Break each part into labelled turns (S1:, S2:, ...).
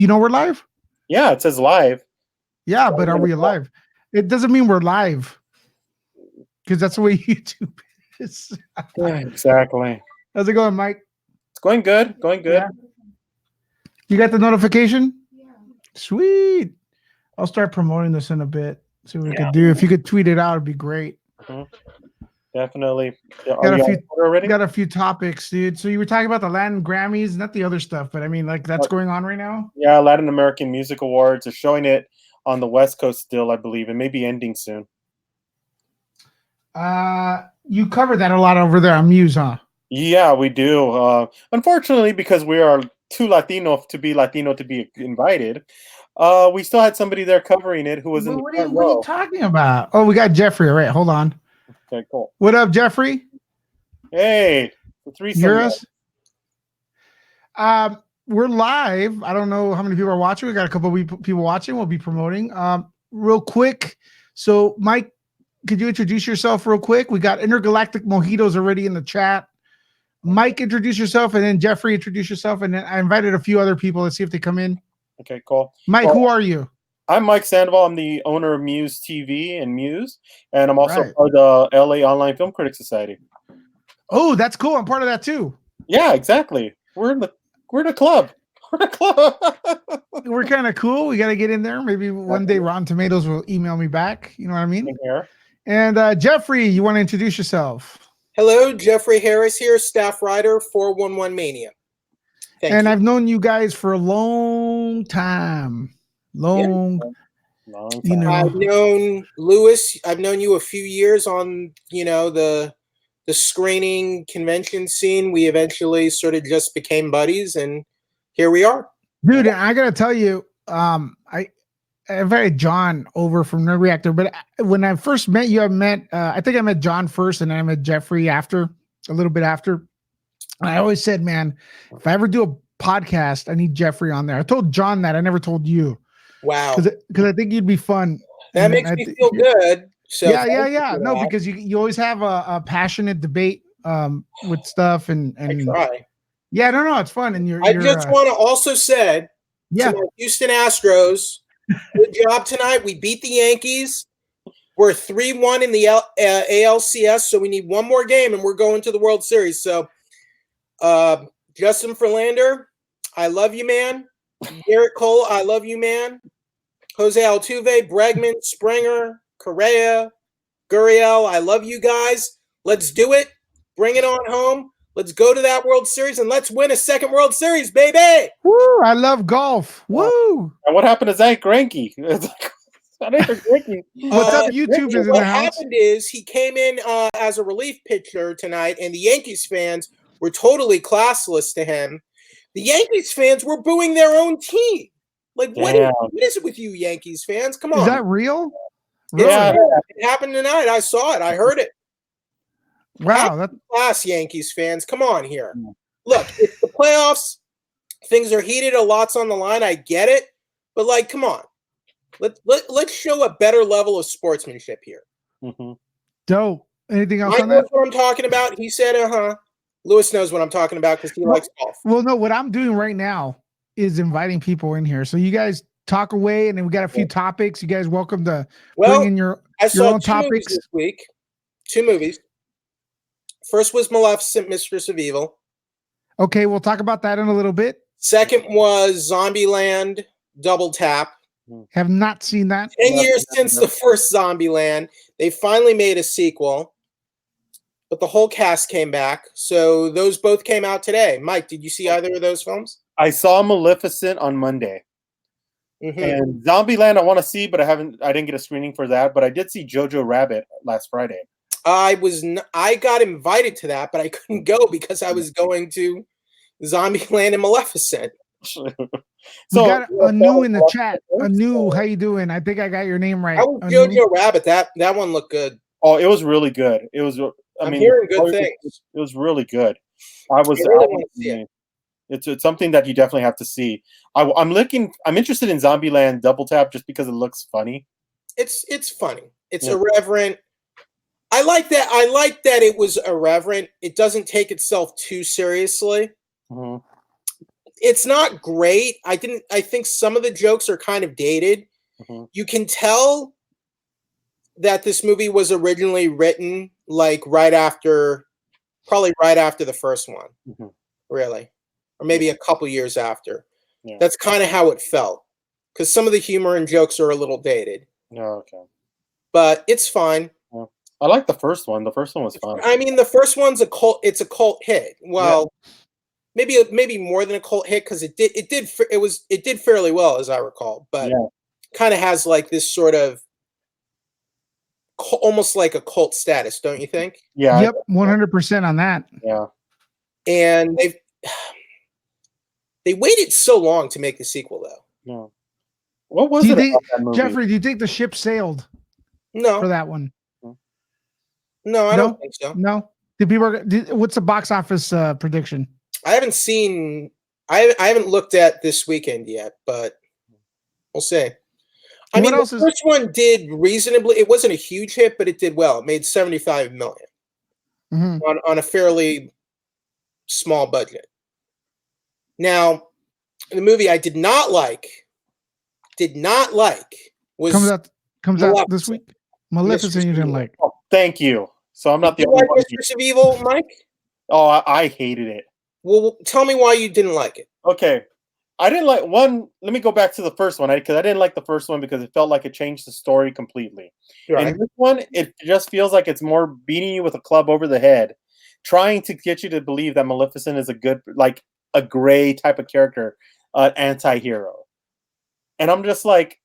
S1: You know we're live?
S2: Yeah, it says live.
S1: Yeah, but are we alive? It doesn't mean we're live because that's the way YouTube is.
S2: Yeah, exactly.
S1: How's it going, Mike?
S2: It's going good. Going good.
S1: Yeah. You got the notification? Yeah. Sweet. I'll start promoting this in a bit. See what we could do. If you could tweet it out, it'd be great.
S2: Mhm. Definitely. Are
S1: Got
S2: we
S1: a
S2: on
S1: few
S2: Twitter already?
S1: got a few topics, dude. So you were talking about the Latin Grammys, not the other stuff, but I mean, like that's going on right now.
S2: Yeah, Latin American Music Awards are showing it on the West Coast still, I believe. It may be ending soon.
S1: You covered that a lot over there on Muse, huh?
S2: Yeah, we do. Unfortunately, because we are too Latino to be invited, we still had somebody there covering it who was in
S1: But
S2: the
S1: what are
S2: front
S1: you
S2: row.
S1: talking about? Oh, we got Jeffrey. All right, hold on.
S2: Okay, cool.
S1: What up, Jeffrey?
S2: Hey, the
S1: You
S2: threesome.
S1: hear us? We're live. I don't know how many people are watching. We got a couple of people watching. We'll be promoting. Real quick. So, Mike, could you introduce yourself real quick? We got Intergalactic Mojitos already in the chat. Mike, introduce yourself, and then Jeffrey, introduce yourself, and then I invited a few other people. Let's see if they come in.
S2: Okay, cool.
S1: Mike, who are you?
S2: I'm Mike Sandoval. I'm the owner of Muse TV and Muse, and I'm also
S1: Right.
S2: part of the LA Online Film Critics Society.
S1: Oh, that's cool. I'm part of that too.
S2: Yeah, exactly. We're in the club. We're the club.
S1: We're kind of cool. We got to get in there. Maybe one day Rotten Tomatoes will email me back. You know what I mean?
S2: Here.
S1: And Jeffrey, you want to introduce yourself?
S3: Hello, Jeffrey Harris here, staff writer, 411 Mania. Thank
S1: And
S3: you.
S1: I've known you guys for a long time. Long, you know.
S3: I've known Lewis. I've known you a few years on, the screening convention scene. We eventually sort of just became buddies, and here we are.
S1: Dude, I gotta tell you, I've had John over from Nerd Reactor, but when I first met you, I think I met John first, and then I met Jeffrey after, a little bit after. I always said, man, if I ever do a podcast, I need Jeffrey on there. I told John that. I never told you.
S3: Wow.
S1: Because I think you'd be fun.
S3: That makes me feel good. So
S1: yeah. No, because you always have a passionate debate with stuff and
S3: I try.
S1: Yeah, I don't know. It's fun. And
S3: I just want to also say to my Houston Astros, good job tonight. We beat the Yankees. We're 3-1 in the ALCS, so we need one more game, and we're going to the World Series. So, Justin Verlander, I love you, man. Garrett Cole, I love you, man. Jose Altuve, Bregman, Springer, Correa, Gurriel, I love you guys. Let's do it. Bring it on home. Let's go to that World Series, and let's win a second World Series, baby.
S1: Woo! I love golf. Woo!
S2: And what happened to Zach Greinke? What's
S1: up, YouTube is in
S3: what
S1: the house.
S3: happened is he came in as a relief pitcher tonight, and the Yankees fans were totally classless to him. The Yankees fans were booing their own team. Like, what is it with you Yankees fans? Come on.
S1: Is that real?
S3: Yeah, it happened tonight. I saw it. I heard it.
S1: Wow.
S3: That's class, Yankees fans. Come on here. Look, it's the playoffs. Things are heated. A lot's on the line. I get it. But, like, come on. Let's show a better level of sportsmanship here.
S2: Mm-hmm.
S1: Dope. Anything else
S3: Mike
S1: on that?
S3: knows what I'm talking about. He said, Lewis knows what I'm talking about because he likes golf.
S1: Well, no, what I'm doing right now is inviting people in here. So you guys talk away, and then we got a few topics. You guys welcome to bring in your own topics
S3: this week. 2 movies. First was Maleficent, Mistress of Evil.
S1: Okay, we'll talk about that in a little bit.
S3: Second was Zombieland, Double Tap.
S1: Have not seen that.
S3: 10 years since the first Zombieland. They finally made a sequel, but the whole cast came back. So those both came out today. Mike, did you see either of those films?
S2: I saw Maleficent on Monday.
S3: Mm-hmm.
S2: And Zombieland I want to see, but I didn't get a screening for that. But I did see Jojo Rabbit last Friday.
S3: I got invited to that, but I couldn't go because I was going to Zombieland and Maleficent.
S1: So we got a new in the chat. A new, how you doing? I think I got your name right.
S3: That was Jojo Rabbit. That one looked good.
S2: Oh, it was really good. It was.
S3: I'm hearing good things.
S2: It was really good. I really want to see it. It's something that you definitely have to see. I'm interested in Zombieland Double Tap just because it looks funny.
S3: It's funny. It's irreverent. I like that. I like that it was irreverent. It doesn't take itself too seriously.
S2: Mm-hmm.
S3: It's not great. I think some of the jokes are kind of dated.
S2: Mhm.
S3: You can tell that this movie was originally written like probably right after the first one,
S2: Mhm.
S3: really, or maybe a couple years after.
S2: Yeah.
S3: That's kind of how it felt, because some of the humor and jokes are a little dated,
S2: Oh, okay.
S3: but it's fine.
S2: Yeah. I like the first one. The first one was fun.
S3: I mean, the first one's a cult. It's a cult hit. Well, maybe more than a cult hit, because it did fairly well, as I recall, but
S2: Yeah.
S3: kind of has like this sort of almost like a cult status, don't you think?
S2: Yeah.
S1: Yep, 100% on that.
S2: Yeah.
S3: And they waited so long to make the sequel, though.
S2: Yeah. What was
S1: Do you
S2: it
S1: think,
S2: about that movie?
S1: Jeffrey? Do you think the ship sailed for
S3: No,
S1: that one?
S3: no, I don't think so.
S1: No. What's the box office prediction?
S3: I haven't seen. I haven't looked at this weekend yet, but we'll see. I
S1: What
S3: mean,
S1: else
S3: the
S1: is-
S3: first one did reasonably. It wasn't a huge hit, but it did well. It made 75 million
S1: Mhm.
S3: on a fairly small budget. Now, the movie I did not like was
S1: comes out this week. Maleficent, you didn't like.
S2: Oh, thank you. So I'm not the
S3: You
S2: only
S3: like
S2: one.
S3: Mistress of Evil, Mike?
S2: Oh, I hated it.
S3: Well, tell me why you didn't like it.
S2: Okay. I didn't like one. Let me go back to the first one, because I didn't like the first one because it felt like it changed the story completely.
S3: Right.
S2: And this one, it just feels like it's more beating you with a club over the head, trying to get you to believe that Maleficent is a good, like a gray type of character, anti-hero. And I'm just like,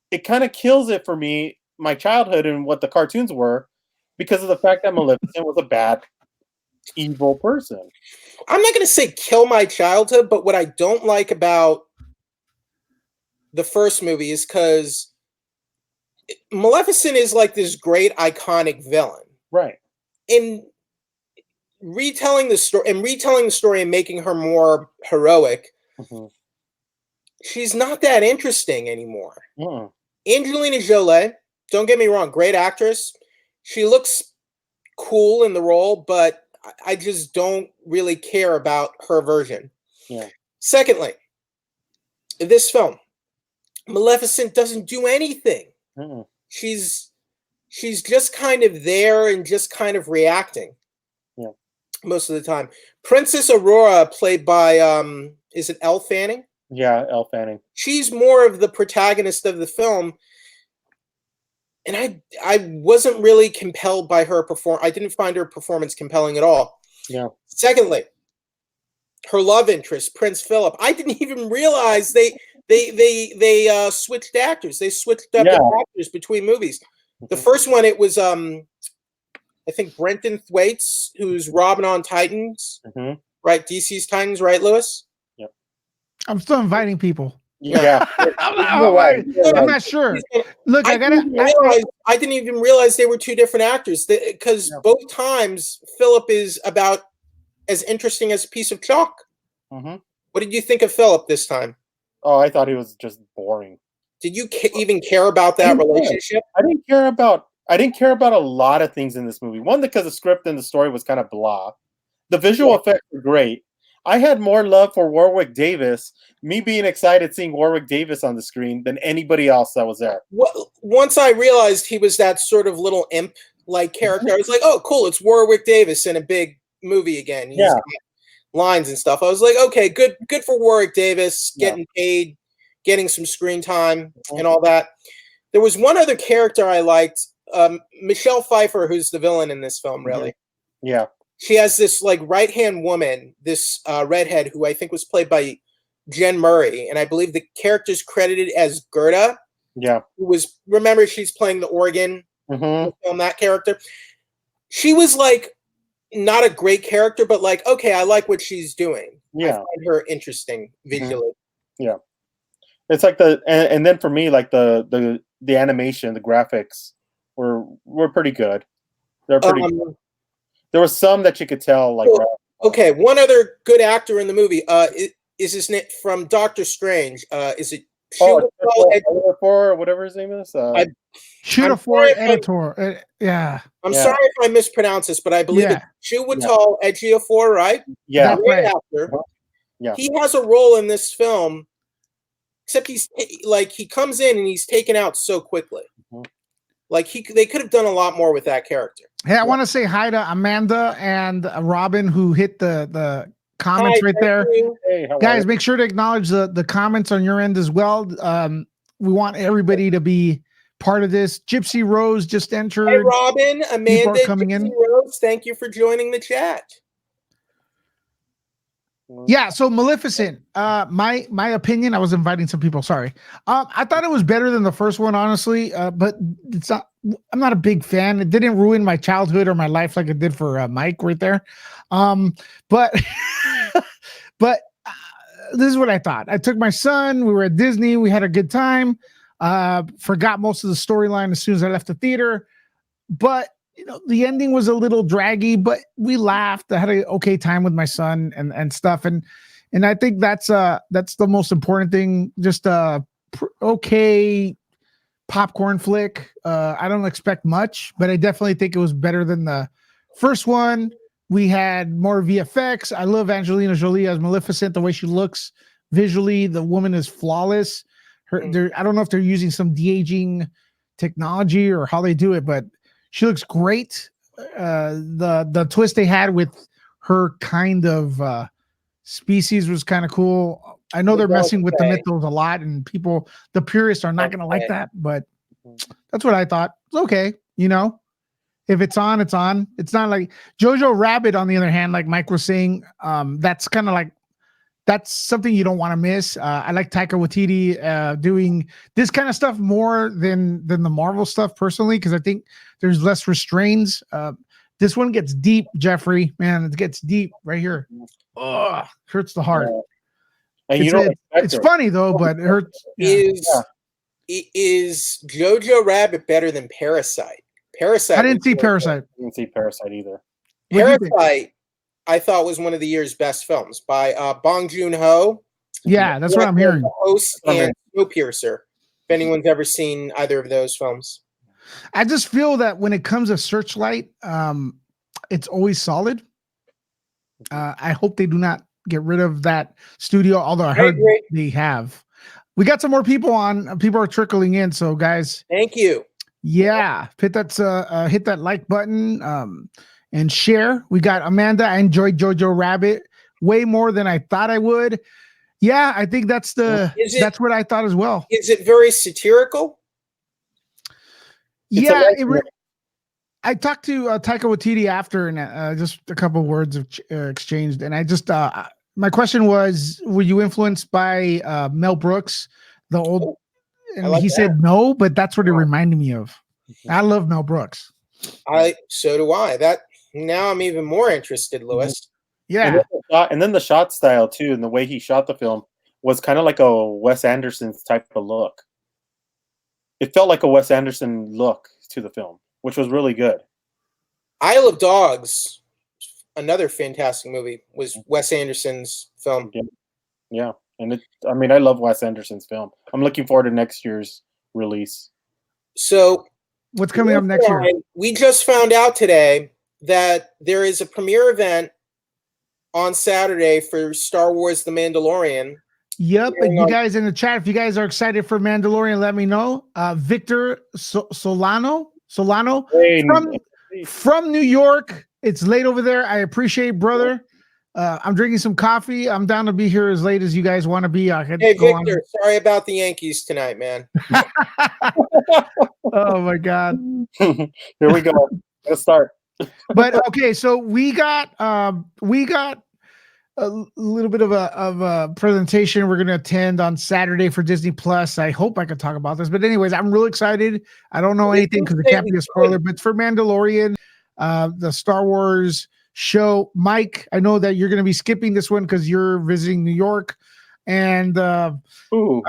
S2: it kind of kills it for me, my childhood and what the cartoons were, because of the fact that Maleficent was a bad, evil person.
S3: I'm not going to say kill my childhood, but what I don't like about the first movie is because Maleficent is like this great iconic villain.
S2: Right.
S3: In retelling the story and making her more heroic,
S2: Mhm.
S3: she's not that interesting anymore.
S2: Mm.
S3: Angelina Jolie, don't get me wrong, great actress. She looks cool in the role, but I just don't really care about her version.
S2: Yeah.
S3: Secondly, this film, Maleficent doesn't do anything.
S2: Mm.
S3: She's just kind of there and just kind of reacting.
S2: Yeah.
S3: Most of the time. Princess Aurora, played by is it Elle Fanning?
S2: Yeah, Elle Fanning.
S3: She's more of the protagonist of the film. And I wasn't really compelled by her I didn't find her performance compelling at all.
S2: Yeah.
S3: Secondly, her love interest, Prince Philip. I didn't even realize they switched actors. They switched up the actors between movies. The first one, it was I think Brenton Thwaites, who's Robin on Titans, right? DC's Titans, right, Lewis?
S2: Yep.
S1: I'm still inviting people.
S2: Yeah.
S1: I'm not sure. Look, I
S3: didn't even realize they were two different actors, because both times Philip is about as interesting as a piece of chalk.
S2: Mm-hmm.
S3: What did you think of Philip this time?
S2: Oh, I thought he was just boring.
S3: Did you even care about that relationship?
S2: I didn't care about a lot of things in this movie. One, because the script and the story was kind of blah. The visual effects were great. I had more love for Warwick Davis, me being excited seeing Warwick Davis on the screen, than anybody else that was there.
S3: Once I realized he was that sort of little imp-like character, I was like, oh, cool, it's Warwick Davis in a big movie again. He's got lines and stuff. I was like, okay, good for Warwick Davis, getting paid, getting some screen time and all that. There was one other character I liked, Michelle Pfeiffer, who's the villain in this film, really.
S2: Yeah.
S3: She has this like right-hand woman, this redhead, who I think was played by Jen Murray, and I believe the character's credited as Gerda.
S2: Yeah.
S3: Remember, she's playing the organ on that character. She was like not a great character, but like, okay, I like what she's doing.
S2: Yeah.
S3: I find her interesting visually.
S2: Yeah. It's like and then for me, like the animation, the graphics were pretty good. They're pretty good. There was some that you could tell, like.
S3: Okay, one other good actor in the movie is his name from Doctor Strange. Is it?
S2: Or whatever his name is.
S1: Chiwetel Ejiofor. Yeah.
S3: I'm sorry if I mispronounce this, but I believe it's Chiwetel Ejiofor, right?
S2: Yeah.
S3: Great actor.
S2: Yeah.
S3: He has a role in this film, except he comes in and he's taken out so quickly.
S2: Mhm.
S3: Like they could have done a lot more with that character.
S1: Hey, I want to say hi to Amanda and Robin who hit the comments
S3: Hi,
S1: right
S3: thank
S1: there.
S3: you.
S2: Hey, how are
S1: Guys,
S2: you?
S1: make sure to acknowledge the comments on your end as well. We want everybody to be part of this. Gypsy Rose just
S3: Hey,
S1: entered.
S3: Robin,
S1: People
S3: Amanda,
S1: are coming in.
S3: Gypsy Rose, thank you for joining the chat.
S1: Yeah, so Maleficent. My opinion. I was inviting some people. Sorry. I thought it was better than the first one, honestly. But it's not. I'm not a big fan. It didn't ruin my childhood or my life like it did for Mike right there. But but this is what I thought. I took my son. We were at Disney. We had a good time. Forgot most of the storyline as soon as I left the theater. But the ending was a little draggy, but we laughed. I had an okay time with my son and stuff. And I think that's the most important thing. Just okay popcorn flick. I don't expect much, but I definitely think it was better than the first one. We had more VFX. I love Angelina Jolie as Maleficent. The way she looks visually, the woman is flawless. I don't know if they're using some de-aging technology or how they do it, but she looks great. The twist they had with her kind of species was kind of cool. I know they're messing with the mythos a lot, and the purists are not going to like that, but that's what I thought. It's okay. If it's on, it's on. It's not like Jojo Rabbit, on the other hand, like Mike was saying, that's kind of like, that's something you don't want to miss. I like Taika Waititi doing this kind of stuff more than the Marvel stuff personally, because I think there's less restraints. This one gets deep, Jeffrey. Man, it gets deep right here. Oh, hurts the heart.
S2: And
S1: it's funny though, but it hurts.
S3: Is Jojo Rabbit better than Parasite? Parasite.
S1: I didn't see Parasite.
S2: I didn't see Parasite either.
S3: Parasite, I thought, was one of the year's best films by Bong Joon-ho.
S1: Yeah, that's what I'm hearing.
S3: Host and Snowpiercer. If anyone's ever seen either of those films,
S1: I just feel that when it comes to Searchlight, it's always solid. I hope they do not get rid of that studio, although I heard they have. We got some more people on. People are trickling in, so guys,
S3: thank you.
S1: Yeah, hit that like button and share. We got Amanda. I enjoyed Jojo Rabbit way more than I thought I would. Yeah, I think that's what I thought as well.
S3: Is it very satirical?
S1: Yeah, I talked to Taika Waititi after, and just a couple of words of exchanged, and I just my question was, were you influenced by Mel Brooks, the old? And he said no, but that's what it reminded me of. I love Mel Brooks.
S3: So do I. That now I'm even more interested, Lewis.
S1: Yeah.
S2: And then the shot style too, and the way he shot the film was kind of like a Wes Anderson type of look. It felt like a Wes Anderson look to the film, which was really good.
S3: Isle of Dogs, another fantastic movie, was Wes Anderson's film.
S2: Yeah. And I love Wes Anderson's film. I'm looking forward to next year's release.
S3: So
S1: what's coming up next year?
S3: We just found out today that there is a premiere event on Saturday for Star Wars The Mandalorian.
S1: Yep. And you guys in the chat, if you guys are excited for Mandalorian, let me know. Victor Solano from New York. It's late over there. I appreciate it, brother. I'm drinking some coffee. I'm down to be here as late as you guys want to be.
S3: Hey, Victor, sorry about the Yankees tonight, man.
S1: Oh, my God.
S2: Here we go. Let's start.
S1: But, okay, so we got a little bit of a presentation we're going to attend on Saturday for Disney Plus. I hope I can talk about this. But anyways, I'm really excited. I don't know anything because it can't be a spoiler. But it's for Mandalorian, the Star Wars show. Mike, I know that you're going to be skipping this one because you're visiting New York, and I'm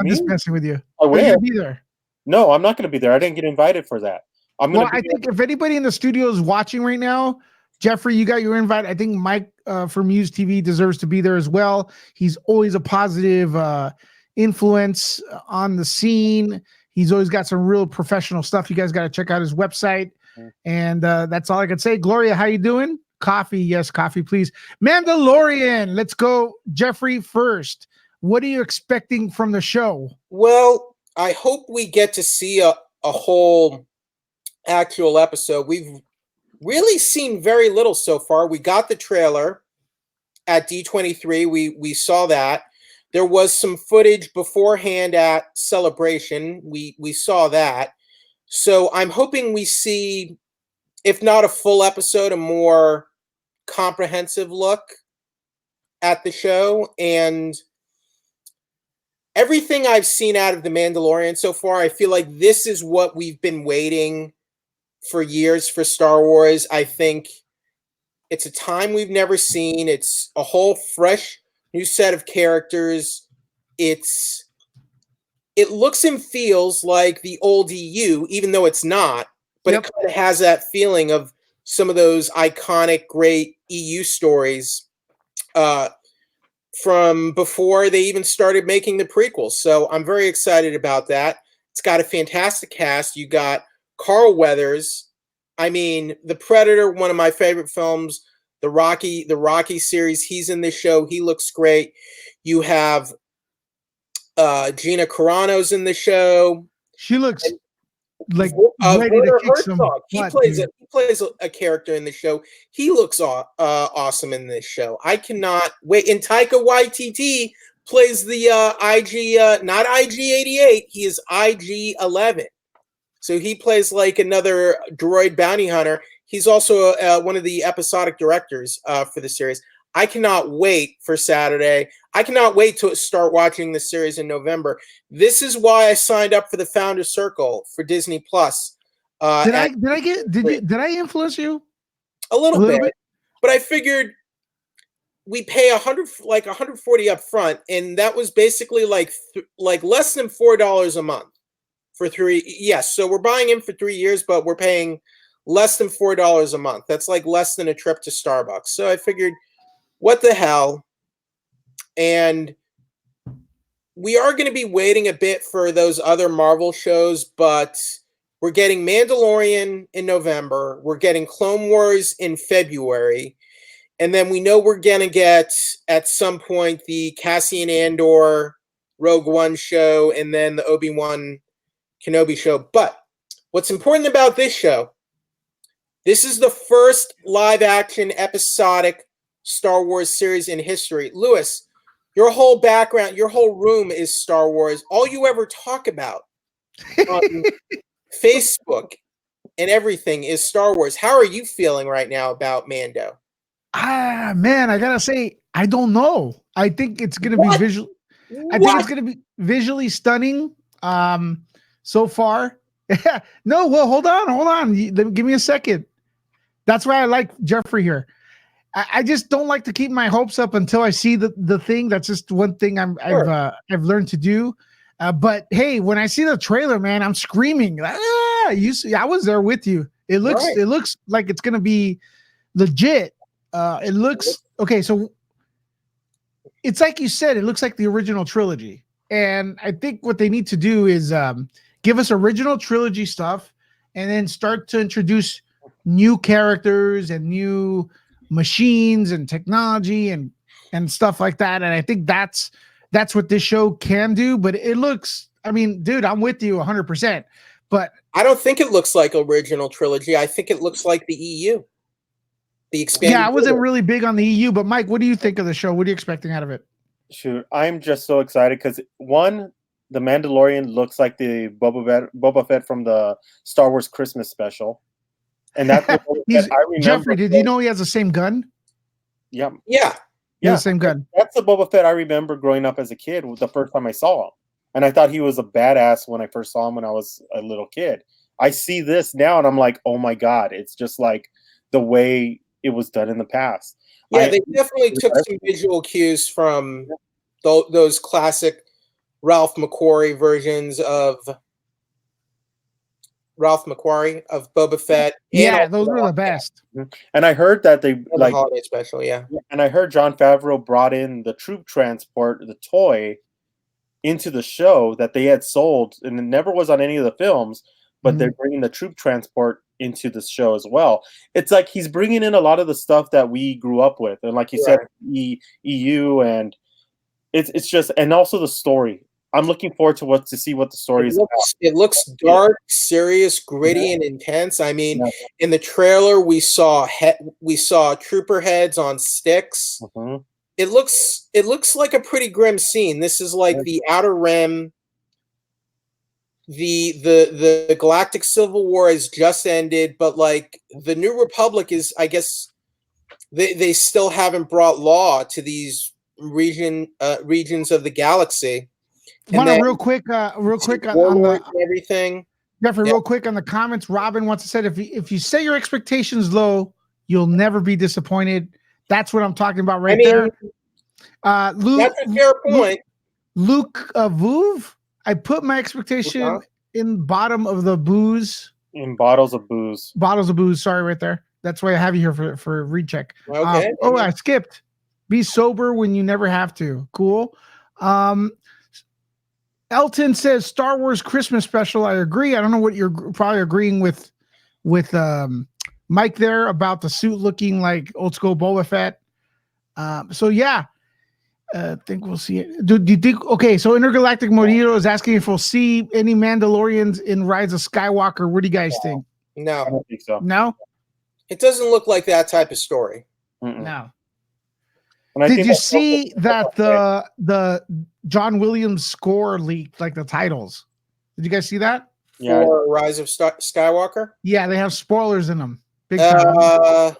S1: just messing with you.
S2: I will
S1: be there.
S2: No, I'm not going to be there. I didn't get invited for that.
S1: I think if anybody in the studio is watching right now, Jeffrey, you got your invite. I think Mike from Muse TV deserves to be there as well. He's always a positive influence on the scene. He's always got some real professional stuff. You guys got to check out his website. And that's all I can say. Gloria, how you doing? coffee. Yes, coffee, please. Mandalorian. Let's go, Jeffrey, first. What are you expecting from the show?
S3: Well, I hope we get to see a whole actual episode. We've really seen very little so far. We got the trailer at D23. We saw that. There was some footage beforehand at Celebration. We saw that. So I'm hoping we see, if not a full episode, a more comprehensive look at the show. And everything I've seen out of The Mandalorian so far, I feel like this is what we've been waiting for years for Star Wars. I think it's a time we've never seen. It's a whole fresh new set of characters. It looks and feels like the old EU, even though it's not, but It kind of has that feeling of some of those iconic, great EU stories from before they even started making the prequels. So I'm very excited about that. It's got a fantastic cast. You got Carl Weathers. I mean, The Predator, one of my favorite films, the Rocky series. He's in this show. He looks great. You have Gina Carano's in the show.
S1: She looks like ready to kick some butt,
S3: he plays a character in the show. He looks awesome in this show. I cannot wait. And Taika Waititi plays the IG, not IG-88. He is IG-11. So he plays like another droid bounty hunter. He's also one of the episodic directors for the series. I cannot wait for Saturday. I cannot wait to start watching the series in November. This is why I signed up for the Founder Circle for Disney Plus.
S1: Did I influence you?
S3: A little bit. But I figured we pay $140 up front, and that was basically like less than $4 a month for 3. Yes, so we're buying in for 3 years, but we're paying less than $4 a month. That's like less than a trip to Starbucks. So I figured, what the hell? And we are going to be waiting a bit for those other Marvel shows, but we're getting Mandalorian in November. We're getting Clone Wars in February. And then we know we're going to get, at some point, the Cassian Andor Rogue One show and then the Obi-Wan Kenobi show. But what's important about this show, this is the first live-action episodic Star Wars series in history. Lewis, your whole background, your whole room is Star Wars. All you ever talk about on Facebook and everything is Star Wars. How are you feeling right now about Mando?
S1: Man, I gotta say, I don't know. I think it's gonna be visual. I think it's gonna be visually stunning. So far. No, well, hold on. Give me a second. That's why I like Jeffrey here. I just don't like to keep my hopes up until I see the thing. That's just one thing I've learned to do. But hey, when I see the trailer, man, I'm screaming. I was there with you. It looks like it's gonna be legit. It looks okay. So it's like you said. It looks like the original trilogy, and I think what they need to do is give us original trilogy stuff, and then start to introduce new characters and new machines and technology and stuff like that. And I think that's what this show can do. But it looks, I mean, dude, I'm with you 100%. But
S3: I don't think it looks like original trilogy. I think it looks like the EU, the expanded.
S1: Yeah, I wasn't really big on the EU. But Mike, what do you think of the show? What are you expecting out of it?
S2: Shoot, I'm just so excited because one, the Mandalorian looks like the Boba Fett from the Star Wars Christmas special. And that's what I remember.
S1: Jeffrey, did you know he has the same gun?
S2: Yeah.
S3: Yeah.
S1: Yeah, the same gun.
S2: That's the Boba Fett I remember growing up as a kid, the first time I saw him. And I thought he was a badass when I first saw him when I was a little kid. I see this now and I'm like, oh my God, it's just like the way it was done in the past.
S3: Yeah, they definitely took some visual cues from those classic Ralph McQuarrie versions of Boba Fett.
S1: Yeah, those were the best.
S2: And I heard that they
S3: the holiday special, yeah.
S2: And I heard Jon Favreau brought in the troop transport, the toy, into the show that they had sold, and it never was on any of the films. But they're bringing the troop transport into the show as well. It's like he's bringing in a lot of the stuff that we grew up with, and like you said, EU, and it's just, and also the story. I'm looking forward to see what the story is about.
S3: It looks dark, serious, gritty, and intense. I mean, in the trailer, we saw trooper heads on sticks.
S2: Mhm.
S3: It looks like a pretty grim scene. This is like the Outer Rim. The Galactic Civil War has just ended, but like the New Republic is, I guess, they still haven't brought law to these regions of the galaxy.
S1: Want to real quick on the
S3: everything.
S1: Jeffrey, real quick on the comments. Robin wants to say if you set your expectations low, you'll never be disappointed. That's what I'm talking about there. Luke,
S3: that's a fair point.
S1: Luke Vuv, I put my expectation in bottom of the booze.
S2: In bottles of booze.
S1: Bottles of booze. Sorry, right there. That's why I have you here for a recheck.
S3: Okay.
S1: I skipped. Be sober when you never have to. Cool. Elton says Star Wars Christmas special. I agree. I don't know what you're probably agreeing with Mike there about the suit looking like old school Boba Fett. So yeah, I think we'll see it. Do you think? Okay, so Intergalactic Morito is asking if we'll see any Mandalorians in Rise of Skywalker. What do you guys think?
S3: No,
S2: I don't think so.
S1: No,
S3: it doesn't look like that type of story.
S1: No. Did you see that the John Williams score leaked, like the titles? Did you guys see that?
S2: Yeah.
S3: For Rise of Skywalker?
S1: Yeah, they have spoilers in them. Big time.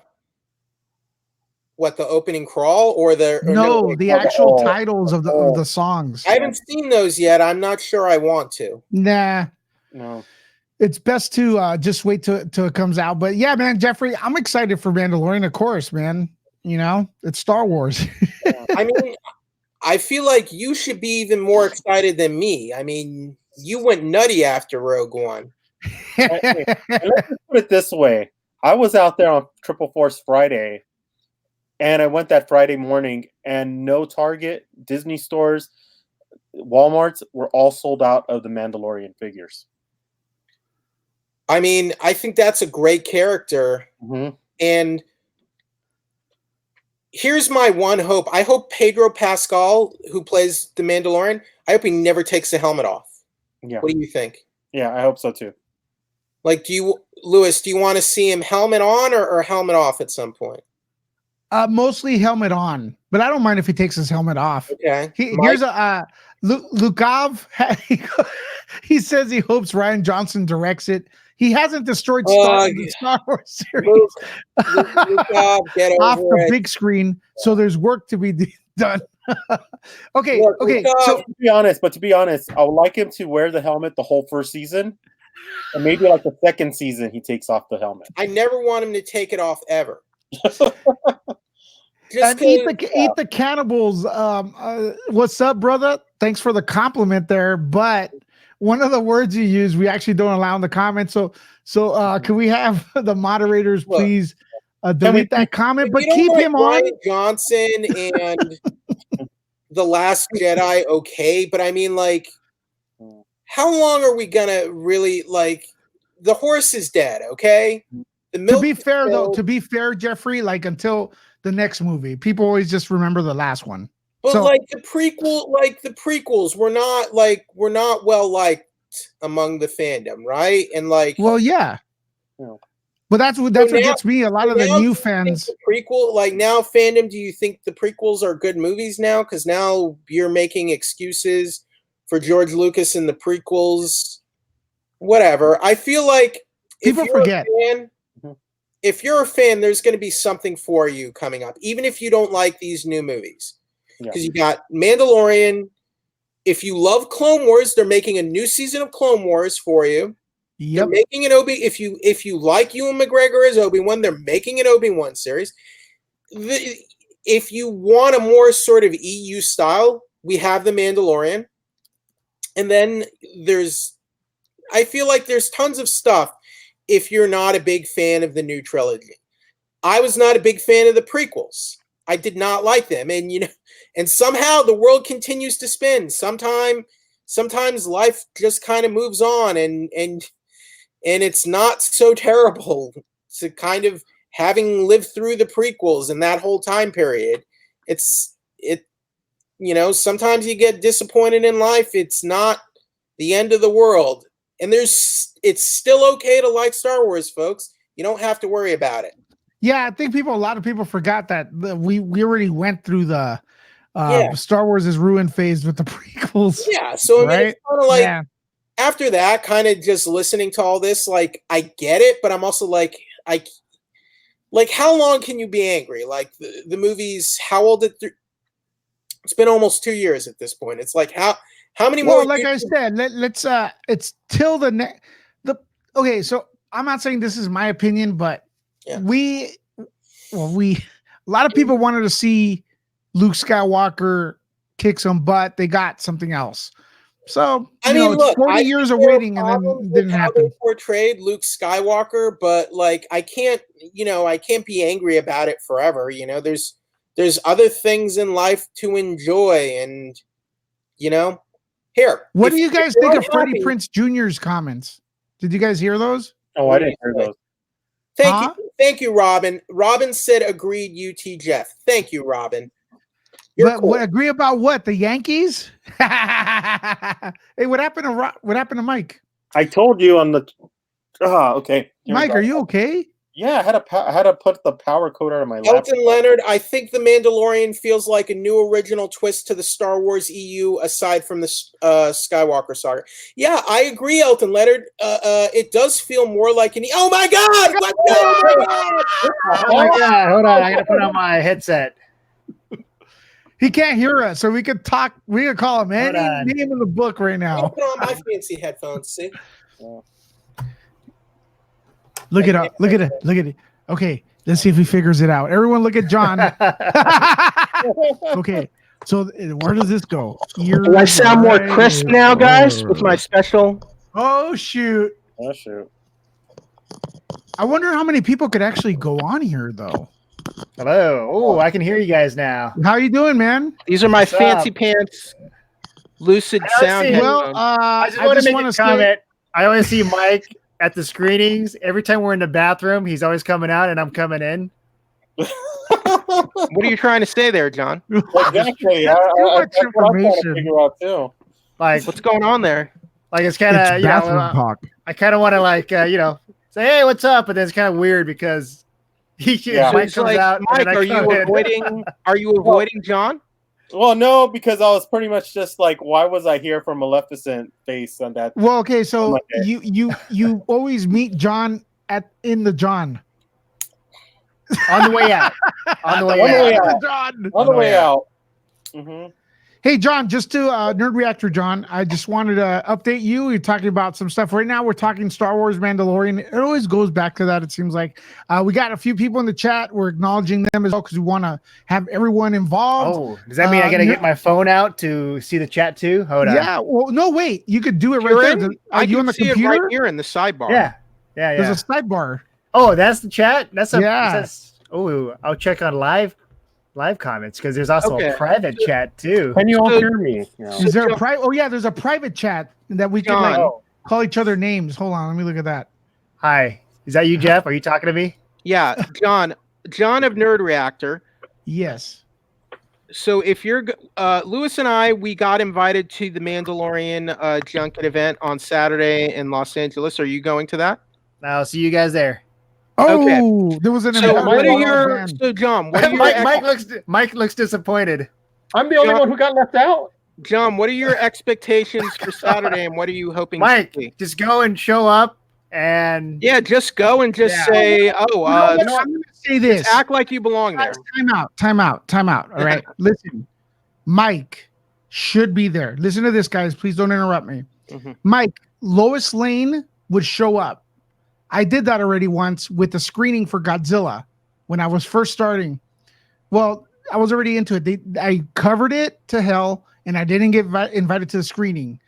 S3: What, the opening crawl or
S1: the actual titles of the songs?
S3: I haven't seen those yet. I'm not sure I want to.
S1: Nah.
S2: No.
S1: It's best to just wait till it comes out. But yeah, man, Jeffrey, I'm excited for Mandalorian, of course, man. You know, it's Star Wars.
S3: I mean, I feel like you should be even more excited than me. I mean, you went nutty after Rogue One.
S2: Let's put it this way. I was out there on Triple Force Friday, and I went that Friday morning, and no Target, Disney stores, Walmarts were all sold out of the Mandalorian figures.
S3: I mean, I think that's a great character.
S2: Mm-hmm.
S3: And here's my one hope. I hope Pedro Pascal, who plays the Mandalorian, I hope he never takes the helmet off.
S2: Yeah.
S3: What do you think?
S2: Yeah, I hope so too.
S3: Like, Lewis, do you want to see him helmet on or helmet off at some point?
S1: Mostly helmet on, but I don't mind if he takes his helmet off.
S3: Okay.
S1: Here's a Lukov. He says he hopes Rian Johnson directs it. He hasn't destroyed the Star Wars series
S3: get
S1: off the
S3: it.
S1: big screen, so there's work to be done. Okay.
S2: So to be honest, I would like him to wear the helmet the whole first season, and maybe like the second season he takes off the helmet.
S3: I never want him to take it off ever.
S1: And eat the cannibals. What's up, brother? Thanks for the compliment there, but one of the words you use, we actually don't allow in the comments. So can we have the moderators please delete that comment, but keep him on?
S3: Rian Johnson and The Last Jedi, okay, but I mean, like, how long are we gonna really the horse is dead, okay?
S1: To be fair, Jeffrey, like until the next movie, people always just remember the last one.
S3: But the prequels were not well liked among the fandom, right? And
S1: yeah. But that's what gets me. A lot of the new fans.
S3: The prequel, now fandom, do you think the prequels are good movies now? Because now you're making excuses for George Lucas and the prequels. Whatever. I feel like
S1: people forget.
S3: If you're a fan, there's going to be something for you coming up, even if you don't like these new movies. Because you got Mandalorian. If you love Clone Wars, they're making a new season of Clone Wars for you.
S1: Yep.
S3: They're making an if you like Ewan McGregor as Obi-Wan, they're making an Obi-Wan series. If you want a more sort of EU style, we have The Mandalorian. And then I feel like there's tons of stuff if you're not a big fan of the new trilogy. I was not a big fan of the prequels. I did not like them. And somehow the world continues to spin. Sometimes life just kind of moves on and and it's not so terrible to kind of having lived through the prequels and that whole time period. Sometimes you get disappointed in life. It's not the end of the world. And it's still okay to like Star Wars, folks. You don't have to worry about it.
S1: Yeah, I think a lot of people forgot that we already went through the Star Wars is ruined phase with the prequels.
S3: Yeah, so I mean,
S1: right?
S3: it's kind of like after that, kind of just listening to all this, like I get it, but I'm also like, how long can you be angry? Like the movie's how old? It's been almost 2 years at this point. It's like how many more?
S1: Like I said, let's it's till the okay. So I'm not saying this is my opinion, but a lot of people wanted to see Luke Skywalker kick some butt. They got something else. So I mean, look, 40 years of waiting and then it didn't happen.
S3: They portrayed Luke Skywalker, but like I can't be angry about it forever. There's other things in life to enjoy, and here.
S1: What do you guys think of Freddie Prinze Jr.'s comments? Did you guys hear those?
S2: Oh, I didn't hear those.
S3: Thank you, Robin. Robin said, "Agreed, UT Jeff." Thank you, Robin.
S1: What agree about what? The Yankees? Hey, what happened to Mike?
S2: I told you on the. Okay.
S1: Mike, are you okay?
S2: Yeah, I had to put the power cord out of my laptop.
S3: Elton Leonard, I think The Mandalorian feels like a new original twist to the Star Wars EU aside from the Skywalker saga. Yeah, I agree, Elton Leonard. It does feel more like an... Oh, my God!
S4: Oh, my God. Hold on. I got to put on my headset.
S1: He can't hear us, so we could talk. We could call him any name in the book right now.
S3: Put on my fancy headphones, see?
S1: Look at it. Look at it. Look at it. Okay, let's see if he figures it out. Everyone look at John. Okay, so where does this go?
S5: Do I sound more crisp now, guys, with my special?
S1: Oh, shoot.
S2: Oh, shoot.
S1: I wonder how many people could actually go on here, though.
S4: Hello. Oh, I can hear you guys now.
S1: How you doing, man?
S5: These are my fancy pants lucid sound.
S1: Well,
S4: I just want to make a comment. I always see Mike at the screenings. Every time we're in the bathroom, he's always coming out and I'm coming in.
S5: What are you trying to say there, John?
S2: Exactly. That's what I'm trying to figure out too.
S4: Like,
S5: what's going on there?
S4: Like, it's kind of,
S1: talk.
S4: I kind of want to say, hey, what's up? But then it's kind of weird because Mike comes out.
S5: Mike, are you avoiding John?
S2: Well, no, because I was pretty much just like, why was I here for Maleficent face on that?
S1: Well, okay, so you always meet John in the John.
S4: On the way out. On the way out. Mm-hmm.
S1: Hey, John, just to Nerd Reactor, John, I just wanted to update you. We're talking about some stuff right now. We're talking Star Wars Mandalorian. It always goes back to that, it seems like. We got a few people in the chat. We're acknowledging them as well because we want to have everyone involved.
S4: Oh, does that mean I got to get my phone out to see the chat too? Hold on.
S1: Yeah, well, no, wait. You could do it right there. Are you on the computer?
S5: It right here in the sidebar.
S4: Yeah.
S1: There's a sidebar.
S4: Oh, that's the chat?
S1: Yeah.
S4: Oh, I'll check on live comments because there's also a private chat too.
S2: Can you all hear me?
S1: Is there a private? Oh yeah, there's a private chat that we can call each other names. Hold on, let me look at that.
S4: Hi, is that you, Jeff? Are you talking to me?
S5: Yeah, John of Nerd Reactor.
S1: Yes.
S5: So if you're Lewis and I, we got invited to the Mandalorian junket event on Saturday in Los Angeles. Are you going to that?
S4: I'll see you guys there.
S1: Oh, okay. There was an.
S5: So John? What are your
S4: Mike looks disappointed.
S2: I'm the only one who got left out.
S5: John, what are your expectations for Saturday, and what are you hoping?
S4: Mike,
S5: to see?
S4: Just go and show up, and
S5: just go and just say, I'm
S1: going to say this.
S5: Act like you belong there.
S1: Time out. All right, listen. Mike should be there. Listen to this, guys. Please don't interrupt me. Mm-hmm. Mike, Lois Lane would show up. I did that already once with the screening for Godzilla when I was first starting. Well, I was already into it. I covered it to hell, and I didn't get invited to the screening.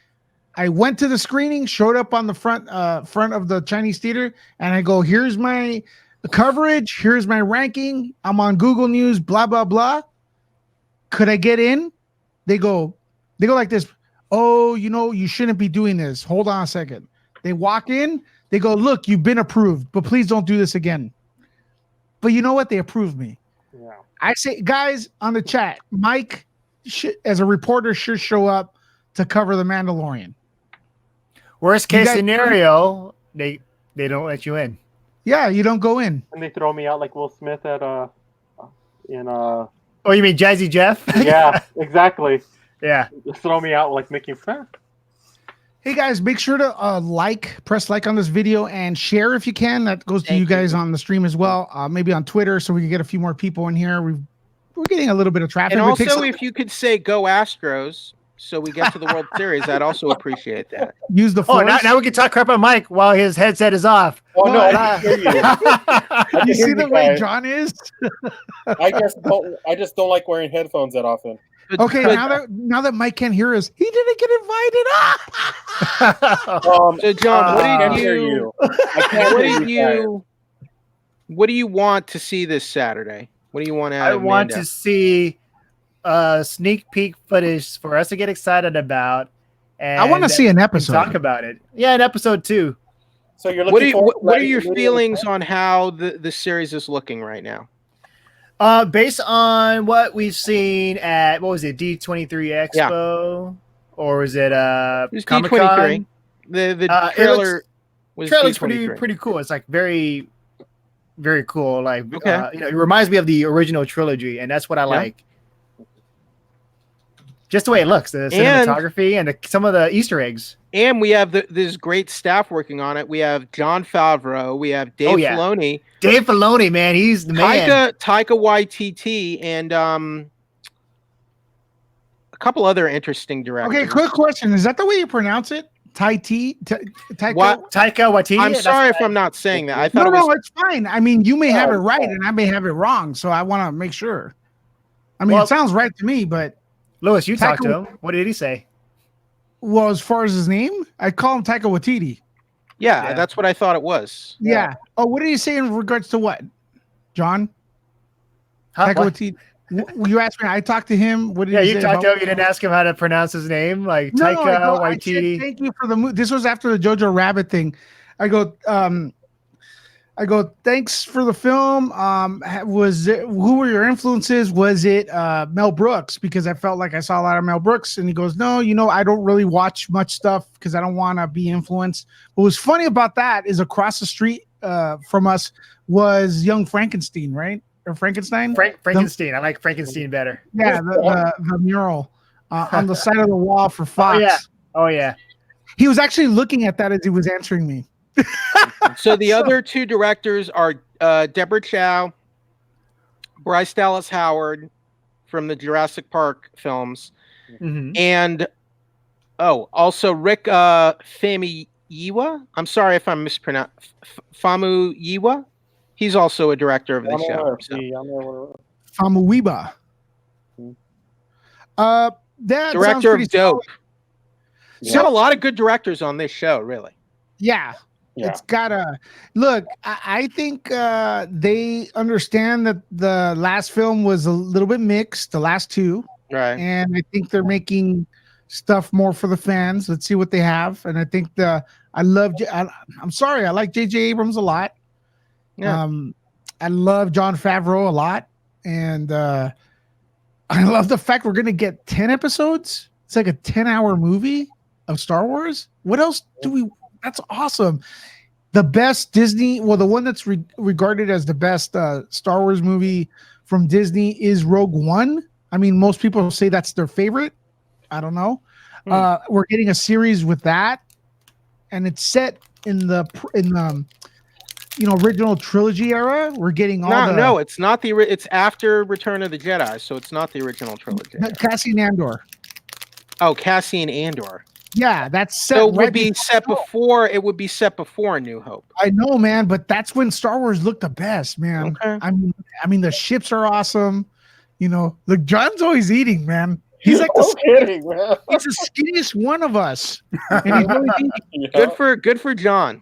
S1: I went to the screening, showed up on the front of the Chinese theater, and I go, here's my coverage, here's my ranking. I'm on Google News, blah, blah, blah. Could I get in? They go like this. Oh, you shouldn't be doing this. Hold on a second. They walk in. They go, look, you've been approved, but please don't do this again. But you know what? They approved me.
S2: Yeah.
S1: I say, guys on the chat, Mike, as a reporter, should show up to cover The Mandalorian.
S4: Worst
S1: You
S4: case
S1: guys-
S4: scenario, they don't let you in.
S1: Yeah, you don't go in.
S2: And they throw me out like Will Smith at in
S4: Oh, you mean Jazzy Jeff?
S2: yeah, exactly.
S4: Yeah.
S2: Just throw me out like Mickey.
S1: Hey guys, make sure to press like on this video and share if you can. That goes to
S5: Thank
S1: you guys
S5: you.
S1: on the stream as well. Maybe on Twitter so we can get a few more people in here. We're getting a little bit of traffic.
S5: And
S1: but it takes
S5: also, if you could say "Go Astros," so we get to the World Series, I'd also appreciate that.
S1: use the
S4: Oh,
S1: force.
S4: now we can talk crap on Mike while his headset is off.
S2: Oh no,
S1: Well,
S2: I can hear you. I can
S1: you
S2: hear
S1: see the way
S2: guys.
S1: John is?
S2: I just don't like wearing headphones that often.
S5: But,
S1: Okay,
S5: but-
S1: now that Mike can't hear us, he didn't get invited.
S5: so John, what
S2: I
S5: did
S2: can't hear
S5: you?
S2: you. I can't
S5: What
S2: hear
S5: did
S2: you.
S5: you? What do you want to see this Saturday? What do you want out
S4: I
S5: of
S4: want
S5: Mando?
S4: to see sneak peek footage for us to get excited about. And
S1: I want to see an
S4: and
S1: episode.
S4: talk about it. Yeah, an episode 2.
S2: So you're looking
S5: What are your
S2: immediately-
S5: feelings on how the series is looking right now?
S4: Based on what we've seen at, what was it, D23 Expo? Or was it
S5: It was
S4: Comic-Con?
S5: D23. The
S4: It
S5: trailer was
S4: Trailer looks
S5: D23.
S4: pretty cool. It's like very, very cool. Like,
S5: Okay.
S4: it reminds me of the original trilogy, and that's what I like. Just the way it looks, the cinematography, and some of the Easter eggs.
S5: And we have this great staff working on it. We have Jon Favreau. We have Dave Filoni.
S4: Dave Filoni, man, he's the man.
S5: Taika Waititi, and a couple other interesting directors.
S1: Okay, quick question. Is that the way you pronounce it? Taika?
S5: What?
S4: Taika Waititi.
S5: I'm
S4: That's
S5: sorry if
S4: right.
S5: I'm not saying that. I thought
S1: No,
S5: it was.
S1: no, it's fine. I mean, you may have it right
S2: fine.
S1: and I may have it wrong, so I want to make sure. I mean,
S4: Well-
S1: it sounds right to me, but
S4: Lewis, you talked to
S1: Taika-
S4: him. What did he say?
S1: well, as far as his name, I call him Taika Waititi.
S5: Yeah, that's what I thought it was.
S1: Yeah. Oh, what did he say in regards to what? John? Taika
S4: What?
S1: Waititi. You asked me. I talked to him. What did
S4: Yeah,
S1: he
S4: you
S1: say
S4: talked to
S1: about-
S4: him. You didn't ask him how to pronounce his name, like
S1: No,
S4: Taika
S1: I said,
S4: Waititi.
S1: thank you for the movie. This was after the Jojo Rabbit thing. I go, thanks for the film. Who were your influences? Was it Mel Brooks? Because I felt like I saw a lot of Mel Brooks. And he goes, no, I don't really watch much stuff because I don't want to be influenced. What was funny about that is across the street from us was Young Frankenstein, right? Or Frankenstein?
S4: Frankenstein. I like Frankenstein better.
S1: Yeah, the mural on the side of the wall for Fox.
S4: yeah. Oh yeah.
S1: He was actually looking at that as he was answering me.
S5: So the other two directors are Deborah Chow, Bryce Dallas Howard from the Jurassic Park films,
S4: Mhm.
S5: and also Rick Famuyiwa. I'm sorry if I'm mispronouncing Famuyiwa. He's also a director of the show. So.
S1: Famuyiwa. That sounds
S5: Director
S1: pretty
S5: of Dope.
S1: solid.
S5: There's got a lot of good directors on this show, really.
S1: Yeah. It's gotta look. I think they understand that the last film was a little bit mixed, the last two,
S5: Right.
S1: and I think they're making stuff more for the fans. Let's see what they have. And I think I'm sorry, I like J.J. Abrams a lot.
S5: Yeah.
S1: I love Jon Favreau a lot, and I love the fact we're gonna get 10 episodes. It's like a 10-hour movie of Star Wars. What else do we? That's awesome. The best Disney, well, the one that's regarded as the best Star Wars movie from Disney is Rogue One. I mean, most people say that's their favorite. I don't know. We're getting a series with that, and it's set in the original trilogy era. We're getting all
S5: No, it's not the. It's after Return of the Jedi, so it's not the original trilogy.
S1: Cassian Andor.
S5: Oh, Cassian Andor.
S1: Yeah, that's set.
S5: So it would
S1: right
S5: be
S1: before-
S5: set before. It would be set before A New Hope.
S1: I know, man, but that's when Star Wars looked the best, man.
S5: Okay.
S1: I mean, the ships are awesome. Look, John's always eating, man. He's like
S2: No kidding, man.
S1: he's the skinniest one of us. And he's always eating.
S5: Good for John.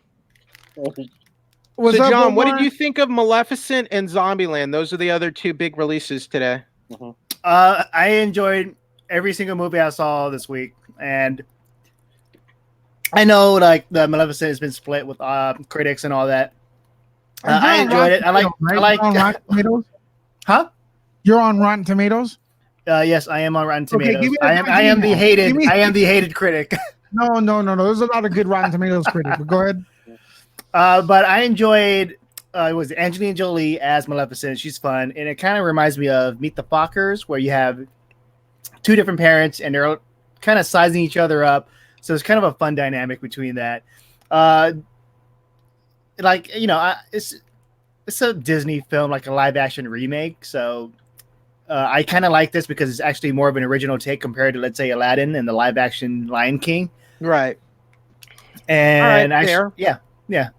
S1: What's
S5: So
S1: up,
S5: John, what
S1: Omar?
S5: did you think of Maleficent and Zombieland? Those are the other two big releases today.
S4: I enjoyed every single movie I saw this week, and I know, like the Maleficent has been split with critics and all that. I enjoyed it.
S1: Right?
S4: I like.
S1: You're on Rotten Tomatoes?
S4: Huh?
S1: You're on Rotten Tomatoes?
S4: Yes, I am on Rotten
S1: Okay,
S4: Tomatoes.
S1: give me
S4: I am the hated. I am the hated critic.
S1: No. There's a lot of good Rotten Tomatoes critics. But go ahead.
S4: But I enjoyed. It was Angelina Jolie as Maleficent. She's fun, and it kind of reminds me of Meet the Fockers, where you have two different parents and they're kind of sizing each other up. So it's kind of a fun dynamic between that. Like, you know, it's a Disney film, like a live action remake. So I kind of like this because it's actually more of an original take compared to, let's say, Aladdin and the live action Lion King.
S5: Right.
S4: And
S5: all right, fair.
S4: Yeah.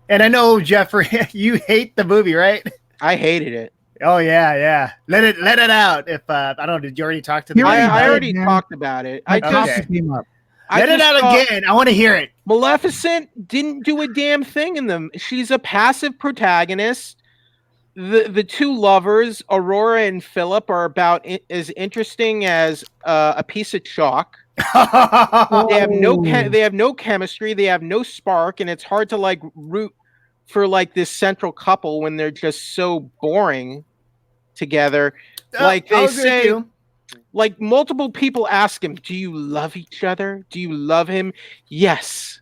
S4: And I know, Jeffrey, you hate the movie, right?
S5: I hated it.
S4: Oh yeah. Let it out. If I don't know, did you already talk to the?
S5: I already talked about it.
S1: Let
S4: it out again. I want to hear it.
S5: Maleficent didn't do a damn thing in them. She's a passive protagonist. The two lovers, Aurora and Philip, are about as interesting as a piece of chalk. They have no chemistry. They have no spark, and it's hard to like root for like this central couple when they're just so boring together. Like they say, like multiple people ask him, "Do you love each other? Do you love him?" Yes,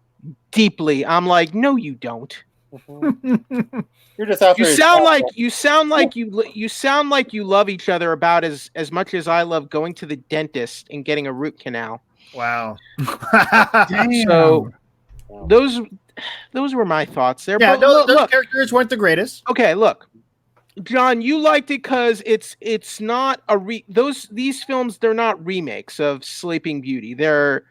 S5: deeply. I'm like, no, you don't.
S2: You're just after
S5: you sound like you love each other about as much as I love going to the dentist and getting a root canal.
S4: Wow.
S5: So those were my thoughts there.
S4: Yeah,
S5: but
S4: those characters weren't the greatest.
S5: Okay, look, John, you liked it because it's not these films. They're not remakes of Sleeping Beauty. They're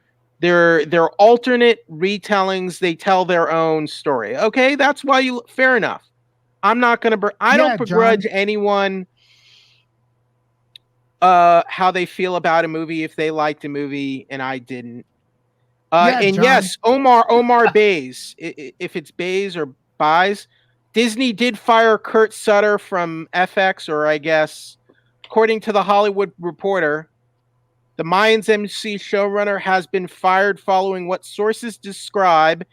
S5: alternate retellings. They tell their own story. Okay, that's why fair enough. I'm not gonna. I don't begrudge anyone how they feel about a movie if they liked a movie and I didn't. Yes, Omar Bays. If it's Bays or Buys, Disney did fire Kurt Sutter from FX, or I guess, according to the Hollywood Reporter, the Mayans MC showrunner has been fired following what sources describe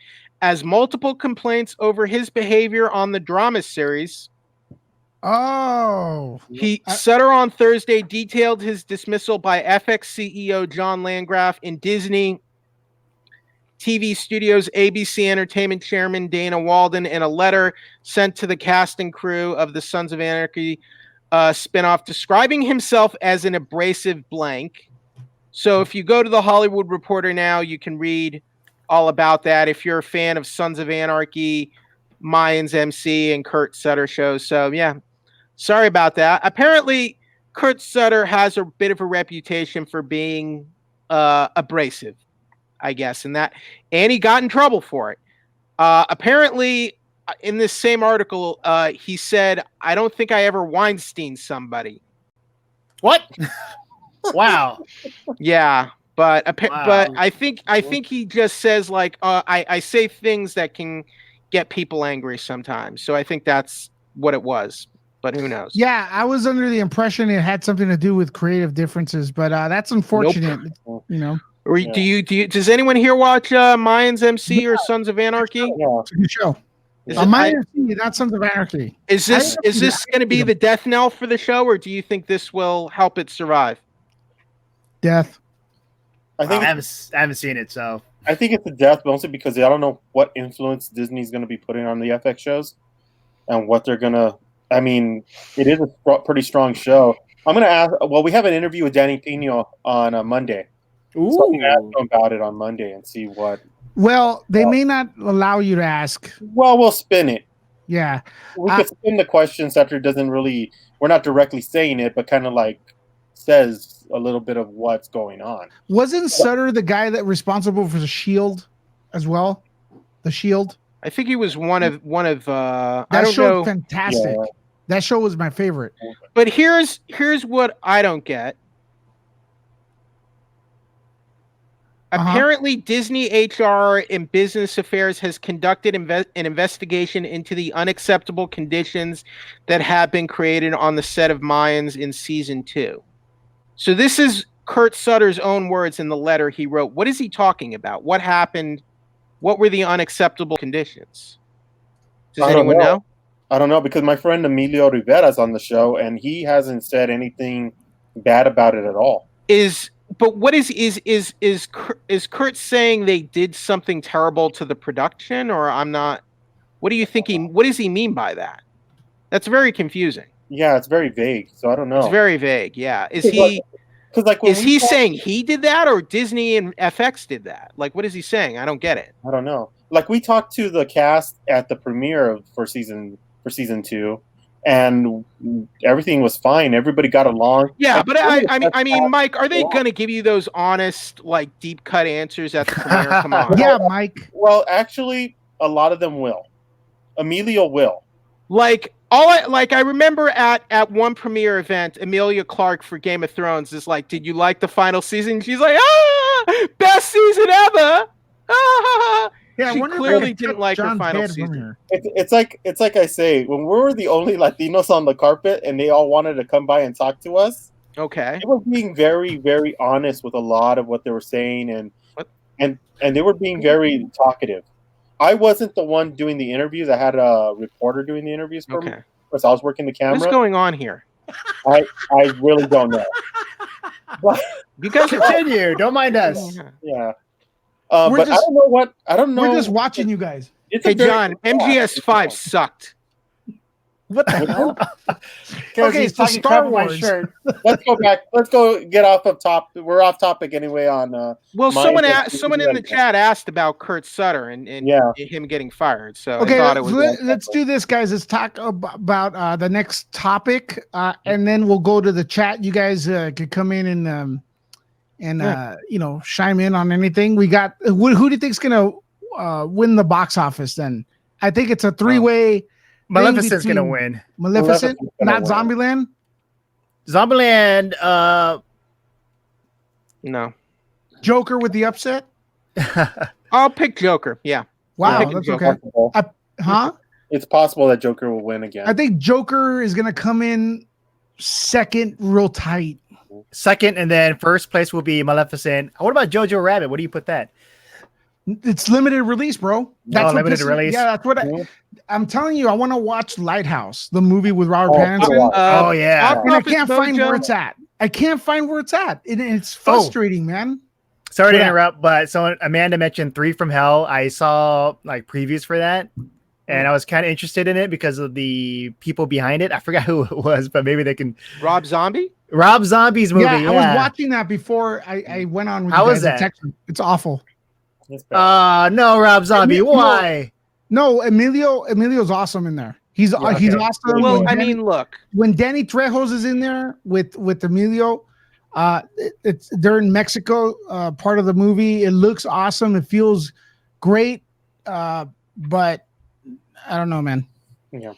S5: as multiple complaints over his behavior on the drama series.
S1: Oh.
S5: Sutter on Thursday detailed his dismissal by FX CEO John Landgraf and Disney TV Studios ABC Entertainment Chairman Dana Walden in a letter sent to the cast and crew of the Sons of Anarchy spinoff, describing himself as an abrasive blank. So if you go to the Hollywood Reporter now, you can read all about that if you're a fan of Sons of Anarchy, Mayans MC, and Kurt Sutter shows. So yeah, sorry about that. Apparently, Kurt Sutter has a bit of a reputation for being abrasive, I guess, and he got in trouble for it. Apparently, in this same article, he said, "I don't think I ever Weinstein somebody."
S4: What? Wow.
S5: Yeah, but I think he just says like, I say things that can get people angry sometimes. So I think that's what it was. But who knows?
S1: Yeah, I was under the impression it had something to do with creative differences, but that's unfortunate.
S5: Nope.
S1: You know.
S5: Or do you does anyone here watch Mayans MC or Sons of Anarchy?
S1: Yeah, it's a good show. Mayans MC, not Sons of Anarchy.
S5: Is this going to be the death knell for the show, or do you think this will help it survive?
S1: Death.
S4: I haven't seen it, so
S2: I think it's a death, mostly because I don't know what influence Disney's going to be putting on the FX shows and what they're going to. I mean, it is a pretty strong show. I'm going to ask. Well, we have an interview with Danny Pino on Monday.
S4: Ooh.
S2: So I'm going to ask him about it on Monday and see what.
S1: Well, they may not allow you to ask.
S2: Well, we'll spin it.
S1: Yeah,
S2: we could spin the questions after it doesn't really. We're not directly saying it, but kind of like says a little bit of what's going on.
S1: Wasn't Sutter the guy that responsible for the Shield as well? The Shield.
S5: I think he was one of.
S1: That
S5: I don't
S1: show
S5: know.
S1: Fantastic. Yeah. That show was my favorite.
S5: But here's what I don't get. Apparently, Disney HR and Business Affairs has conducted an investigation into the unacceptable conditions that have been created on the set of Mayans in season 2. So this is Kurt Sutter's own words in the letter he wrote. What is he talking about? What happened What were the unacceptable conditions? Does
S2: I don't
S5: anyone know?
S2: I don't know, because my friend Emilio Rivera's on the show and he hasn't said anything bad about it at all.
S5: But what is Kurt saying they did something terrible to the production, or I'm not? What do you think what does he mean by that? That's very confusing.
S2: Yeah, it's very vague, so I don't know.
S5: It's very vague. Yeah, is he saying he did that, or Disney and FX did that? Like, what is he saying? I don't get it.
S2: I don't know. Like, we talked to the cast at the premiere for season 2, and everything was fine. Everybody got along.
S5: Yeah,
S2: Like,
S5: but I mean, Mike, are they going to give you those honest, like, deep cut answers at the premiere? Come on.
S1: Yeah, Mike.
S2: Well, actually, a lot of them will. Emilio will.
S5: Like I remember at one premiere event, Emilia Clarke for Game of Thrones is like, "Did you like the final season?" She's like, best season ever."
S1: Yeah,
S5: she clearly didn't like her final season.
S2: It's like I say, when we were the only Latinos on the carpet and they all wanted to come by and talk to us.
S5: Okay.
S2: They were being very, very honest with a lot of what they were saying, and they were being very talkative. I wasn't the one doing the interviews. I had a reporter doing the interviews for me. Because I was working the camera.
S5: What's going on here?
S2: I really don't know. But,
S5: you guys
S4: continue. Don't mind us.
S2: Yeah. But I don't know what. I don't know.
S1: We're just watching you guys.
S5: Hey, John, MGS5 sucked.
S1: What the hell?
S4: Okay, so Star Wars.
S2: Let's go back. Let's go get off of top. We're off topic anyway.
S5: Well, someone in the chat asked about Kurt Sutter and him getting fired. So
S1: okay,
S5: I thought it was
S1: let's do this, guys. Let's talk about the next topic, and then we'll go to the chat. You guys could come in and chime in on anything. We got who do you think's gonna win the box office? Then I think it's a three-way.
S4: Maleficent's gonna win.
S1: Maleficent, not Zombieland.
S4: Zombieland.
S5: No.
S1: Joker with the upset.
S5: I'll pick Joker. Yeah.
S1: Wow, that's
S5: Joker.
S1: Okay.
S2: It's possible that Joker will win again.
S1: I think Joker is gonna come in second, real tight.
S4: Second, and then first place will be Maleficent. What about Jojo Rabbit? What do you put that?
S1: It's limited release, bro. That's
S4: limited release.
S1: Yeah, that's what I'm telling you. I want to watch Lighthouse, the movie with Robert Pattinson.
S4: Yeah,
S1: and I can't find where it's at. It's frustrating, man.
S4: Sorry to interrupt, but Amanda mentioned 3 from Hell. I saw like previews for that, and I was kind of interested in it because of the people behind it. I forgot who it was, but maybe they can.
S5: Rob Zombie's
S4: movie.
S1: Yeah, I was watching that before I went on. With
S4: How
S1: you
S4: was
S1: guys
S4: that?
S1: It's awful.
S4: No, Rob Zombie. Why?
S1: No, Emilio's awesome in there. He's awesome.
S5: Well, look,
S1: when Danny Trejo's is in there with Emilio, they're in Mexico, part of the movie. It looks awesome. It feels great, but I don't know, man.
S2: Yeah.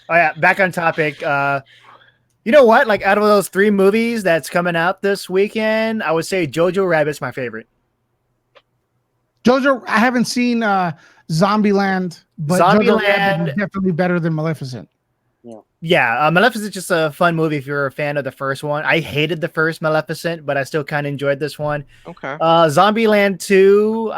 S4: Oh yeah. Back on topic. You know what? Like out of those 3 movies that's coming out this weekend, I would say Jojo Rabbit's my favorite.
S1: Jojo, I haven't seen Zombieland, but Jojo Rabbit is definitely better than Maleficent.
S4: Yeah, Maleficent's just a fun movie if you're a fan of the first one. I hated the first Maleficent, but I still kind of enjoyed this one.
S5: Okay.
S4: Zombieland 2,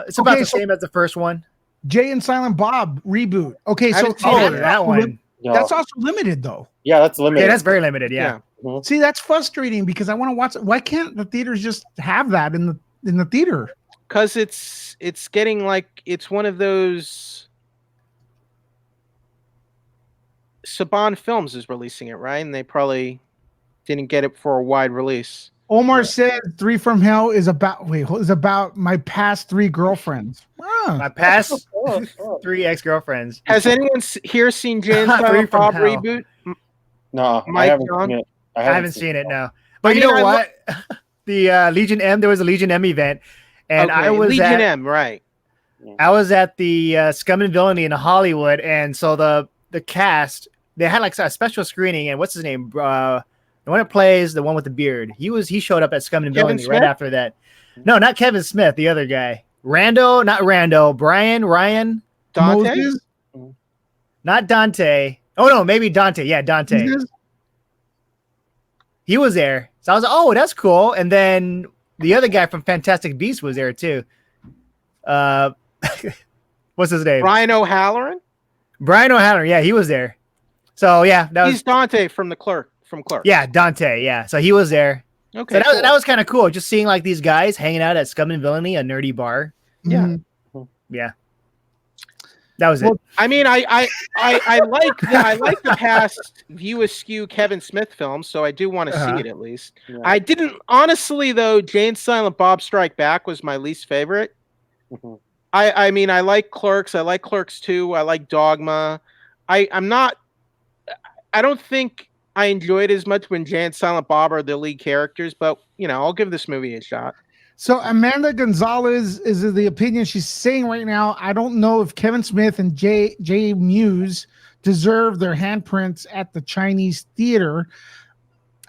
S4: it's about the same as the first one.
S1: Jay and Silent Bob reboot. Okay, so
S4: that one.
S1: That's also limited though.
S2: Yeah, that's limited.
S4: Yeah, that's very limited. Yeah.
S2: Mm-hmm.
S1: See, that's frustrating because I want to watch it. Why can't the theaters just have that in the theater?
S5: Because it's getting like it's one of those. Saban Films is releasing it, right? And they probably didn't get it for a wide release.
S1: Omar said 3 from Hell is about my past 3 girlfriends.
S4: My past 3 ex-girlfriends.
S5: Has anyone here seen Jay and Silent Bob reboot?
S2: No,
S5: Mike,
S4: I haven't seen it. No, but you know what? The Legion M. There was a Legion M event, and I was
S5: Legion M, right?
S4: I was at the Scum and Villainy in Hollywood, and so the cast, they had like a special screening, and what's his name? The one that plays the one with the beard. He showed up at Scum and Villainy right after that. No, not Kevin Smith, the other guy. Ryan,
S5: Dante?
S1: Moses?
S4: Not Dante. Oh no, maybe Dante. Yeah, Dante. He was there. So I was like, oh, that's cool. And then the other guy from Fantastic Beasts was there too. What's his name?
S5: Brian O'Halloran.
S4: Brian O'Halloran. Yeah, he was there. So yeah, that was
S5: He's Dante from the Clerk. From Clerk.
S4: yeah, Dante. Yeah, so he was there.
S5: Okay.
S4: So that,
S5: cool.
S4: that was kind of cool. Just seeing like these guys hanging out at Scum and Villainy, a nerdy bar.
S5: Yeah.
S4: Yeah. That was
S1: Well,
S4: it.
S5: I mean, I like the past View Askew Kevin Smith films, so I do want to see it at least.
S2: Yeah.
S5: I didn't honestly though. Jane Silent Bob Strike Back was my least favorite.
S2: Mhm.
S5: I mean, I like Clerks. I like Clerks 2. I like Dogma. I'm not. I don't think I enjoyed as much when Jay and Silent Bob are the lead characters, but I'll give this movie a shot.
S1: So Amanda Gonzalez is of the opinion she's saying right now. I don't know if Kevin Smith and J Muse deserve their handprints at the Chinese theater.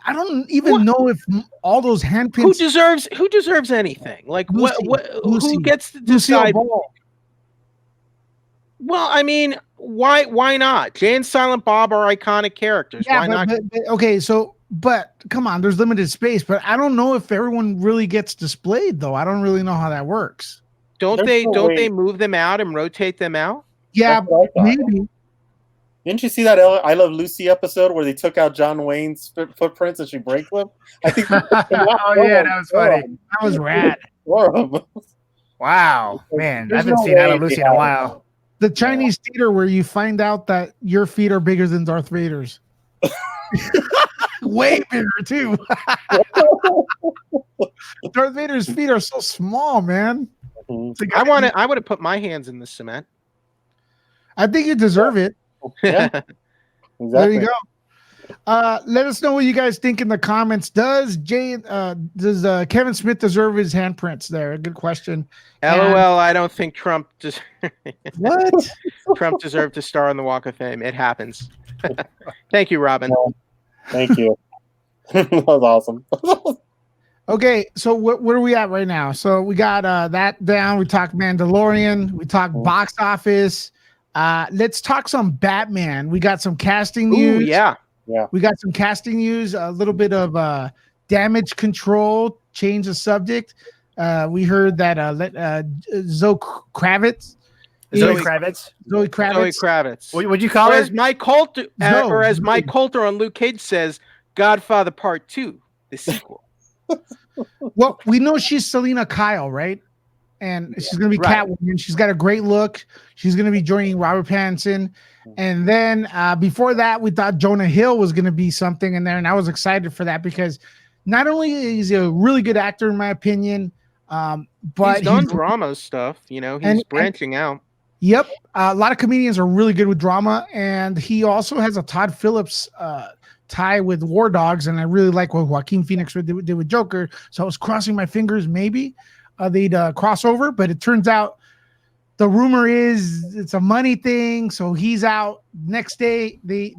S1: I don't even know if all those handprints.
S5: Who deserves anything? Like
S1: Lucy,
S5: who gets to
S1: Lucille
S5: decide?
S1: Ball.
S5: Well, I mean, why not? Jay and Silent Bob are iconic characters.
S1: Yeah,
S5: Why not?
S1: but okay, but come on, there's limited space. But I don't know if everyone really gets displayed, though. I don't really know how that works.
S5: Don't
S2: There's no
S5: they
S2: way.
S5: move them out and rotate them out?
S1: Yeah,
S2: That's what I thought.
S1: maybe.
S2: Didn't you see that I Love Lucy episode where they took out John Wayne's footprints and she breaks them? I think.
S4: Oh yeah, that was funny.
S1: That was rad.
S4: Wow, man, I
S2: There's
S4: haven't
S2: no
S4: seen I Love
S2: way
S4: Lucy
S2: they
S4: in a
S2: have
S4: while.
S1: The Chinese theater where you find out that your feet are bigger than Darth Vader's. Way bigger too. Darth Vader's feet are so small, man.
S2: Mhm.
S1: It's like,
S5: I would have put my hands in the cement.
S1: I think you deserve it.
S2: Yeah,
S1: There
S2: exactly.
S1: you go. Let us know what you guys think in the comments. Does Kevin Smith deserve his handprints there? Good question.
S5: LOL. I don't think Trump
S1: What?
S5: Trump deserved to star on the Walk of Fame. It happens. Thank you, Robin.
S2: Thank you. That was awesome.
S1: Okay, so where are we at right now? So we got that down. We talked Mandalorian. We talked box office. Let's talk some Batman. We got some casting news.
S5: Ooh, yeah.
S1: We got some casting news. A little bit of damage control. Change the subject. We heard that Zoe Kravitz.
S4: Zoe
S1: is-
S4: Kravitz.
S1: Zoe Kravitz.
S5: Zoe Kravitz.
S4: What'd you call
S5: Or
S4: her?
S5: as Mike Coulter, Mike Coulter on Luke Cage says, Godfather Part 2, the sequel.
S1: Well, we know she's Selena Kyle, right? And she's going to be
S5: Right.
S1: Catwoman. She's got a great look. She's going to be joining Robert Pattinson. And then before that, we thought Jonah Hill was going to be something in there. And I was excited for that because not only is he a really good actor, in my opinion, but
S5: he's done drama stuff. He's branching out.
S1: Yep. A lot of comedians are really good with drama. And he also has a Todd Phillips tie with War Dogs. And I really like what Joaquin Phoenix did with Joker. So I was crossing my fingers maybe they'd cross over. But it turns out the rumor is it's a money thing. So he's out. Next day, they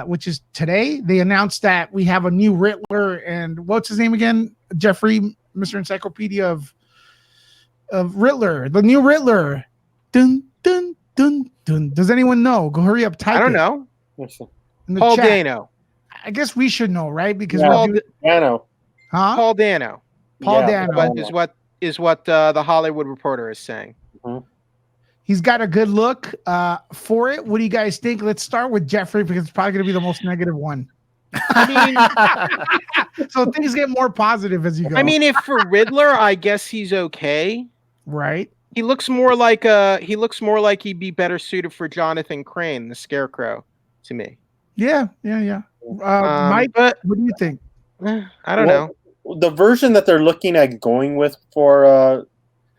S1: which is today, they announced that we have a new Riddler. And what's his name again? Jeffrey, Mr. Encyclopedia of Riddler, the new Riddler. Dun, dun, dun, dun. Does anyone know? Go hurry up. Type
S5: I don't
S1: it
S5: know.
S1: in the
S5: Paul
S1: chat.
S5: Dano.
S1: I guess we should know, right? Because
S2: Yeah.
S1: we're doing,
S2: Dano.
S1: huh?
S5: Paul Dano
S1: Paul
S2: Yeah,
S1: Dano.
S5: is what the Hollywood Reporter is saying.
S1: He's got a good look for it. What do you guys think? Let's start with Jeffrey because it's probably going to be the most negative one.
S5: I mean,
S1: So things get more positive as you go.
S5: if for Riddler, I guess he's okay.
S1: right?
S5: He looks more like he'd be better suited for Jonathan Crane, the Scarecrow, to me.
S1: Yeah. Mike,
S5: but
S1: what do you think?
S5: I don't know.
S2: The version that they're looking at going with for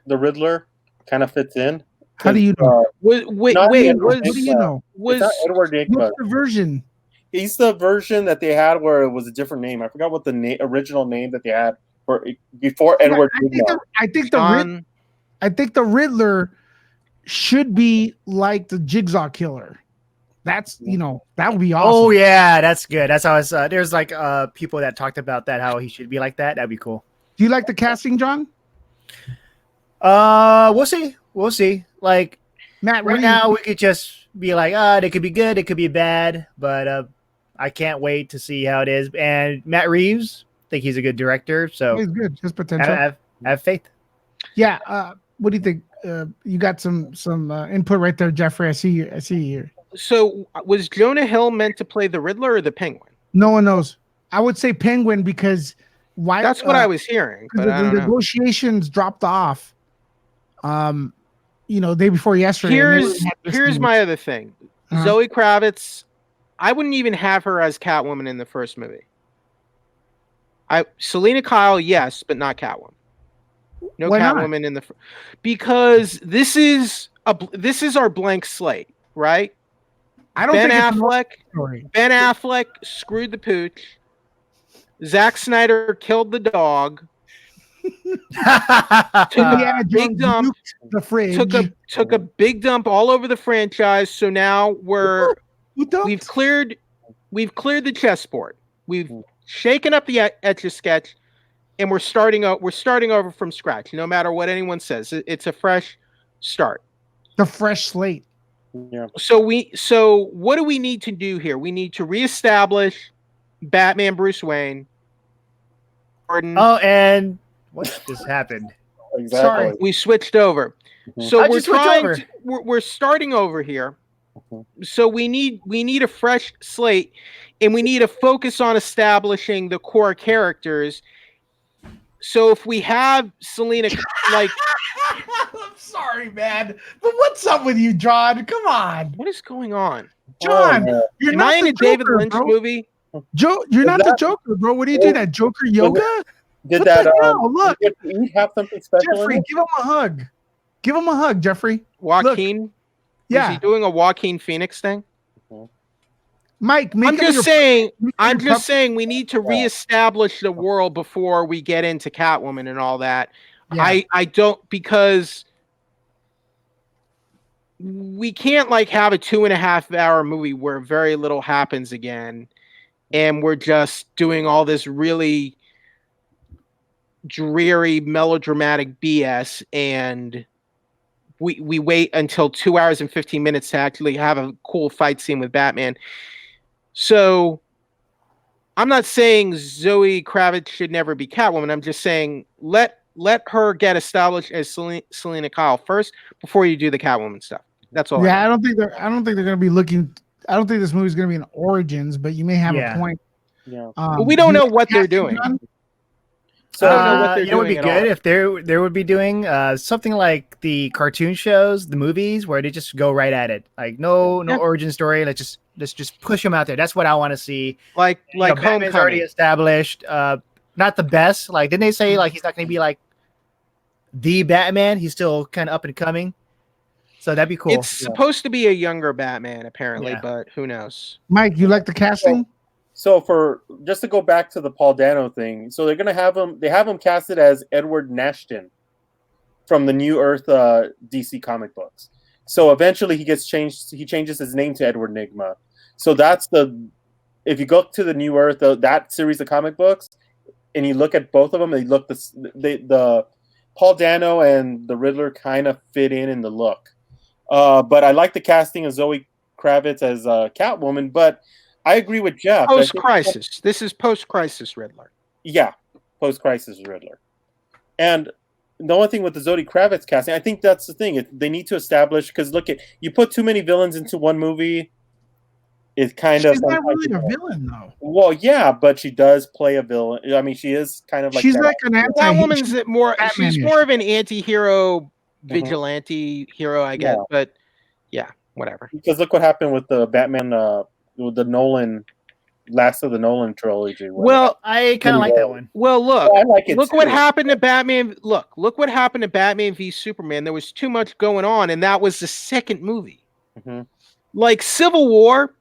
S2: the Riddler kind of fits in.
S1: How do you know?
S5: Wait,
S2: not
S5: wait,
S2: Edward
S1: What do you know?
S2: It's not Edward Nygma.
S1: What's the version?
S2: He's the version that they had where it was a different name. I forgot what the original name that they had for before Edward Nygma.
S1: I think
S5: John,
S1: the Riddler should be like the Jigsaw Killer. That's that would be awesome.
S4: Oh yeah, that's good. That's how it's. There's like people that talked about that, how he should be like that. That'd be cool.
S1: Do you like the casting, John?
S4: We'll see. We'll see. Like
S1: Matt,
S4: right now, we could just be like, they could be good, it could be bad, but I can't wait to see how it is. And Matt Reeves, I think he's a good director, so
S1: he's good. His potential.
S4: I have faith.
S1: Yeah. What do you think, you got some input right there, Jeffrey. I see you. I see you here.
S5: So was Jonah Hill meant to play the Riddler or the Penguin?
S1: No one knows. I would say Penguin because why?
S5: That's what I was hearing, but I
S1: the
S5: don't know.
S1: negotiations dropped off. Day before yesterday.
S5: Here's my other thing.
S1: Uh-huh.
S5: Zoe Kravitz, I wouldn't even have her as Catwoman in the first movie. Selena Kyle, yes, but not Catwoman. No
S1: Why not?
S5: Catwoman in the because this is our blank slate, right?
S1: I don't
S5: Ben
S1: think it's an
S5: Affleck.
S1: story.
S5: Ben Affleck screwed the pooch. Zack Snyder killed the dog. Took
S1: Indiana
S5: a big
S1: Jones
S5: dump.
S1: nuked the fridge.
S5: Took a big dump all over the franchise. So now we've cleared the chessboard. We've shaken up the Etch a Sketch, and we're starting over from scratch. No matter what anyone says, it's a fresh start.
S1: The fresh slate.
S2: Yeah.
S5: So what do we need to do here? We need to reestablish Batman Bruce Wayne. Gordon.
S4: Oh, and what just happened?
S2: Exactly.
S1: Sorry.
S5: We switched over.
S2: Mhm.
S5: So
S4: How'd
S5: we're
S4: you switch
S5: trying
S4: over?
S5: to, we're starting over here.
S2: Mhm.
S5: So we need a fresh slate, and we need to focus on establishing the core characters. So if we have Selena, like,
S1: I'm sorry, man, but what's up with you, John? Come on,
S5: what is going on?
S1: John.
S2: Oh,
S1: You're
S5: Am
S1: not
S5: I in
S1: the
S5: a David
S1: Joker,
S5: Lynch
S1: bro.
S5: movie?
S1: You're not the Joker, bro. What do you do? That Joker yoga?
S2: Did
S1: What
S2: that
S1: the hell? Look,
S2: did he have something special in
S1: Jeffrey,
S2: it?
S1: give him a hug. Give him a hug, Jeffrey.
S5: Joaquin? Is
S1: Yeah,
S5: he doing a Joaquin Phoenix thing?
S1: Mike.
S5: I'm just saying we need to
S2: Yeah.
S5: reestablish the world before we get into Catwoman and all that.
S1: Yeah.
S5: I don't, because we can't like have a 2.5 hour movie where very little happens again, and we're just doing all this really dreary melodramatic BS, and we wait until 2 hours and 15 minutes to actually have a cool fight scene with Batman. So I'm not saying Zoe Kravitz should never be Catwoman. I'm just saying let her get established as Selena Kyle first before you do the Catwoman stuff. That's all.
S1: Yeah, I don't think they're going to be looking. I don't think this movie's going to be an origins, but you may have a point.
S2: Yeah.
S5: But we don't know what they're doing.
S2: So
S5: I don't know what they're
S4: you know, it would be
S5: doing
S4: good
S5: at
S4: if they would be doing something like the cartoon shows, the movies, where they just go right at it, like no origin story. Let's just push them out there. That's what I want to see.
S5: Like
S4: Batman's
S5: Homecoming.
S4: already established. Not the best. Like, didn't they say like he's not going to be like the Batman? He's still kind of up and coming. So that'd be cool.
S5: It's supposed to be a younger Batman, apparently,
S4: Yeah.
S5: but who knows?
S1: Mike, you like the casting?
S2: So for just to go back to the Paul Dano thing, so they're gonna have him. They have him casted as Edward Nashton from the New Earth DC comic books. So eventually he gets changed. He changes his name to Edward Nigma. So that's if you go to the New Earth, that series of comic books, and you look at both of them, they look the Paul Dano and the Riddler kind of fit in the look. But I like the casting of Zoe Kravitz as Catwoman, but I agree with Jeff.
S5: Post-crisis. This is post-crisis Riddler.
S2: Yeah, post-crisis Riddler. And the only thing with the Zoe Kravitz casting, I think that's the thing. They need to establish, because look, you put too many villains into one movie, it kind of...
S1: She's not really a villain, though.
S2: Well, yeah, but she does play a villain. I mean, she is kind of like...
S1: She's
S2: that.
S1: like an anti...
S5: That woman's more...
S1: Batman-ish.
S5: She's more of an anti-hero, vigilante hero, I guess.
S2: Yeah.
S5: But, yeah, whatever.
S2: Because look what happened with the Batman... with the Nolan, last of the Nolan trilogy.
S5: Well,
S4: I kind of like that one.
S5: Well, look,
S2: I like it
S5: look
S2: too.
S5: what happened to Batman. Look what happened to Batman v Superman. There was too much going on, and that was the second movie.
S2: Mhm.
S5: Like Civil War,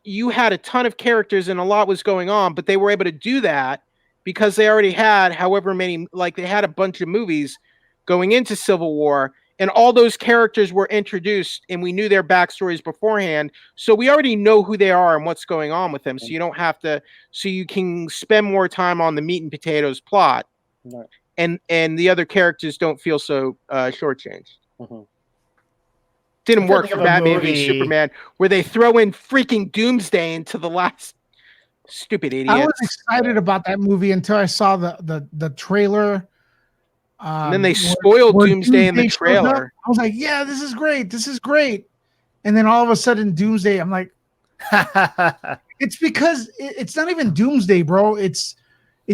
S5: you had a ton of characters and a lot was going on, but they were able to do that because they already had however many, like they had a bunch of movies going into Civil War. And all those characters were introduced, and we knew their backstories beforehand. So we already know who they are and what's going on with them. So you don't have to. So you can spend more time on the meat and potatoes plot,
S2: Right.
S5: and the other characters don't feel so shortchanged.
S2: Mhm.
S5: Didn't
S4: I
S5: work
S4: think
S5: for
S4: of a
S5: Batman v
S4: movie-
S5: Superman, where they throw in freaking Doomsday into the last. Stupid idiot.
S1: I was excited about that movie until I saw the trailer
S5: And then they
S1: where-
S5: spoiled
S1: where
S5: Doomsday in the
S1: shows up.
S5: trailer.
S1: I was like, yeah, this is great. This is great. And then all of a sudden, Doomsday, I'm like, it's because it's not even Doomsday, bro. It's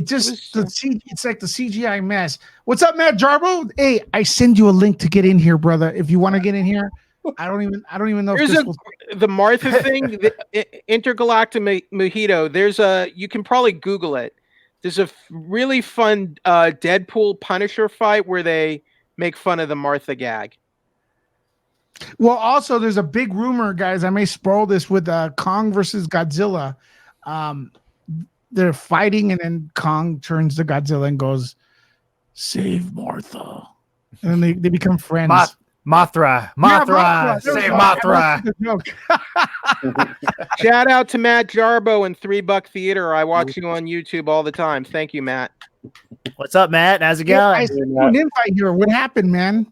S1: just it's like the CGI mess. What's up, Matt Jarbo? Hey, I send you a link to get in here, brother. If you want to get in here, I don't even know.
S5: There's
S1: if this
S5: the Martha thing, the Intergalactic Mojito. You can probably Google it. There's a really fun Deadpool Punisher fight where they make fun of the Martha gag.
S1: Well, also there's a big rumor, guys. I may spoil this with Kong versus Godzilla. They're fighting, and then Kong turns to Godzilla and goes, "Save Martha," and then they become friends.
S4: Mothra, save Mothra.
S5: Shout out to Matt Jarbo and $3 Theater. I watch you on YouTube all the time. Thank you, Matt.
S4: What's up, Matt? How's it
S1: Yeah,
S4: going?
S1: I see an invite here. What happened, man?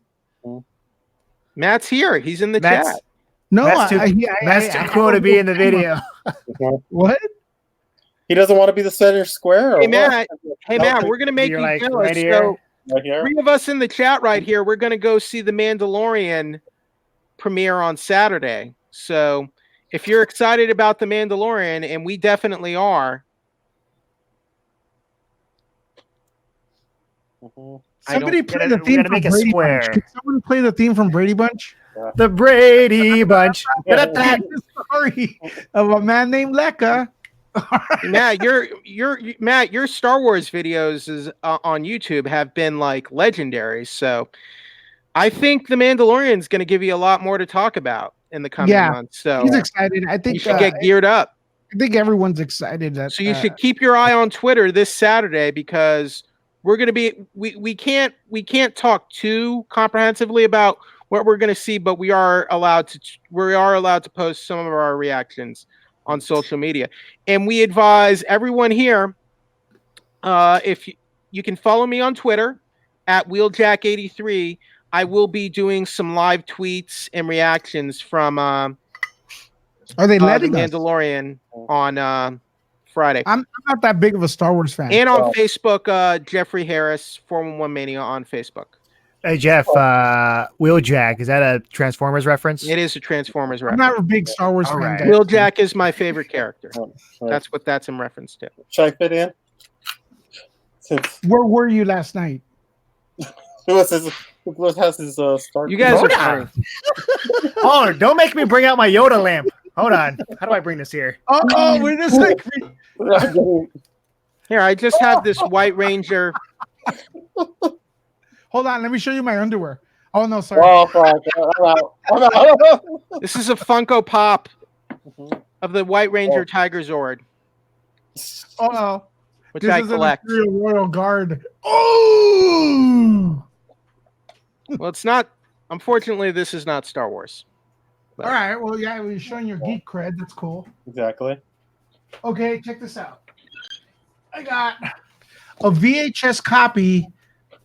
S5: Matt's here. He's in the
S4: Matt's-
S5: chat.
S1: No,
S4: Matt's too cool to be in the video.
S1: What?
S2: He doesn't want to be the center square. Or
S5: Hey,
S2: what?
S5: Matt, we're gonna make
S4: You're
S5: you
S4: like
S5: jealous.
S4: right here.
S5: So
S2: Right here?
S5: 3 of us in the chat right here. We're gonna go see the Mandalorian premiere on Saturday. So if you're excited about the Mandalorian, and we definitely are,
S1: Somebody play the
S4: we
S1: theme
S4: gotta
S1: from
S4: make a
S1: Brady
S4: square.
S1: Bunch. Can someone play the theme from Brady Bunch?
S4: The Brady Bunch.
S1: The story of a man named Lekka.
S5: Matt, your Star Wars videos is on YouTube have been like legendary. So I think the Mandalorian is going to give you a lot more to talk about in the coming months. So
S1: He's excited. I think
S5: you should get geared up.
S1: I think everyone's excited.
S5: So you should keep your eye on Twitter this Saturday, because we're going to be we can't talk too comprehensively about what we're going to see, but we are allowed to post some of our reactions on social media. And we advise everyone here, if you can follow me on Twitter at Wheeljack83. I will be doing some live tweets and reactions from
S1: Are they
S5: the
S1: letting us?
S5: Mandalorian on Friday.
S1: I'm not that big of a Star Wars fan.
S5: And on Facebook, Jeffrey Harris, 411 Mania on Facebook.
S4: Hey Jeff, Wheeljack, is that a Transformers reference?
S5: It is a Transformers
S1: I'm
S5: reference.
S1: not a big Star Wars
S4: All
S1: fan.
S4: right.
S1: Guys.
S5: Wheeljack is my favorite character.
S2: Right.
S5: That's what that's in reference to.
S2: Should I fit in? Since
S1: Where were you last night?
S2: who has his start?
S5: You guys
S4: Hold
S5: are
S4: on.
S5: funny.
S4: Oh, don't make me bring out my Yoda lamp. Hold on. How do I bring this here?
S1: Oh, we're just like
S5: Here, I just have this White Ranger.
S1: hold on, let me show you my underwear. Oh no, sorry.
S2: Oh, fuck. I'm out.
S5: This is a Funko Pop of the White Ranger Tiger Zord,
S1: Oh,
S5: which
S1: this
S5: I
S1: is an
S5: collect.
S1: Imperial Royal Guard. Oh,
S5: Well, it's not. Unfortunately, this is not Star Wars.
S1: all right. Well, yeah, we're showing your geek cred. That's cool.
S2: Exactly.
S1: Okay, check this out. I got a VHS copy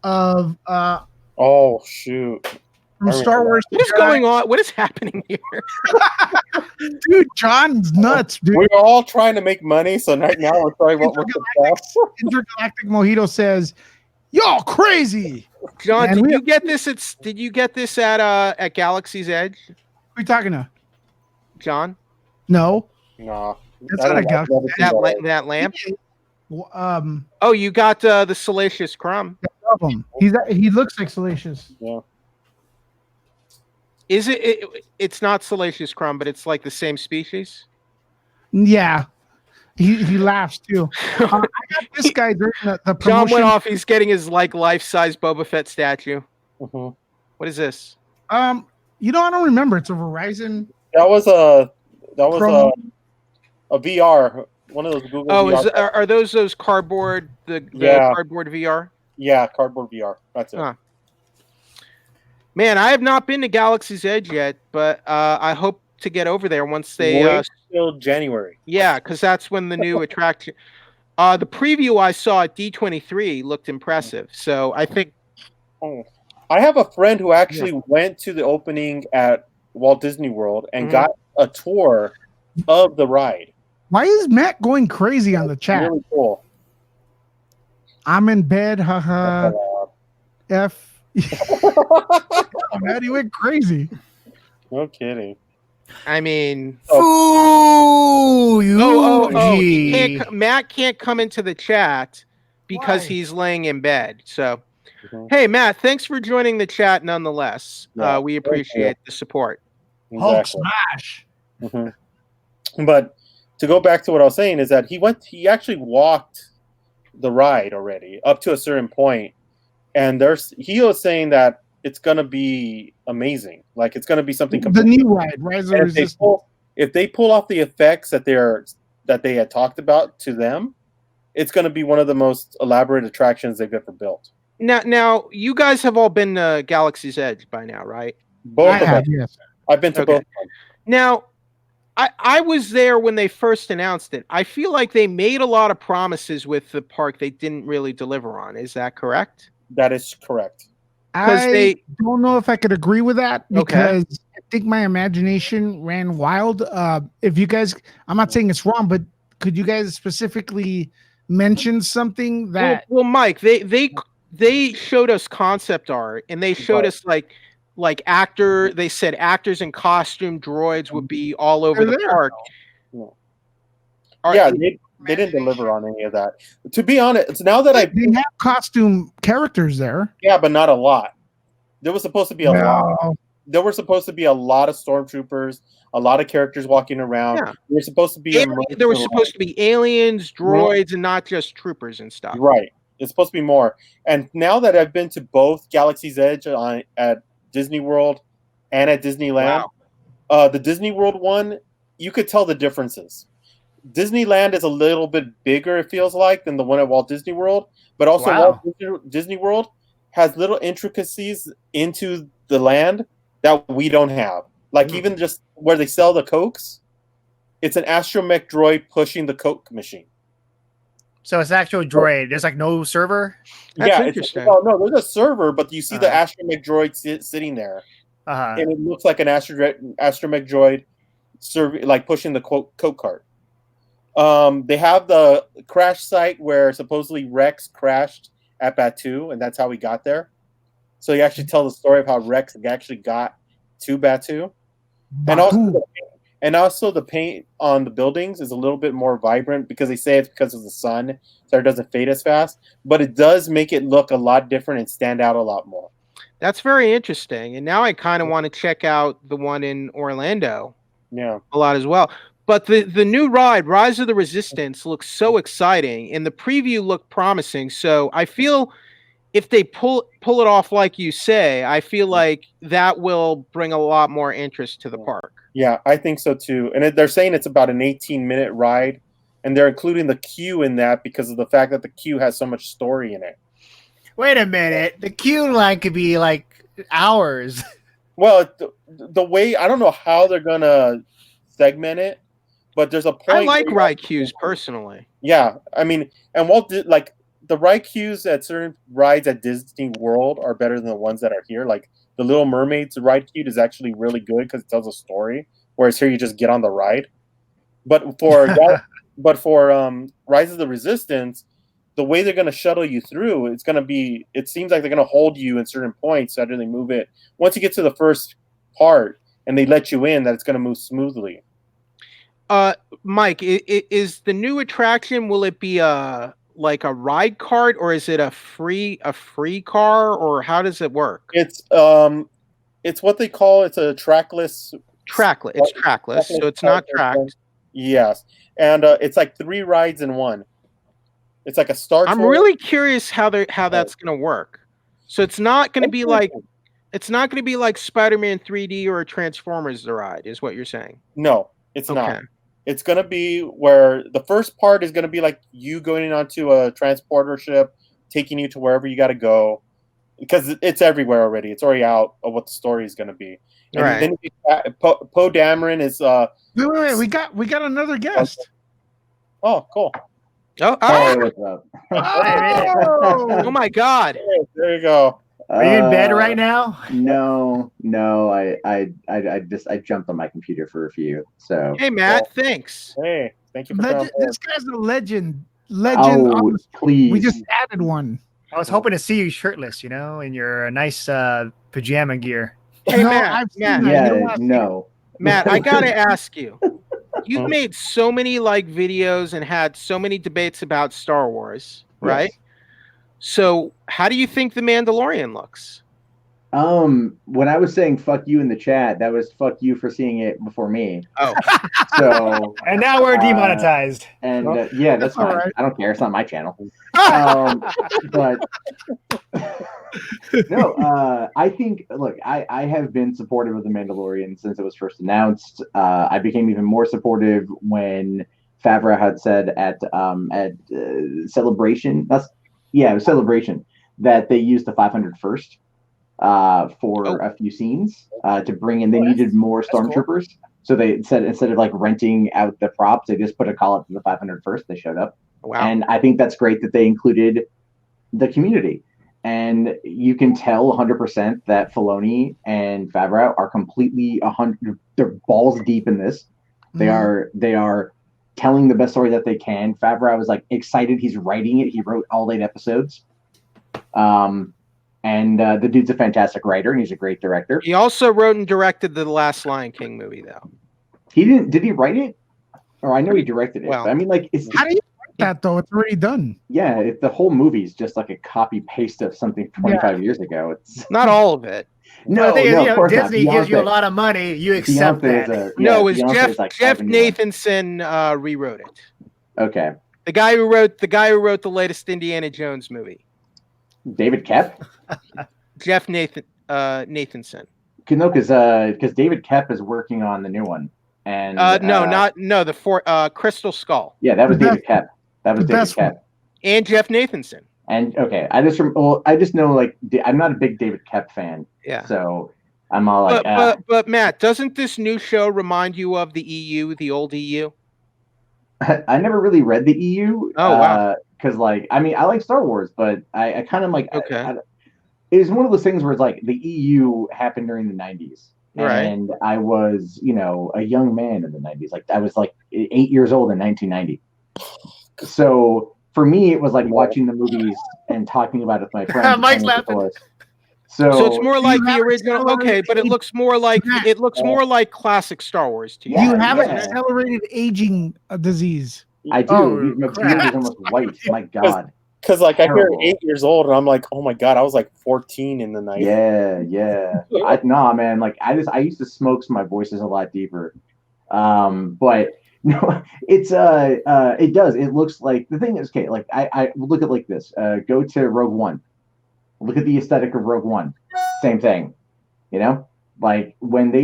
S1: of
S2: Oh, shoot.
S1: from Star Wars.
S5: What is going on? What is happening here?
S1: Dude, John's nuts, dude.
S2: We're all trying to make money, so right now we're trying what we're
S1: Intergalactic Mojito says, "Y'all crazy."
S5: John,
S1: Man,
S5: did you get this? Did you get this at Galaxy's Edge,
S1: Who are you talking to?
S5: John?
S1: No,
S2: No.
S1: That's not a Galaxy.
S5: That lamp?
S1: well,
S5: Oh, you got the Salacious Crumb.
S1: of him. He looks like Salacious.
S2: Yeah.
S5: Is it's not Salacious Crumb, but it's like the same species?
S1: Yeah, he laughs too. I got this guy during the
S5: John
S1: promotion.
S5: went off. He's getting his like life-size Boba Fett statue.
S2: Mhm.
S5: What is this?
S1: I don't remember. It's a Verizon.
S2: That was a
S1: Promo.
S2: a VR. One of those Google
S5: Oh,
S2: VR.
S5: are those cardboard the
S2: Yeah.
S5: cardboard VR?
S2: Yeah, cardboard VR. That's it.
S5: Huh. Man, I have not been to Galaxy's Edge yet, but I hope to get over there once they.
S2: Wait till January.
S5: Yeah, because that's when the new attraction. The preview I saw at D23 looked impressive, so I think.
S2: Oh. I have a friend who actually went to the opening at Walt Disney World and
S5: Mhm.
S2: got a tour of the ride.
S1: Why is Matt going crazy on the chat?
S2: Really cool.
S1: I'm in bed, haha. F. Oh, man, he went crazy.
S2: No kidding.
S5: I mean,
S4: Ooh,
S5: he can't. Matt can't come into the chat because
S1: Why?
S5: he's laying in bed. So,
S2: Mhm.
S5: hey, Matt, thanks for joining the chat. Nonetheless,
S2: Yeah,
S5: we appreciate the support.
S1: Hulk
S2: Exactly.
S1: smash.
S2: But to go back to what I was saying is that he actually walked the ride already up to a certain point, and he was saying that it's gonna be amazing. Like it's gonna be something
S1: The
S2: completely.
S1: new ride, Rise of
S2: And
S1: Resistance.
S2: if they pull off the effects that they had talked about to them, it's gonna be one of the most elaborate attractions they've ever built.
S5: Now, you guys have all been to Galaxy's Edge by now, right?
S2: Both
S1: I
S2: of
S1: have,
S2: them.
S1: yes.
S2: I've been to
S5: Okay.
S2: both of them.
S5: Now, I was there when they first announced it. I feel like they made a lot of promises with the park they didn't really deliver on. Is that correct?
S2: That is correct.
S1: I don't know if I could agree with that
S5: Okay.
S1: because I think my imagination ran wild. If you guys, I'm not saying it's wrong, but could you guys specifically mention something that
S5: Well, Mike, they showed us concept art and they showed
S2: Right.
S5: us they said actors and costume droids would be all over
S1: they're
S5: the
S1: there?
S5: park.
S2: No.
S5: Are-
S2: Yeah, they didn't deliver on any of that. To be honest, now that
S1: They have costume characters there.
S2: but not a lot. There was supposed to be a lot.
S1: No.
S2: There were supposed to be a lot of stormtroopers, a lot of characters walking around.
S5: Yeah.
S2: There were supposed to be
S5: there were supposed to be aliens, droids, and not just troopers and stuff.
S2: Right. It's supposed to be more. And now that I've been to both Galaxy's Edge at Disney World and at Disneyland, the Disney World one, you could tell the differences. Disneyland is a little bit bigger, it feels like, than the one at Walt Disney World, but also
S4: Wow.
S2: Walt Disney World has little intricacies into the land that we don't have. Like even just where they sell the Cokes, it's an astromech droid pushing the Coke machine.
S4: So it's an actual droid. There's like no server.
S5: That's
S2: It's
S5: interesting.
S2: no, there's a server, but you see the
S4: Uh-huh.
S2: astromech droid sitting there,
S4: Uh-huh.
S2: and it looks like an astromech droid like pushing the Coke cart. They have the crash site where supposedly Rex crashed at Batuu, and that's how he got there. So you actually tell the story of how Rex actually got to Batuu, and also the paint on the buildings is a little bit more vibrant because they say it's because of the sun, so it doesn't fade as fast. But it does make it look a lot different and stand out a lot more.
S5: That's very interesting. And now I kind of want to check out the one in Orlando.
S2: Yeah.
S5: A lot as well. But the new ride, Rise of the Resistance, looks so exciting, and the preview looked promising. So I feel if they pull it off like you say, I feel like that will bring a lot more interest to the park.
S2: Yeah, I think so too. And they're saying it's about an 18-minute ride, and they're including the queue in that because of the fact that the queue has so much story in it.
S4: Wait a minute. The queue line could be like hours.
S2: Well, the way I don't know how they're gonna segment it, but there's a point.
S5: I like ride queues personally.
S2: Yeah, I mean, and the ride queues at certain rides at Disney World are better than the ones that are here. Like the Little Mermaid's ride queue is actually really good because it tells a story, whereas here you just get on the ride. But for Rise of the Resistance, the way they're going to shuttle you through, it seems like they're going to hold you in certain points after they move it. Once you get to the first part and they let you in, that it's going to move smoothly.
S5: Mike, is the new attraction, will it be like a ride cart, or is it a free car, or how does it work?
S2: It's what they call it's a trackless.
S5: It's trackless, so it's not tracked.
S2: Yes, and it's like 3 rides in one. It's like a Star.
S5: I'm really curious how that's going to work. So it's not going to be like Spider-Man 3D or a Transformers the ride, is what you're saying?
S2: No, it's not. It's going to be where the first part is going to be like you going onto a transporter ship, taking you to wherever you got to go, because it's everywhere already. It's already out of what the story is going to be. And then Poe Dameron is.
S1: Wait, we got another guest.
S2: Oh, cool.
S5: Oh,
S6: what's up?
S5: oh my God!
S2: There you go.
S4: Are you in bed right now?
S6: No. I jumped on my computer for a few. So
S5: hey, Matt, thanks.
S2: Hey, thank you for coming.
S1: This guy's a legend.
S6: Oh, please.
S1: We just added one.
S4: I was hoping to see you shirtless, you know, in your nice pajama gear.
S5: Hey,
S1: No,
S5: Matt,
S1: I've seen
S5: Matt,
S1: that. You
S6: Yeah,
S1: don't wanna see it.
S6: no.
S5: Matt, I gotta ask you. You've made so many like videos and had so many debates about Star Wars, right?
S6: Yes.
S5: So, how do you think the Mandalorian looks?
S6: When I was saying fuck you in the chat, that was fuck you for seeing it before me.
S5: Oh,
S6: So,
S4: And now we're demonetized.
S6: and yeah, that's
S1: all
S6: fine.
S1: right.
S6: I don't care. It's not my channel. But no, I think, look, I have been supportive of The Mandalorian since it was first announced. I became even more supportive when Favreau had said at Celebration, it was Celebration, that they used the 500 first for a few scenes to bring in. They needed more stormtroopers. So they said instead of like renting out the props, they just put a call up to the 500 first. They showed up.
S5: wow.
S6: And I think that's great that they included the community. And you can tell 100% that Filoni and Favreau are completely 100. They're balls deep in this. They are telling the best story that they can. Favreau is like excited. He's writing it. He wrote all 8 episodes. And the dude's a fantastic writer, and he's a great director.
S5: He also wrote and directed the last Lion King movie, though.
S6: He didn't. Did he write it? Or I know he directed it.
S5: Well,
S6: But I mean, like,
S1: How do you write that though? It's already done.
S6: yeah, the whole movie's just like a copy paste of something 25 years ago. It's
S5: Not all of it.
S6: no,
S4: The thing is,
S6: no,
S4: you know,
S6: of course
S4: Disney
S6: not.
S4: gives you a
S6: Beyonce-
S4: lot of money. You accept
S6: Beyonce
S4: that.
S5: No, it was
S6: Beyonce's
S5: Jeff
S6: like
S5: Jeff
S6: 71.
S5: Nathanson rewrote it.
S6: Okay,
S5: The guy who wrote the latest Indiana Jones movie.
S6: David Kep.
S5: Jeff Nathanson.
S6: No, because David Kep is working on the new one, and
S5: the Crystal Skull
S6: yeah, that was
S1: The
S6: David Kep. That was
S1: the
S6: David
S1: best one.
S6: Kep.
S5: and Jeff Nathanson.
S6: And okay, I just know like I'm not a big David Kep fan,
S5: Yeah.
S6: so I'm all like,
S5: But Matt, doesn't this new show remind you of the EU, the old EU?
S6: I never really read the EU.
S5: Oh, wow.
S6: Because like I mean I like Star Wars, but I kind of like
S5: Okay.
S6: it was one of those things where it's like the EU happened during the 90s.
S5: Right.
S6: And I was, a young man in the 90s. Like I was like 8 years old in 1990. So for me, it was like watching the movies and talking about it with my friends.
S4: Mike's
S6: playing with the
S4: laughing.
S6: toys. So
S5: it's more like the
S1: have
S5: original. Okay, but it looks more like classic Star Wars to you.
S6: Yeah,
S1: You have an
S6: yeah.
S1: accelerated aging disease.
S6: I do.
S4: Oh,
S6: My
S4: crap.
S6: beard is almost white. My God.
S2: Because like I hear
S6: Terrible.
S2: 8 years old, and I'm like, oh my god, I was like 14 in the night.
S6: Yeah. Nah, man. Like I used to smoke, so my voice is a lot deeper. But no, it's it does. It looks like the thing is okay. Like I look at it like this. Go to Rogue One. Look at the aesthetic of Rogue One. Same thing. Like when they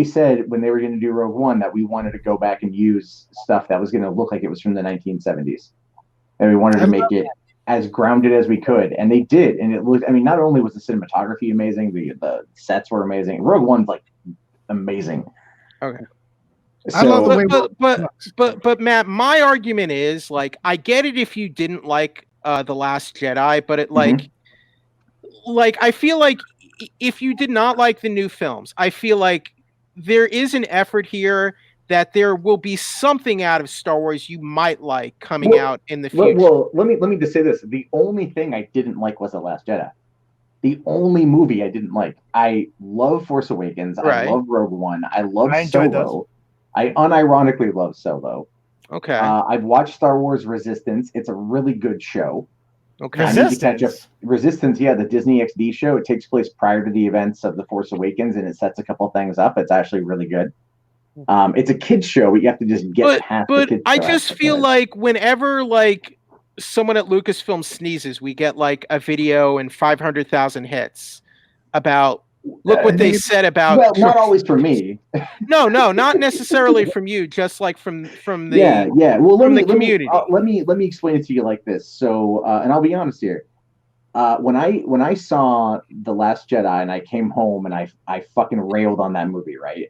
S6: were going to do Rogue One that we wanted to go back and use stuff that was going to look like it was from the 1970s, and we wanted to make it as grounded as we could, and they did. And it looked. I mean, not only was the cinematography amazing, the sets were amazing. Rogue One's like amazing.
S5: Okay.
S1: I love the way
S5: But Matt, my argument is like I get it if you didn't like The Last Jedi, but it like I feel like if you did not like the new films, I feel like there is an effort here that there will be something out of Star Wars you might like coming out in the future.
S6: Well, let me just say this: the only thing I didn't like was The Last Jedi. The only movie I didn't like. I love Force Awakens.
S5: Right.
S6: I love Rogue One. I love
S4: I enjoyed
S6: Solo. I unironically love Solo.
S5: Okay.
S6: I've watched Star Wars Resistance. It's a really good show.
S5: Okay.
S6: I need to catch up. Resistance, yeah, the Disney XD show. It takes place prior to the events of The Force Awakens, and it sets a couple things up. It's actually really good. It's a kids show, but you have to just get past the kids
S5: I
S6: show
S5: just
S6: aspect
S5: feel
S6: of it.
S5: like whenever like someone at Lucasfilm sneezes, we get like a video and 500,000 hits about look what they said about.
S6: Well, not always for me.
S5: No, not necessarily from you, just like from the
S6: Yeah. Well,
S5: from the community.
S6: Let me explain it to you like this. So, and I'll be honest here. When I saw The Last Jedi and I came home and I fucking railed on that movie, right?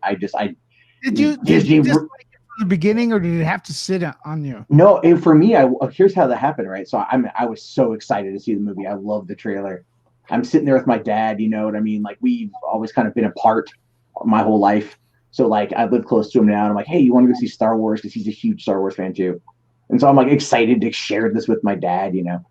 S1: Did you just like it from the beginning, or did it have to sit on you?
S6: No, and for me, here's how that happened, right? So I was so excited to see the movie. I loved the trailer. I'm sitting there with my dad, you know what I mean? Like we've always kind of been apart my whole life. So like I live close to him now, and I'm like, hey, you want to go see Star Wars? Because he's a huge Star Wars fan too. And so I'm like excited to share this with my dad, you know.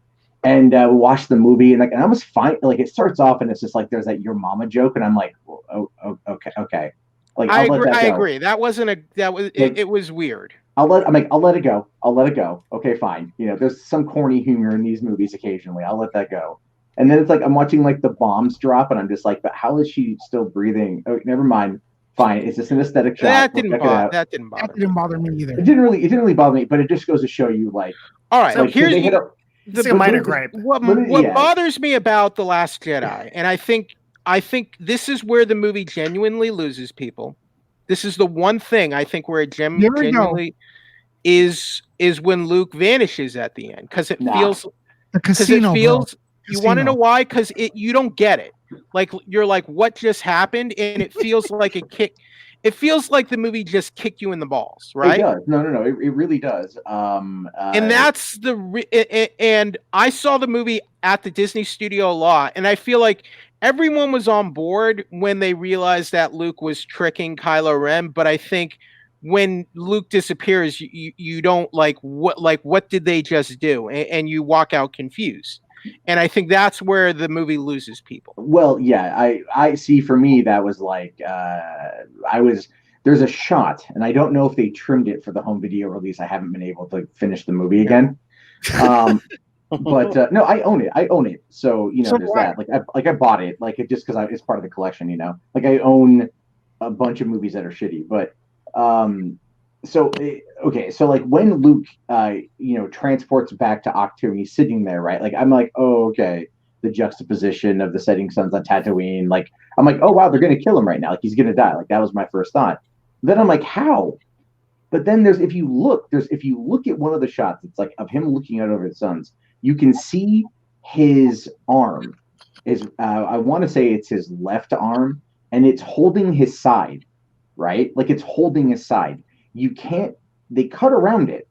S6: And we watched the movie, and I was fine. Like, it starts off, and it's just like there's that "your mama" joke, and I'm like, well, okay. Like,
S5: I
S6: I'll let
S5: agree.
S6: that
S5: I
S6: go.
S5: agree. That wasn't a. That was.
S6: Like,
S5: It was weird.
S6: I'll let it go. I'll let it go. Okay, fine. You know, there's some corny humor in these movies occasionally. I'll let that go. And then it's like I'm watching like the bombs drop, and I'm just like, but how is she still breathing? Oh, never mind. Fine. It's just an aesthetic shot.
S5: That
S6: We'll
S5: didn't
S6: check it
S5: bother.
S6: out.
S5: That didn't bother.
S1: That didn't bother me either.
S6: It didn't really bother me, but it just goes to show you, like,
S5: All right.
S6: like
S5: Here's
S6: they hit a,
S4: It's a minor gripe.
S5: what
S6: yeah.
S5: bothers me about The Last Jedi, and I think this is where the movie genuinely loses people. This is the one thing I think where it
S1: Here we go.
S5: genuinely is when Luke vanishes at the end, because it
S6: Nah.
S5: feels
S1: The casino, bro.
S5: you want to
S1: Casino.
S5: know why? Because you don't get it. Like, you're like, what just happened? And it feels like it feels like the movie just kicked you in the balls, right?
S6: It does. No. It really does.
S5: And that's and I saw the movie at the Disney studio a lot, and I feel like everyone was on board when they realized that Luke was tricking Kylo Ren. But I think when Luke disappears, you don't what did they just do? And you walk out confused. And I think that's where the movie loses people.
S6: Well, yeah, I see. For me, that was like there's a shot, and I don't know if they trimmed it for the home video release. I haven't been able to finish the movie again. But no, I own it. So, you know,
S1: So
S6: there's
S1: do I.
S6: that. I bought it, like, it just because it's part of the collection. You know, like, I own a bunch of movies that are shitty, but okay, so like when Luke transports back to Octu, and he's sitting there, right? Like, I'm like, oh, okay, the juxtaposition of the setting suns on Tatooine. Like, I'm like, oh wow, they're gonna kill him right now. Like, he's gonna die. Like, that was my first thought. Then I'm like, how? But then if you look at one of the shots, it's like of him looking out over the suns. You can see his arm is I want to say it's his left arm, and it's holding his side, right? Like, it's holding his side. They cut around it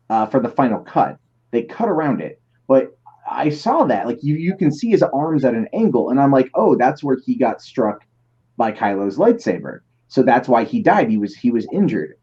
S6: for the final cut. They cut around it, but I saw that, like, you can see his arms at an angle, and I'm like, oh, that's where he got struck by Kylo's lightsaber. So that's why he died. He was injured,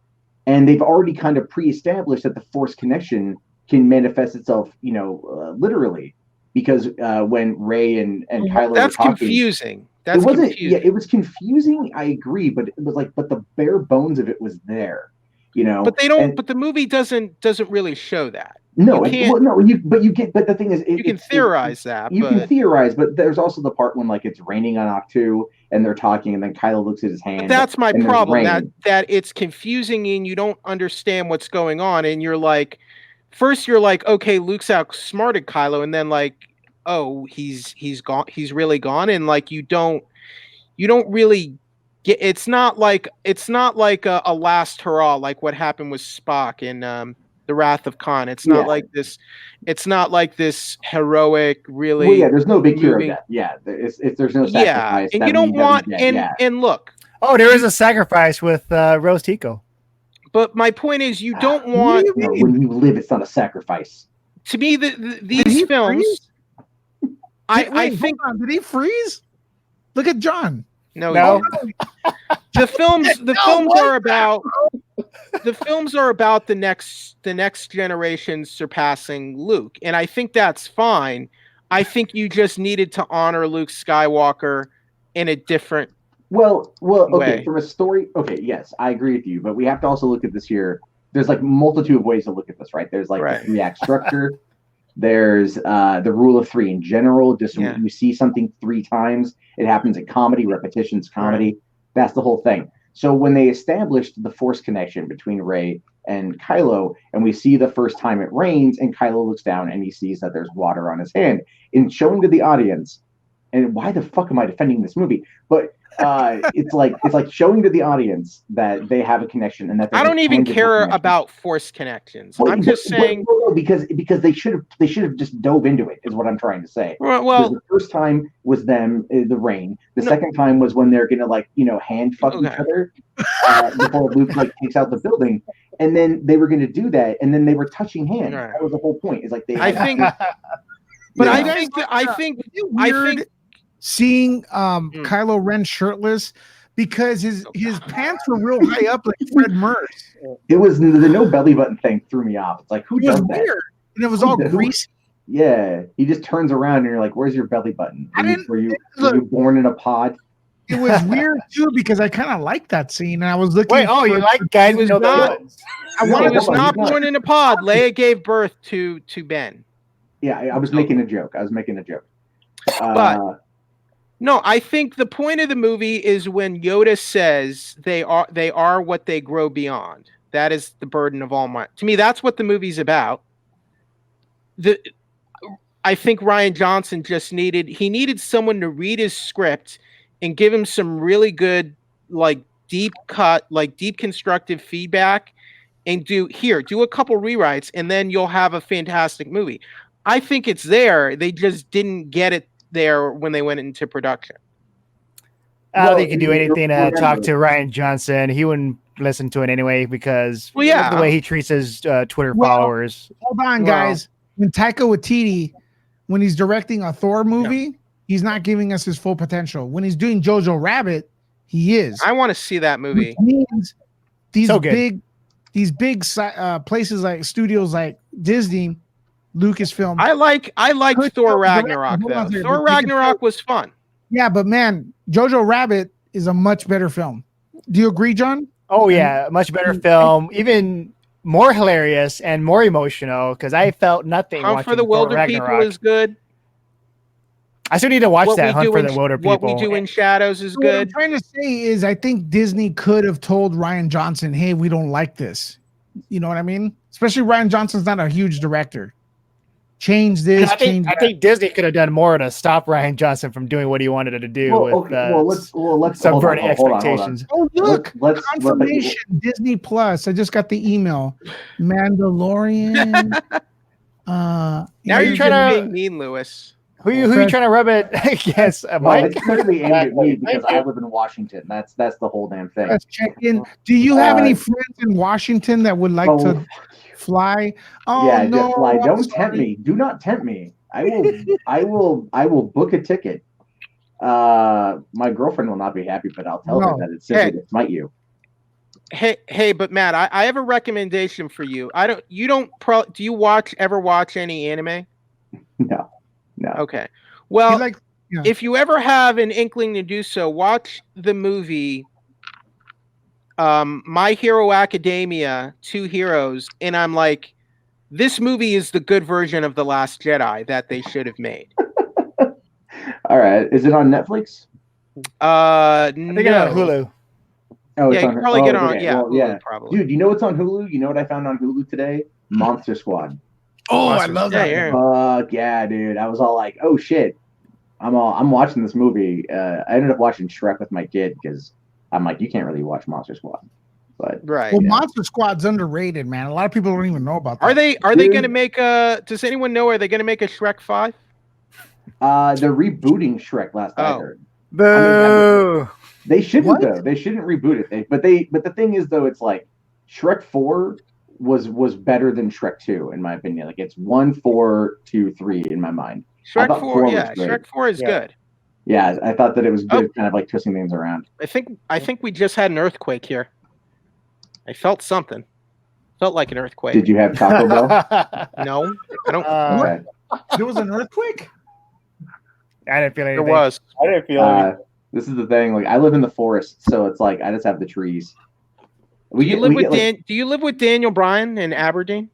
S6: and they've already kind of pre-established that the Force connection can manifest itself, literally, because when Rey and Kylo
S5: that's
S6: were talking,
S5: confusing.
S6: It wasn't. Yeah, it was confusing. I agree, but it was like, but the bare bones of it was there,
S5: But they don't. But the movie doesn't really show that.
S6: No, but the thing is,
S5: you can theorize that.
S6: You can theorize, but there's also the part when, like, it's raining on Octu and they're talking, and then Kylo looks at his hand.
S5: But that's my problem. That it's confusing and you don't understand what's going on, and you're like, first you're like, okay, Luke's outsmarted Kylo, and then like, oh, he's gone. He's really gone, and like you don't really get. It's not like a last hurrah like what happened with Spock in The Wrath of Khan. It's not like this. It's not like this heroic, really.
S6: Well, yeah, there's no big hero death. Yeah, there's no sacrifice.
S5: Yeah, and you don't want. And look.
S4: Oh, there is a sacrifice with Rose Tico.
S5: But my point is, you don't want.
S6: When you live, it's not a sacrifice.
S5: To me, these films. I think.
S1: Did he freeze? Look at John.
S5: No. The films are about the next generation surpassing Luke, and I think that's fine. I think you just needed to honor Luke Skywalker in a different
S6: okay,
S5: way.
S6: From a story, okay, yes, I agree with you, but we have to also look at this here. There's like multitude of ways to look at this, right? There's like the 3-act structure. There's the rule of 3 in general. Just when you see something 3 times, it happens in comedy. Repetition's comedy. Right. That's the whole thing. So when they established the Force connection between Rey and Kylo, and we see the first time it rains, and Kylo looks down and he sees that there's water on his hand, in showing to the audience, and why the fuck am I defending this movie? But it's like showing to the audience that they have a connection, and that
S5: I don't even care about Force connections. I'm just saying
S6: because they should have just dove into it, is what I'm trying to say.
S5: Well,
S6: the first time was them, the rain. The second time was when they're gonna hand fuck each other before Luke takes out the building, and then they were gonna do that, and then they were touching hands. Right. That was the whole point. Is like I think
S1: seeing Kylo Ren shirtless, because his pants were real high up, like Fred Merz.
S6: It was the no belly button thing threw me off. It's like, who does that?
S1: Weird. And it was all greasy.
S6: Yeah, he just turns around and you're like, "Where's your belly button?
S1: I didn't-
S6: Were you
S1: look-
S6: born in a pod?"
S1: It was weird too because I kind of liked that scene, and I was looking.
S4: Wait, oh, you like guys
S5: He was
S4: know
S5: not-
S4: the
S1: I
S6: No,
S1: wanted
S5: He
S1: to
S5: was
S6: hold on,
S5: not
S6: he's not.
S5: born in a pod. Leia gave birth to Ben.
S6: Yeah, I was making a joke. I was making a joke.
S5: But- No, I think the point of the movie is when Yoda says they are what they grow beyond. That is the burden of all my. To me, that's what the movie's about. I think Rian Johnson just needed someone to read his script and give him some really good, like deep constructive feedback, and do a couple rewrites, and then you'll have a fantastic movie. I think it's there. They just didn't get it there when they went into production.
S4: I don't
S6: Well,
S4: think he could do
S6: you
S4: anything to
S6: remember-
S4: talk to Rian Johnson. He wouldn't listen to it anyway because
S5: Well, yeah.
S4: look at the way he treats his Twitter
S1: Well,
S4: followers.
S1: Hold on,
S5: Well-
S1: guys. When Taika Waititi, when he's directing a Thor movie, he's not giving us his full potential. When he's doing Jojo Rabbit, he is.
S5: I want to see that movie.
S1: Which means these
S4: So good.
S1: big places like studios like Disney, Lucasfilm.
S5: I liked
S1: Could
S5: Thor
S1: you-
S5: Ragnarok
S1: hold on
S5: though.
S1: a second,
S5: Thor
S1: but you can
S5: Ragnarok was fun.
S1: Yeah, but man, Jojo Rabbit is a much better film. Do you agree, John?
S4: Oh yeah, much better film, even more hilarious and more emotional because I felt nothing.
S5: Hunt
S4: watching
S5: for the
S4: Thor
S5: Wilder
S4: Ragnarok.
S5: People is good.
S4: I still need to watch that Hunt for the
S5: in,
S4: Wilder
S5: What
S4: People.
S5: We Do in Shadows is
S1: So what I'm
S5: good.
S1: trying to say is, I think Disney could have told Rian Johnson, "Hey, we don't like this." You know what I mean? Especially Rian Johnson's not a huge director. Change this.
S4: I
S1: change that.
S4: think Disney could have done more to stop Ryan Johnson from doing what he wanted to do
S6: Well,
S4: with
S6: okay, let's
S4: subverting
S6: hold on.
S4: expectations.
S1: Oh, look,
S6: Let's
S1: confirmation. Disney Plus. I just got the email. Mandalorian.
S5: Now
S4: Are you
S5: you're
S4: trying
S5: just
S4: to-
S5: being mean, Lewis.
S4: Who you trying to rub it against,
S6: Well,
S4: Mike?
S6: it's clearly aimed at me
S4: Exactly.
S6: because
S4: Thank
S6: I
S4: you.
S6: live in Washington. That's the whole damn thing.
S1: Let's check in. Do you have any
S6: Uh,
S1: friends in Washington that would like
S6: Oh,
S1: to fly? Oh
S6: yeah,
S1: no!
S6: just fly.
S1: I'm
S6: Don't
S1: sorry.
S6: tempt me. Do not tempt me. I will book a ticket. My girlfriend will not be happy, but I'll tell her
S1: No.
S6: that it's simply to smite you.
S5: Hey, but Matt, I have a recommendation for you. Do you ever watch any anime?
S6: No.
S5: Okay.
S1: You
S5: Well,
S1: like
S5: if you ever have an inkling to do so, watch the movie My Hero Academia, Two Heroes, and I'm like, this movie is the good version of The Last Jedi that they should have made.
S6: All right. Is it on Netflix?
S4: I think it's on Hulu.
S6: Oh,
S5: Yeah,
S6: it's
S5: you
S6: on
S5: can probably get it on.
S6: okay.
S5: Yeah,
S6: Well,
S5: Hulu,
S6: yeah.
S5: probably.
S6: Dude, you know what's on Hulu? You know what I found on Hulu today? Monster Squad.
S1: Oh, I love that.
S5: Yeah.
S6: Fuck yeah, dude. I was all like, oh shit. I'm watching this movie. I ended up watching Shrek with my kid because I'm like, you can't really watch Monster Squad. But
S5: Right.
S1: Well,
S6: Yeah.
S1: Monster Squad's underrated, man. A lot of people don't even know about that.
S5: Are they
S6: Dude.
S5: going to make a? Does anyone know? Are they going to make a Shrek 5?
S6: they're rebooting Shrek last I
S5: Oh.
S6: heard.
S4: Boo!
S6: They shouldn't
S1: What?
S6: though. They shouldn't reboot it. But the thing is though, it's like Shrek 4 was better than Shrek 2 in my opinion. Like it's 1, 4, 2, 3 in my mind. I
S5: Shrek
S6: thought
S5: 4,
S6: four was
S5: yeah,
S6: great.
S5: Shrek 4 is
S4: Yeah.
S5: good.
S6: Yeah, I thought that it was good,
S5: Oh.
S6: kind of like twisting things around.
S5: I think we just had an earthquake here. I felt something. Felt like an earthquake.
S6: Did you have Taco Bell?
S5: No, I don't.
S6: Okay.
S1: There was an earthquake?
S4: I didn't feel anything.
S5: There was.
S2: I didn't feel any.
S6: This is the thing. Like I live in the forest, so it's like I just have the trees.
S5: Do you live with Daniel Bryan in Aberdeen?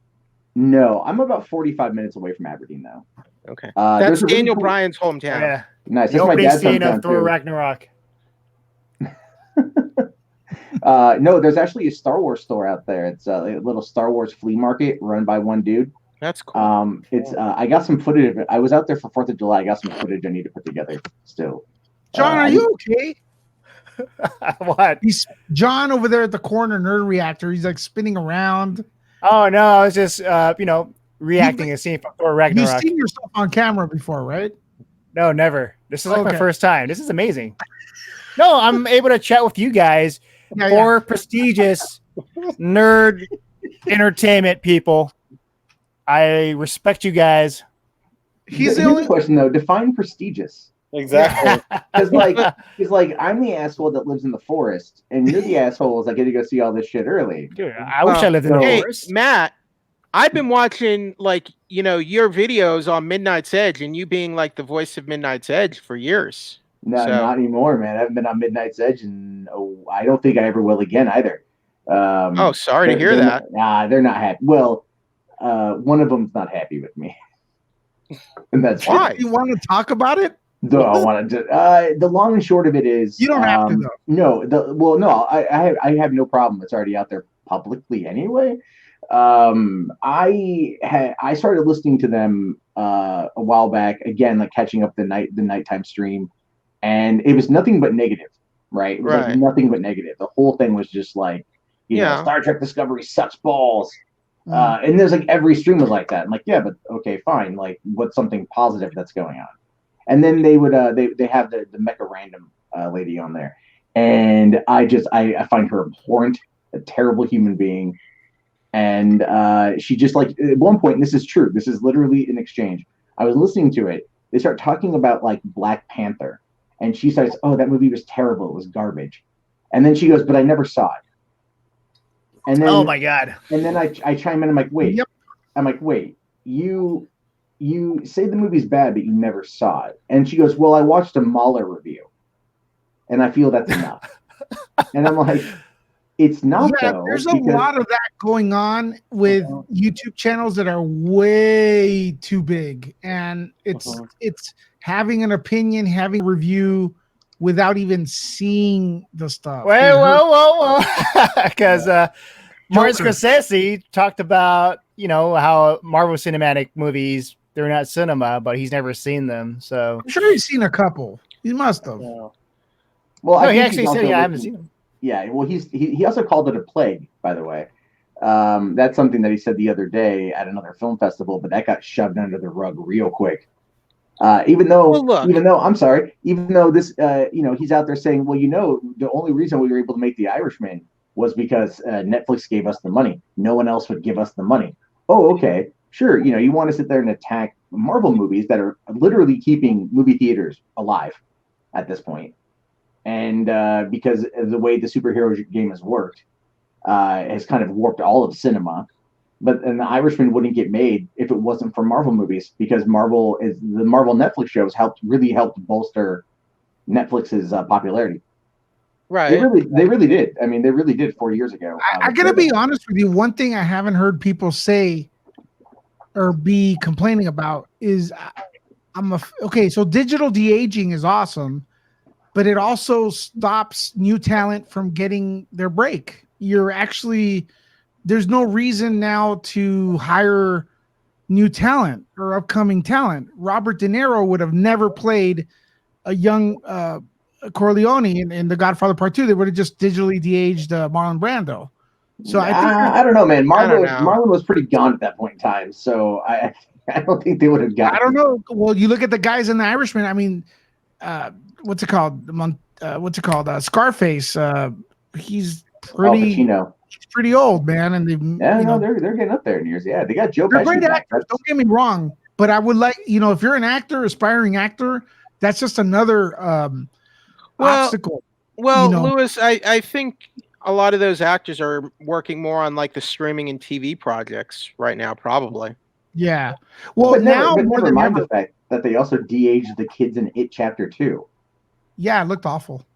S6: No, I'm about 45 minutes away from Aberdeen now.
S5: Okay,
S6: There's
S5: that's
S6: a really
S5: Daniel
S6: cool-
S5: Bryan's hometown.
S4: Yeah.
S6: Nice.
S4: The
S6: That's my
S4: opening
S6: dad's
S4: scene
S6: hometown
S4: of Thor
S6: too.
S4: Ragnarok.
S6: No, there's actually a Star Wars store out there. It's a little Star Wars flea market run by one dude.
S5: That's cool.
S6: It's I got some footage of it. I was out there for 4th of July. I got some footage I need to put together still.
S1: John, are you okay?
S4: What?
S1: He's John over there at the corner nerd reactor. He's like spinning around.
S4: Oh no, I was just reacting and seeing Thor
S1: You've
S4: Ragnarok.
S1: seen yourself on camera before, right?
S4: No, never. This is like my
S1: Okay.
S4: first time. This is amazing. No, I'm able to chat with you guys,
S1: Yeah,
S4: four prestigious nerd entertainment people. I respect you guys.
S1: He's
S6: Here's
S1: the
S6: the
S1: only.
S6: question though. Define prestigious.
S2: Exactly.
S6: Because he's like, I'm the asshole that lives in the forest, and you're the assholes that get to go see all this shit early.
S4: Dude, I wish I lived in the
S5: Hey,
S4: forest.
S5: Matt, I've been watching like your videos on Midnight's Edge, and you being like the voice of Midnight's Edge for years.
S6: No,
S5: So-
S6: not anymore, man. I haven't been on Midnight's Edge, and I don't think I ever will again either.
S5: Oh, sorry to hear that.
S6: They're not happy. Well, one of them's not happy with me, and that's
S5: Why?
S1: You want to talk about it?
S6: No, I want to. The long and short of it is,
S1: You don't have to, though.
S6: No. I have no problem. It's already out there publicly anyway. I started listening to them a while back, again, like catching up the nighttime stream, and it was nothing but negative, right? It was like
S5: Right.
S6: nothing but negative. The whole thing was just like, Star Trek Discovery sucks balls. And there's like every stream was like that. I'm like, yeah, but okay, fine. Like, what's something positive that's going on? And then they would they have the Mecha Random lady on there, and I find her abhorrent, a terrible human being. And she just, like, at one point, and this is true, this is literally an exchange. I was listening to it. They start talking about like Black Panther, and she says, "Oh, that movie was terrible. It was garbage." And then she goes, "But I never saw it." And then,
S4: Oh my god!
S6: And then I chime in. I'm like, "Wait."
S1: Yep.
S6: I'm like, "Wait. You say the movie's bad, but you never saw it." And she goes, "Well, I watched a Mahler review, and I feel that's enough." And I'm like, it's not, though.
S1: There's a lot of that going on with YouTube channels that are way too big, and it's having an opinion, having a review without even seeing the stuff.
S4: Whoa! Because Martin Scorsese talked about how Marvel Cinematic movies, they're not cinema, but he's never seen them. So
S1: I'm sure he's seen a couple. He must have.
S6: Yeah. Well,
S4: no, he actually said, "I haven't seen them."
S6: Yeah, well, he also called it a plague, by the way. That's something that he said the other day at another film festival, but that got shoved under the rug real quick. Even though this, he's out there saying, well, the only reason we were able to make The Irishman was because Netflix gave us the money. No one else would give us the money. Oh, okay, sure. You want to sit there and attack Marvel movies that are literally keeping movie theaters alive at this point. And because of the way the superhero game has worked, has kind of warped all of cinema. And The Irishman wouldn't get made if it wasn't for Marvel movies, because the Marvel Netflix shows really helped bolster Netflix's popularity.
S5: Right.
S6: They really did. I mean, they really did 4 years ago.
S1: I gotta be honest with you. One thing I haven't heard people say or be complaining about is so digital de-aging is awesome, but it also stops new talent from getting their break. There's no reason now to hire new talent or upcoming talent. Robert De Niro would have never played a young Corleone in The Godfather Part 2. They would have just digitally de-aged Marlon Brando. So
S6: I don't know, man. Marlon was pretty gone at that point in time, so I don't think they would have got.
S1: I don't know. Well, you look at the guys in The Irishman. I mean, what's it called? Scarface. He's pretty old, man. And
S6: they're getting up there in years. Yeah, they got Joe Pesci.
S1: They're great actors. Don't get me wrong, but I would like, if you're an actor, aspiring actor, that's just another obstacle.
S5: Well, Lewis, I think a lot of those actors are working more on like the streaming and TV projects right now, probably.
S1: Yeah. Well,
S6: but
S1: now
S6: never mind the fact that they also de-aged the kids in It Chapter 2.
S1: Yeah, it looked awful.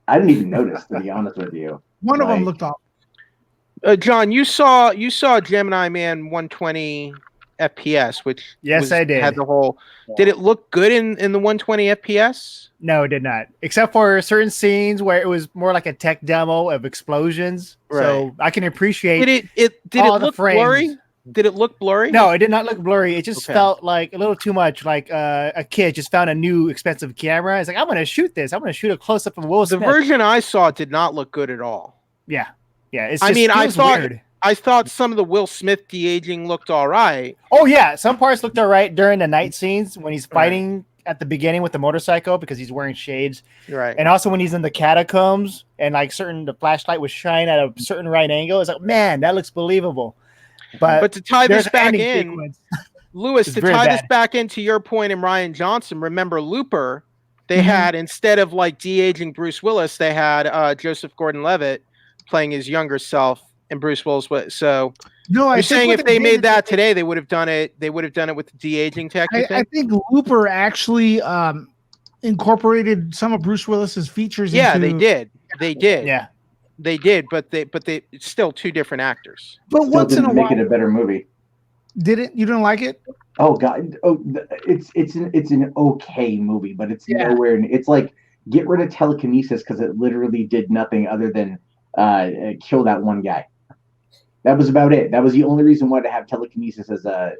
S6: I didn't even notice, to be honest with you.
S1: One of them looked awful.
S5: John, you saw Gemini Man 120 FPS, which
S4: I did.
S5: Had the whole. Did it look good in the 120 FPS?
S4: No, it did not. Except for certain scenes where it was more like a tech demo of explosions. Right. So I can appreciate.
S5: Did it look blurry? Did it look blurry?
S4: No, it did not look blurry. It just felt like a little too much like a kid just found a new expensive camera. It's like, I'm going to shoot this. I'm going to shoot a close up of Will Smith.
S5: The version I saw did not look good at all.
S4: Yeah. It's
S5: I thought some of the Will Smith de-aging looked all right.
S4: Oh yeah, some parts looked all right during the night scenes when he's fighting at the beginning with the motorcycle because he's wearing shades.
S5: Right.
S4: And also when he's in the catacombs and like the flashlight was shining at a certain right angle. It's like, man, that looks believable. But
S5: to tie this back in, Lewis, to tie this back into your point and Rian Johnson, remember Looper, they had, instead of like de-aging Bruce Willis, they had Joseph Gordon-Levitt playing his younger self and Bruce Willis. So
S1: No, I
S5: you're
S1: think
S5: saying
S1: what
S5: if they
S1: did
S5: made
S1: is
S5: that today, they would have done it. They would have done it with the de-aging tech. You
S1: I
S5: think?
S1: think Looper actually incorporated some of Bruce Willis's features
S5: Yeah,
S1: into.
S5: they did. They did.
S4: Yeah.
S5: They did. But it's still two different actors.
S1: But
S6: Still
S1: once in a
S6: didn't make
S1: while,
S6: it a better movie.
S1: you didn't like it?
S6: Oh God! Oh, it's an okay movie, but it's
S1: Yeah.
S6: nowhere. It's like get rid of telekinesis because it literally did nothing other than kill that one guy. That was about it. That was the only reason why to have telekinesis as a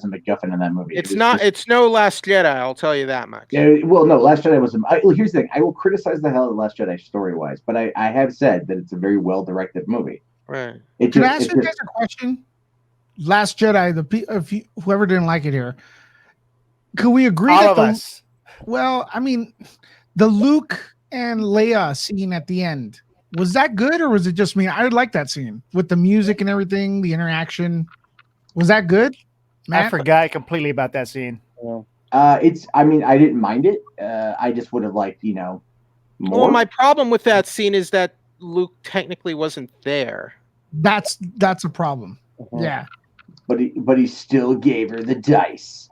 S6: MacGuffin in that movie.
S5: It's not. It's no Last Jedi. I'll tell you that much.
S6: Yeah, well, no, Last Jedi was. Well, here's the thing. I will criticize the hell out of Last Jedi story wise, but I have said that it's a very well directed movie.
S5: Right.
S1: Can I ask you guys a question? Last Jedi. Whoever didn't like it here, could we agree
S4: All
S1: that
S4: of us.
S1: Well, I mean, the Luke and Leia scene at the end, was that good or was it just me? I like that scene with the music and everything, the interaction. Was that good? Matt?
S4: I forgot completely about that scene.
S6: It's. I mean, I didn't mind it. I just would have liked, more.
S5: Well, my problem with that scene is that Luke technically wasn't there.
S1: That's a problem. Yeah.
S6: But he still gave her the dice.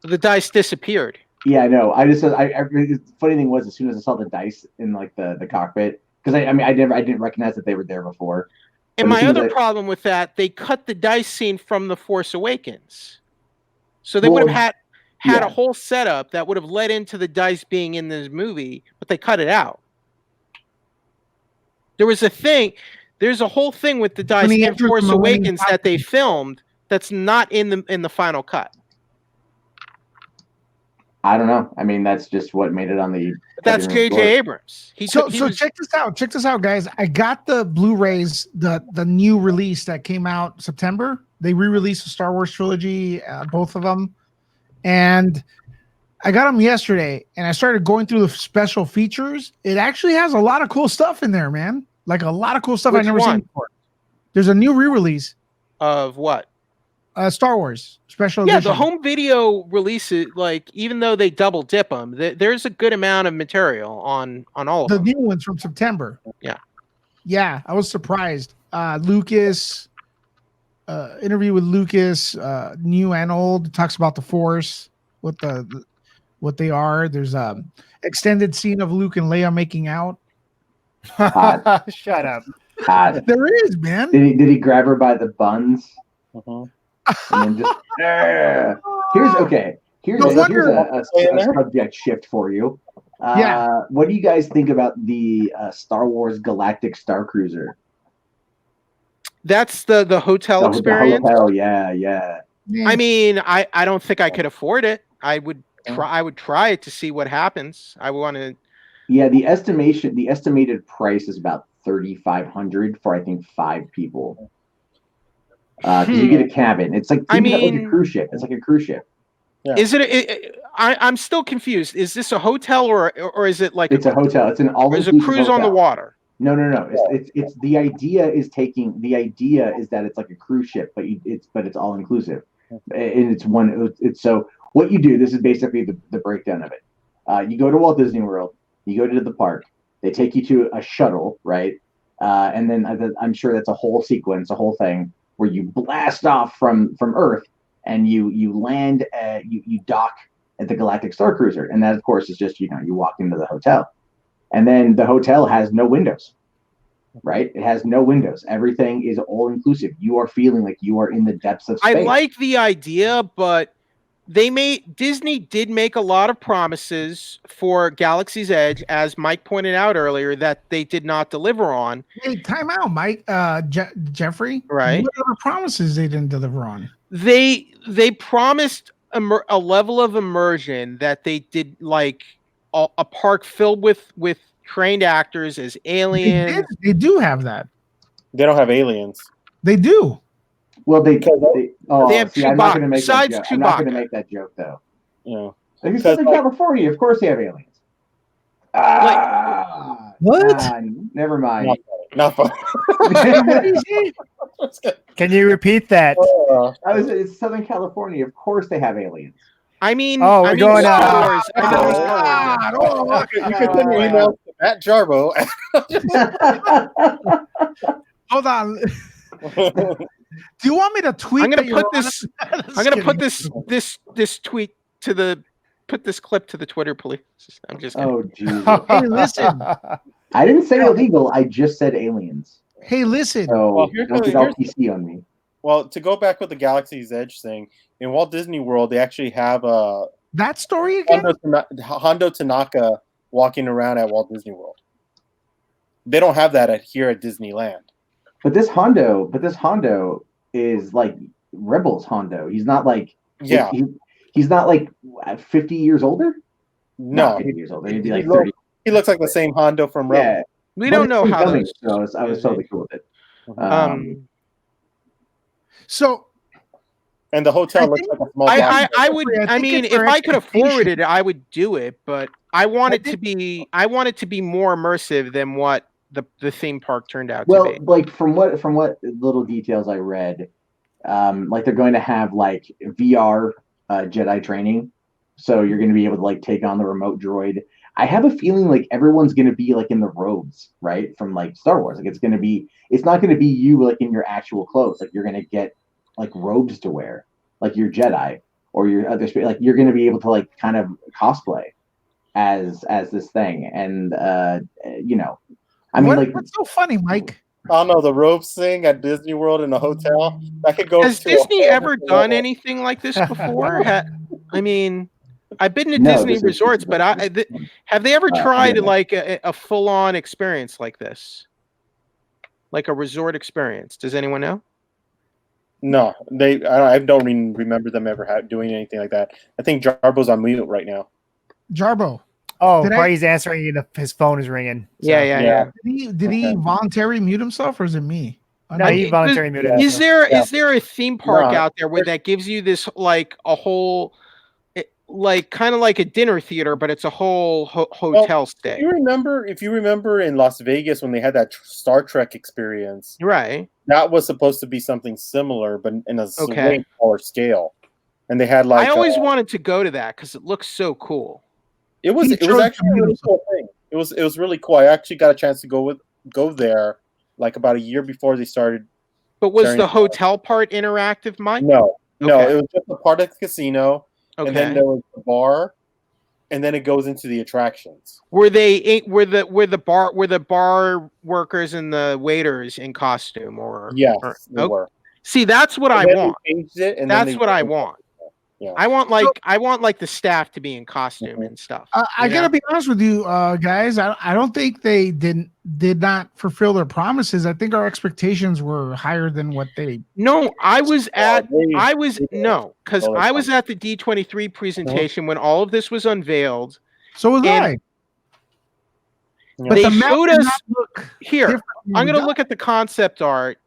S5: The dice disappeared.
S6: Yeah, I know. The funny thing was, as soon as I saw the dice in like the cockpit, because I didn't recognize that they were there before.
S5: And my other problem with that, they cut the dice scene from The Force Awakens, so they would have had a whole setup that would have led into the dice being in this movie, but they cut it out. There's a whole thing with the dice in Force Awakens that they filmed that's not in the final cut.
S6: I don't know. I mean, that's just what made it on the.
S5: That's J.J. Abrams.
S1: So check this out. Check this out, guys. I got the Blu-rays, the new release that came out September. They re-released the Star Wars trilogy, both of them, and I got them yesterday. And I started going through the special features. It actually has a lot of cool stuff in there, man. Like a lot of cool stuff I've never seen before. There's a new re-release
S5: of what?
S1: Star Wars special
S5: edition.
S1: Yeah,
S5: the home video releases, like, even though they double dip them, there's a good amount of material on all of them.
S1: The new ones from September. Yeah, I was surprised. Lucas, interview with Lucas, new and old, talks about the Force, what they are. There's a extended scene of Luke and Leia making out.
S4: Shut up.
S1: There is, man.
S6: Did he grab her by the buns? And then just here's a subject shift for you. What do you guys think about the Star Wars Galactic Star Cruiser?
S5: That's the hotel experience.
S6: The hotel, yeah.
S5: I mean, I don't think I could afford it. I would try it to see what happens. I want to.
S6: Yeah, the estimated price is about $3,500 for, I think, 5 people. Because you get a cabin. It's like, like a cruise ship. It's like a cruise ship.
S5: Yeah. Is it? I'm still confused. Is this a hotel or is it like?
S6: It's a hotel. It's an all-inclusive
S5: Is a cruise
S6: hotel.
S5: on the water?
S6: No. It's the idea is that it's like a cruise ship, but it's all inclusive, and it's so what you do. This is basically the breakdown of it. You go to Walt Disney World. You go to the park. They take you to a shuttle, right? And then I'm sure that's a whole sequence, a whole thing where you blast off from Earth and you land, you dock at the Galactic Star Cruiser, and that of course is just you walk into the hotel, and then the hotel has no windows, right? It has no windows. Everything is all inclusive. You are feeling like you are in the depths of space.
S5: I like the idea, but Disney did make a lot of promises for Galaxy's Edge, as Mike pointed out earlier, that they did not deliver on.
S1: Hey, time out, Mike. Jeffrey.
S5: Right.
S1: What other promises they didn't deliver on?
S5: They promised a level of immersion that they did, like a park filled with trained actors as aliens.
S1: They do have that.
S2: They don't have aliens.
S1: They do.
S6: Well, they
S5: have Chewbacca.
S6: I'm not going to make
S5: Besides
S6: that joke.
S5: Chewbacca.
S6: I'm not going to make that joke though.
S2: Yeah.
S6: Like, it's Southern California. Of course they have aliens.
S1: What?
S6: Never mind.
S2: Not fun.
S4: Can you repeat that?
S6: It's Southern California. Of course they have aliens.
S5: I mean,
S4: we're going
S5: Star Wars.
S2: You can send your email to Matt Jarbo.
S1: Hold on. Do you want me to tweet?
S5: I'm gonna
S1: that you're
S5: put
S1: on
S5: this.
S1: it?
S5: I'm gonna put
S1: Just
S5: this tweet to the. Put this clip to the Twitter, please. I'm just kidding.
S6: Oh Jesus!
S1: Hey, listen.
S6: I didn't say illegal. I just said aliens.
S1: Hey, listen.
S6: So
S2: Well,
S6: don't get all PC on me.
S2: Well, to go back with the Galaxy's Edge thing, in Walt Disney World, they actually have
S1: That story again?
S2: Hondo Tanaka walking around at Walt Disney World. They don't have that here at Disneyland.
S6: But this Hondo is like Rebels Hondo. He's not like
S2: Yeah.
S6: He's not like 50 years older.
S2: No,
S6: Not 50 years older. He'd be
S2: he
S6: like
S2: looks-
S6: 30.
S2: He looks like the same Hondo from Rebels.
S6: Yeah,
S5: We
S6: but
S5: don't
S6: it's
S5: know how
S6: coming,
S5: those.
S6: so I was totally cool with it.
S1: So
S2: And the hotel
S1: I
S2: looks
S1: think-
S2: like a small box.
S5: I would.
S1: I
S5: I
S1: think
S5: mean,
S1: it's
S5: if
S1: our
S5: I could afford
S1: expectation.
S5: it, I would do it. But I want
S1: I
S5: it to be. I want it to be more immersive than what the theme park turned out to
S6: Well,
S5: be.
S6: like from what little details I read, like they're going to have like VR Jedi training, so you're going to be able to like take on the remote droid. I have a feeling like everyone's going to be like in the robes, right, from like Star Wars. Like it's not going to be you like in your actual clothes. Like you're going to get like robes to wear, like your Jedi or your other like you're going to be able to like kind of cosplay as this thing, and you know, I mean, like
S1: what's so funny, Mike?
S2: I don't know, the robes thing at Disney World in a hotel. That could go.
S5: Has
S2: to a
S5: Disney
S2: whole
S5: ever
S2: different
S5: done
S2: level.
S5: anything like this before? I mean, I've been to
S6: No,
S5: Disney
S6: this is-
S5: resorts, but have they ever tried
S6: yeah.
S5: like a full-on experience like this, like a resort experience? Does anyone know?
S2: No, I don't even remember them ever doing anything like that. I think Jarbo's on mute right now.
S1: Jarbo.
S4: Oh,
S1: Did I-
S4: probably he's answering and his phone is ringing. So.
S5: Yeah.
S1: Did he
S2: Okay.
S1: voluntarily mute himself, or is it me?
S4: No, he voluntarily muted
S5: Is
S4: himself.
S5: there a theme park
S2: No.
S5: out there where that gives you this like a whole, like kind of like a dinner theater, but it's a whole hotel stay?
S2: If you remember in Las Vegas when they had that Star Trek experience,
S5: Right.
S2: that was supposed to be something similar, but in a
S5: Okay.
S2: way smaller scale. And they had like
S5: I always wanted to go to that because it looks so cool.
S2: it was
S1: He chose
S2: actually
S1: to
S2: a
S1: mute
S2: really
S1: himself.
S2: cool thing. It was really cool. I actually got a chance to go there like about a year before they started.
S5: But was
S2: Sharing
S5: the
S2: the-
S5: hotel part interactive, Mike?
S2: No,
S5: Okay.
S2: it was just a part of the casino, and then
S5: Okay.
S2: there was the bar, and then it goes into the attractions.
S5: Were the bar workers and the waiters in costume or?
S2: Yes,
S5: or-
S2: they
S5: oh,
S2: were.
S5: See, that's what
S2: And
S5: I
S2: then they
S5: want.
S2: changed it, and then
S5: That's
S2: they-
S5: what I want.
S2: Yeah.
S5: I want like the staff to be in costume and stuff.
S1: I
S5: you
S1: gotta
S5: know?
S1: be honest with you, guys. I don't think they did not fulfill their promises. I think our expectations were higher than what they.
S5: No, I was at
S2: they-
S5: because
S2: Oh,
S5: I was at the D23 presentation when all of this was unveiled.
S1: So was
S5: And-
S1: I.
S2: Yeah.
S1: But
S5: They
S1: the map
S5: showed
S1: did
S5: us
S1: not look
S5: here.
S1: different than
S5: I'm
S1: we
S5: gonna
S1: got.
S5: look at the concept art.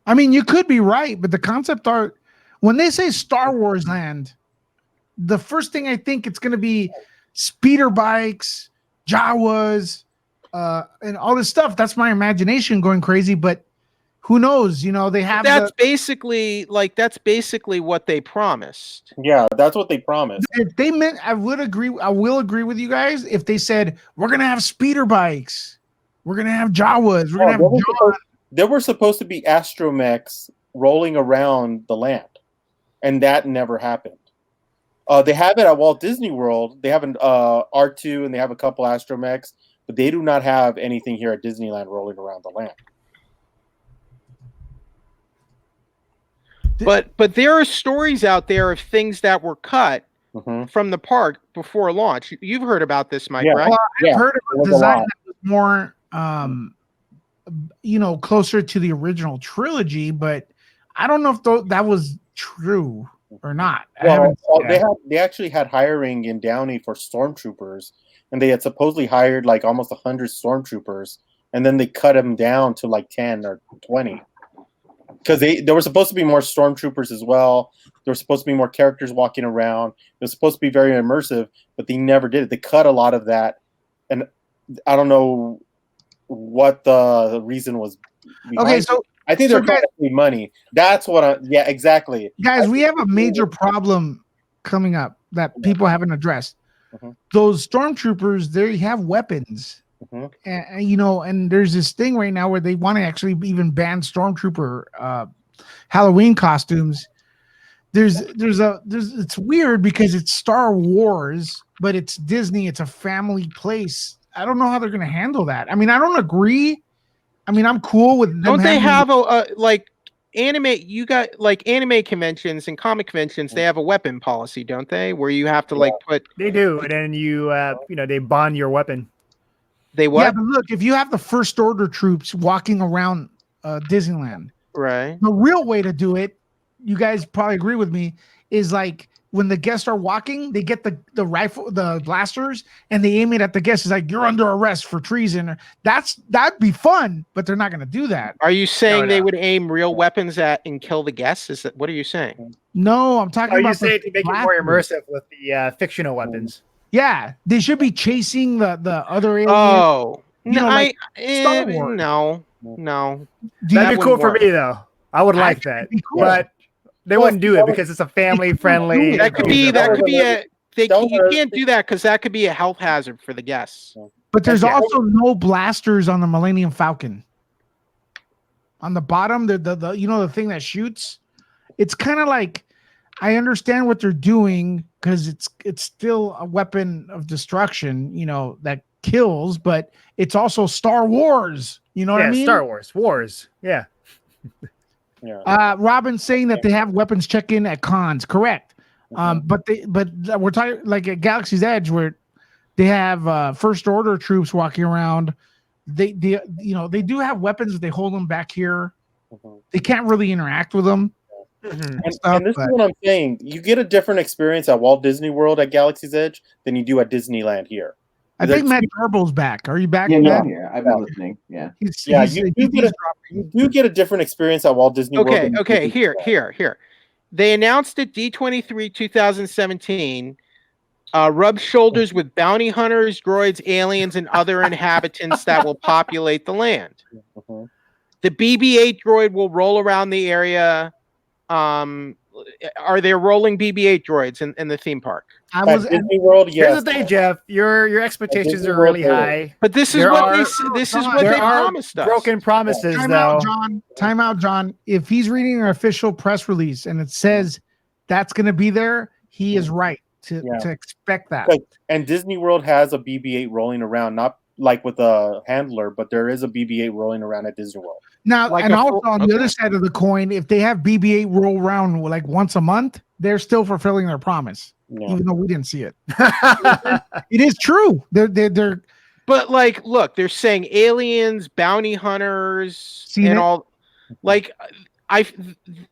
S1: I mean, you could be right, but the concept art, when they say Star Wars Land, the first thing I think it's going to be speeder bikes, Jawas, and all this stuff. That's my imagination going crazy, but who knows? You know, they have
S5: That's basically what they promised.
S2: Yeah, that's what they promised.
S1: if they meant, I will agree with you guys if they said we're gonna have speeder bikes, we're gonna have Jawas, we're gonna have
S2: There were supposed to be astromechs rolling around the land, and that never happened. They have it at Walt Disney World. They have an R2, and they have a couple astromechs, but they do not have anything here at Disneyland rolling around the land.
S5: But there are stories out there of things that were cut from the park before launch. You've heard about this, Mike,
S2: Yeah.
S5: right?
S1: Well, I've
S2: Yeah,
S1: heard
S2: it
S1: of
S2: was
S1: a
S2: a
S1: design
S2: lot.
S1: that was more, closer to the original trilogy, but I don't know if that was true or not. I
S2: Well,
S1: haven't-
S2: they actually had hiring in Downey for stormtroopers, and they had supposedly hired like almost 100 stormtroopers, and then they cut them down to like 10 or 20 because there were supposed to be more stormtroopers as well. There were supposed to be more characters walking around. It was supposed to be very immersive, but they never did it. They cut a lot of that, and I don't know what the reason was.
S1: Okay, so
S2: I think they're trying to save money. That's what yeah, exactly.
S1: guys, we have a major problem coming up that people haven't addressed.
S2: Mhm.
S1: Those stormtroopers, they have weapons. And you know, and there's this thing right now where they want to actually even ban stormtrooper Halloween costumes. It's weird because it's Star Wars, but it's Disney. It's a family place. I don't know how they're going to handle that. I mean, I don't agree. I mean, I'm cool with them.
S5: Don't they have a like anime? You got like anime conventions and comic conventions. They have a weapon policy, don't they? Where you have to like put.
S4: They do, and then you they bond your weapon.
S5: They what?
S1: Yeah, but look, if you have the First Order troops walking around Disneyland,
S5: Right.
S1: the real way to do it, you guys probably agree with me, is like when the guests are walking, they get the rifle, the blasters, and they aim it at the guests. It's like, you're under arrest for treason. That'd be fun, but they're not going to do that.
S5: Are you saying
S4: No.
S5: they would aim real weapons at and kill the guests? Is that what are you saying?
S1: No, I'm talking
S4: Are
S1: about
S4: you saying to make it more
S1: blasters.
S4: immersive with the fictional weapons?
S1: Yeah, they should be chasing the other aliens.
S5: Oh,
S1: You know, like Star
S5: no,
S1: Wars.
S5: no.
S1: Do you-
S4: That'd be cool for
S5: wouldn't
S4: me though. I would like
S1: think
S4: that,
S1: it'd be cool.
S4: but they wouldn't do it because it's a family friendly.
S5: That could be a. You can't do that because that could be a health hazard for the guests.
S1: But there's
S4: Yeah.
S1: also no blasters on the Millennium Falcon. On the bottom, the you know, the thing that shoots. It's kind of like, I understand what they're doing because it's still a weapon of destruction, you know, that kills, but it's also Star Wars. You know what I mean?
S4: Star Wars wars. Yeah.
S1: Robin's saying that they have weapons check-in at cons, correct? But we're talking like at Galaxy's Edge where they have First Order troops walking around. They do have weapons, but they hold them back here. They can't really interact with them.
S2: And this is what I'm saying. You get a different experience at Walt Disney World at Galaxy's Edge than you do at Disneyland here.
S1: I think Matt Turbo's back. Are you back?
S6: Yeah, no,
S1: Matt?
S6: I'm here. I've been listening. Yeah.
S2: You do get a different experience at Walt Disney World.
S5: Okay. Here. They announced at D23 2017. Rub shoulders with bounty hunters, droids, aliens, and other inhabitants that will populate the land. The BB-8 droid will roll around the area. Are there rolling BB-8 droids in the theme park?
S2: At Disney World, yes.
S4: Here's the thing, Jeff. Your expectations are really high.
S5: But this is what they promised us.
S4: Broken promises,
S1: Time
S4: though.
S1: out, John. Time out, John. If he's reading an official press release and it says that's going to be there, he is right to expect that.
S2: And Disney World has a BB-8 rolling around, not like with a handler, but there is a BB-8 rolling around at Disney World.
S1: Now, and also on the other side of the coin, if they have BB-8 roll around like once a month, they're still fulfilling their promise, even though we didn't see it. It is true. They're.
S5: But like, look, they're saying aliens, bounty hunters, and all. Like,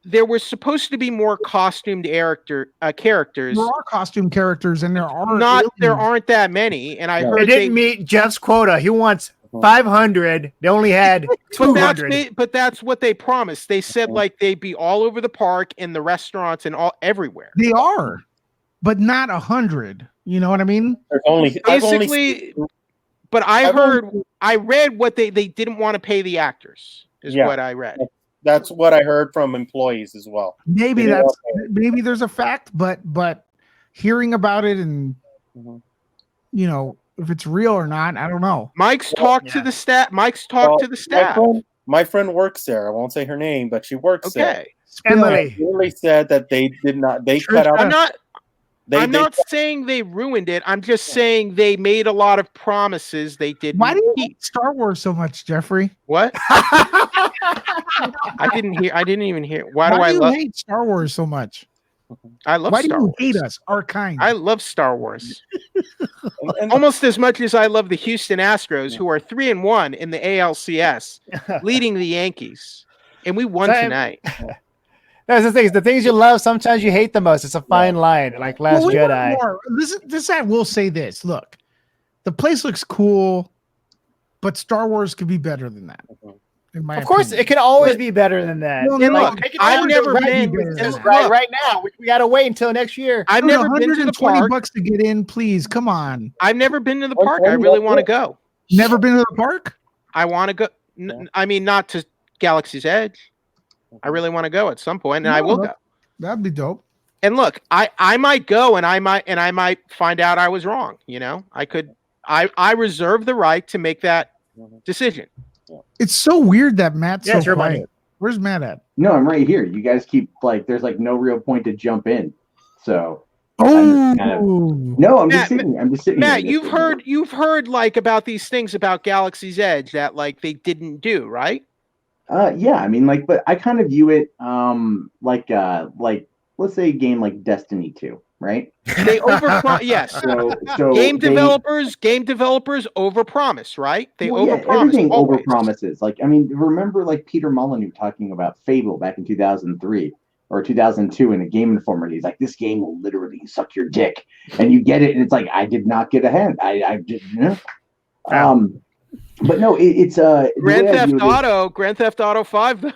S5: there was supposed to be more costumed characters.
S1: There are costume characters, and there
S5: aren't that many. And I heard
S4: they didn't meet Jeff's quota. He wants 500. They only had 200.
S5: But that's what they promised. They said like they'd be all over the park, in the restaurants, and all everywhere.
S1: They are, but not 100. You know what I mean?
S5: Basically, but I read what they didn't want to pay the actors. Is what I read.
S2: That's what I heard from employees as well.
S1: Maybe there's a fact, but hearing about it and you know, if it's real or not, I don't know.
S5: Mike's talked to the staff.
S2: My friend works there. I won't say her name, but she works there.
S4: Emily
S2: really said that they did not. They cut out.
S5: I'm not saying they ruined it. I'm just saying they made a lot of promises they didn't.
S1: Why do you hate Star Wars so much, Jeffrey?
S5: What? I didn't even hear. Why do
S1: you hate Star Wars so much?
S5: I love Star Wars.
S1: Why do you hate us, our kind?
S5: I love Star Wars. Almost as much as I love the Houston Astros, who are 3-1 in the ALCS, leading the Yankees. And we won tonight.
S4: That's the thing. The things you love, sometimes you hate the most. It's a fine line, like Last Jedi.
S1: This I will say this. Look, the place looks cool, but Star Wars could be better than that.
S4: Of course, it can always be better than that.
S1: No,
S5: look, I've never been
S4: right now. We got to wait until next year.
S5: I've never been to the park.
S1: $120 to get in, please. Come on.
S5: I've never been to the park. I really want to go.
S1: Never been to the park?
S5: I want to go. I mean, not to Galaxy's Edge. I really want to go at some point, and I will go.
S1: That'd be dope.
S5: And look, I might go, and I might find out I was wrong. You know, I could I reserve the right to make that decision.
S1: It's so weird that Matt's
S4: Yeah, it's
S1: so
S4: your
S1: quiet.
S4: money.
S1: Where's Matt at?
S6: No, I'm right here. You guys keep like, there's like no real point to jump in. So
S1: Oh,
S6: I'm kind of, no, I'm just
S5: Matt,
S6: sitting. I'm just sitting.
S5: Matt,
S6: here.
S5: you've heard like about these things about Galaxy's Edge that like they didn't do, right?
S6: Yeah, I mean, like, but I kind of view it like let's say a game like Destiny 2, right?
S5: They yes.
S6: So
S5: Game
S6: they,
S5: developers overpromise, right? They
S6: well, yeah,
S5: overpromise.
S6: everything
S5: always.
S6: overpromises. Like, I mean, remember like Peter Molyneux talking about Fable back in 2003 or 2002 in a Game Informer. He's like, this game will literally suck your dick, and you get it, and it's like, I did not get a hand. I did, you know. But no, it's
S5: Grand Theft Auto 5 though.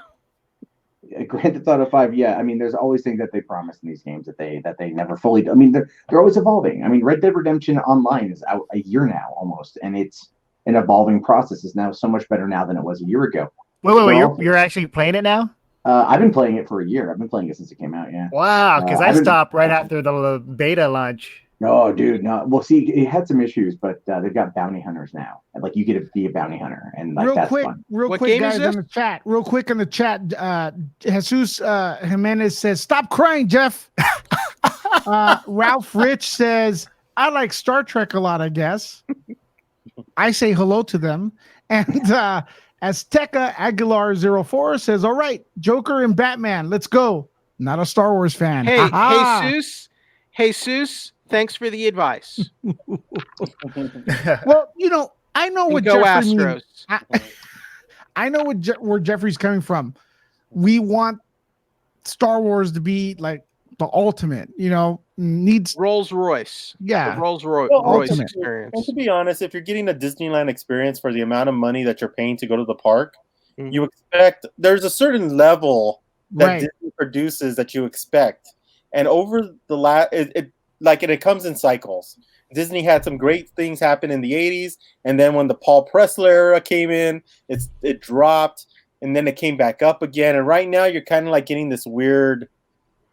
S6: Grand Theft Auto 5, yeah. I mean, there's always things that they promise in these games that they never fully do. I mean, they're always evolving. I mean, Red Dead Redemption Online is out a year now almost, and it's an evolving process. It's now so much better now than it was a year ago.
S4: Wait, you're actually playing it now?
S6: I've been playing it for a year. I've been playing it since it came out, yeah.
S4: Wow, because I stopped right after the beta launch.
S6: No, dude, no. Well, see, it had some issues, but they've got bounty hunters now. And, like, you get to be a bounty hunter, and like that's fun.
S1: Real quick, guys, in the chat. Real quick in the chat. Jesus Jimenez says, "Stop crying, Jeff." Ralph Rich says, "I like Star Trek a lot. I guess." I say hello to them, and Azteca Aguilar 04 says, "All right, Joker and Batman, let's go." Not a Star Wars fan.
S5: Hey, Jesus. Thanks for the advice.
S1: Well, you know, I know what
S5: go
S1: Jeffrey
S5: Astros.
S1: means. I know where Jeffrey's coming from. We want Star Wars to be like the ultimate, you know, needs
S5: Rolls Royce.
S1: Yeah.
S5: The Rolls Royce
S1: ultimate.
S5: experience.
S2: And to be honest, if you're getting a Disneyland experience for the amount of money that you're paying to go to the park, you expect there's a certain level that Disney produces that you expect. And over the it comes in cycles. Disney had some great things happen in the 80s, and then when the Paul Pressler era came in, it dropped, and then it came back up again. And right now you're kind of like getting this weird